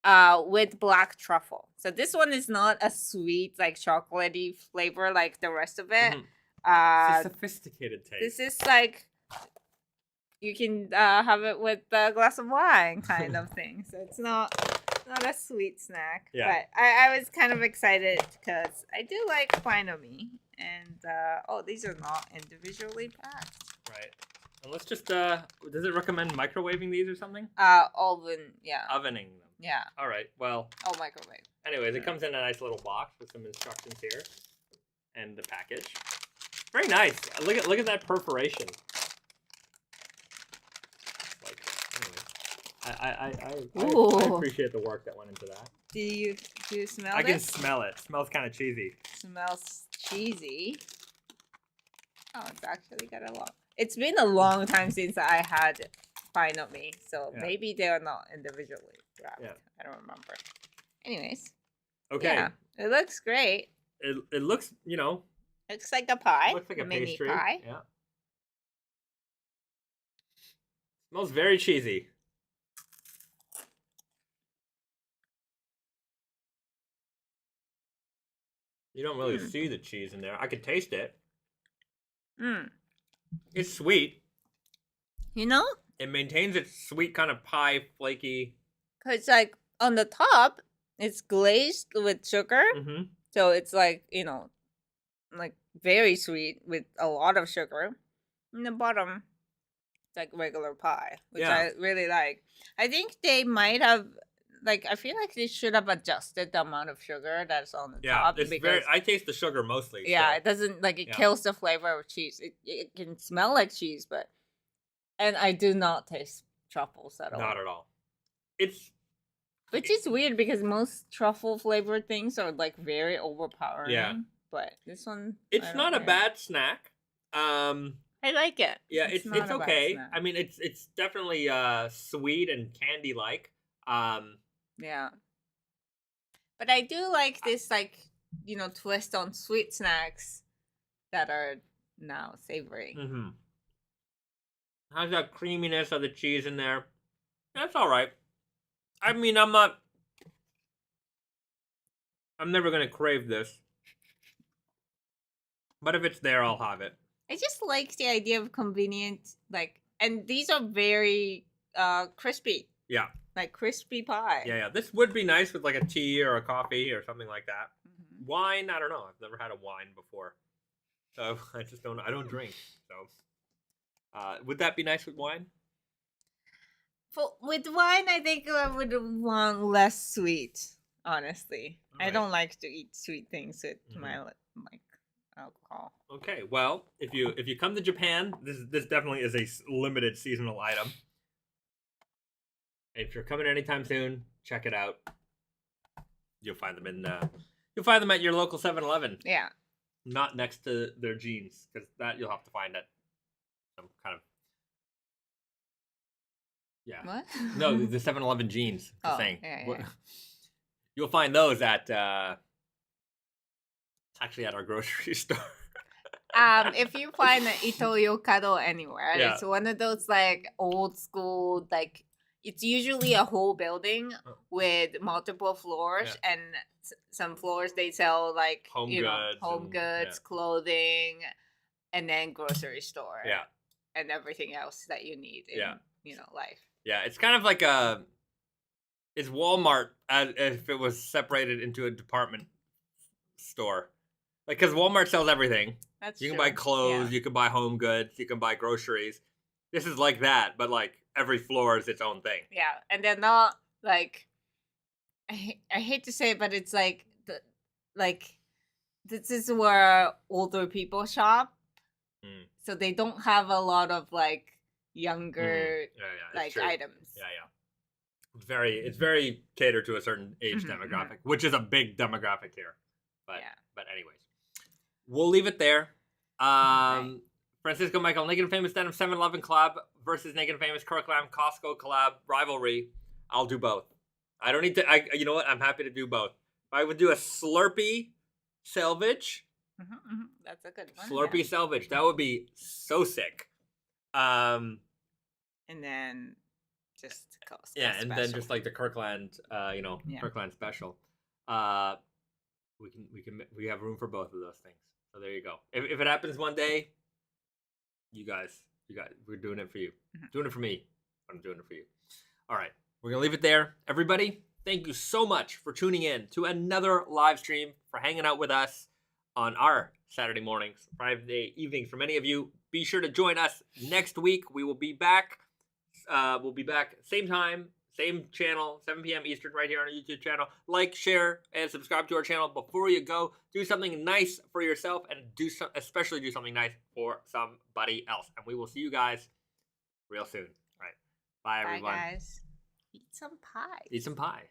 with black truffle. So this one is not a sweet like chocolatey flavor like the rest of it. It's a sophisticated taste. This is like you can have it with a glass of wine kind of thing. So it's not a sweet snack. Yeah. But I was kind of excited because I do like Painomi. And these are not individually packed. Right. And let's just does it recommend microwaving these or something? Oven, yeah. Ovening them. Yeah. All right. Well. Oh, microwave. Anyways, it comes in a nice little box with some instructions here, and the package. Very nice. Look at that perforation. Like, anyway. I appreciate the work that went into that. Do you smell it? I can smell it. It smells kind of cheesy. Smells cheesy. Oh, it's actually got a lot. It's been a long time since I had Painomi, so maybe they are not individually wrapped. Yeah. I don't remember. Anyways. Okay. Yeah, it looks great. It looks, Looks like a pie. Looks like a mini pastry. Pie. Yeah. Smells very cheesy. You don't really see the cheese in there. I could taste it. It's sweet. It maintains its sweet kind of pie, flaky. Because, like, on the top, it's glazed with sugar. Mm-hmm. So it's like, like very sweet with a lot of sugar. In the bottom, it's like regular pie, which I really like. I think they might have... Like, I feel like they should have adjusted the amount of sugar that's on the top. Yeah, I taste the sugar mostly. Yeah, it doesn't, like, it kills the flavor of cheese. It can smell like cheese, but... And I do not taste truffles at all. Not at all. Which is weird, because most truffle-flavored things are, like, very overpowering. Yeah. But this one... It's not a bad snack. I like it. Yeah, it's okay. I mean, it's definitely sweet and candy-like. Yeah. But I do like this, like, twist on sweet snacks that are now savory. Mm-hmm. How's that creaminess of the cheese in there? That's all right. I mean, I'm never going to crave this. But if it's there, I'll have it. I just like the idea of convenient, like, and these are very crispy. Yeah. Like crispy pie. Yeah. This would be nice with like a tea or a coffee or something like that. Mm-hmm. Wine, I don't know. I've never had a wine before. So I don't drink. So would that be nice with wine? With wine, I think I would want less sweet, honestly. Right. I don't like to eat sweet things with my alcohol. Okay, well, if you come to Japan, this definitely is a limited seasonal item. If you're coming anytime soon, check it out. You'll find them at your local 7-Eleven. Yeah. Not next to their jeans, because that you'll have to find at some kind of. Yeah. What? No, the 7-Eleven jeans. Saying. Yeah. You'll find those at actually at our grocery store. If you find an Ito-Yokado anywhere, it's one of those like old school, like it's usually a whole building with multiple floors, and some floors they sell like home goods, clothing, and then grocery store, and everything else that you need in life. Yeah, it's kind of like it's Walmart as if it was separated into a department store. Like, because Walmart sells everything. You can buy clothes, you can buy home goods, you can buy groceries. This is like that, but like every floor is its own thing. Yeah, and they're not like I hate to say it, but it's like this is where older people shop, so they don't have a lot of like younger items. It's very catered to a certain age demographic, which is a big demographic here. But anyways, we'll leave it there. Francisco Michael, Naked Famous Denim 7-Eleven collab versus Naked Famous Kirkland Costco collab rivalry. I'll do both. I don't need to. You know what? I'm happy to do both. I would do a Slurpee Selvedge. That's a good one. Slurpee Selvedge. That would be so sick. And then just Costco. Yeah, and then just like the Kirkland, Kirkland special. We have room for both of those things. So there you go. If it happens one day, you guys, we're doing it for you. Doing it for me. I'm doing it for you. All right. We're going to leave it there. Everybody, thank you so much for tuning in to another live stream, for hanging out with us on our Saturday mornings, Friday evenings. For many of you, be sure to join us next week. We will be back. We'll be back same time, same channel, 7 p.m. Eastern, right here on our YouTube channel. Like, share, and subscribe to our channel. Before you go, do something nice for yourself, and especially do something nice for somebody else. And we will see you guys real soon. All right. Bye, everyone. Bye, guys. Eat some pie. Eat some pie.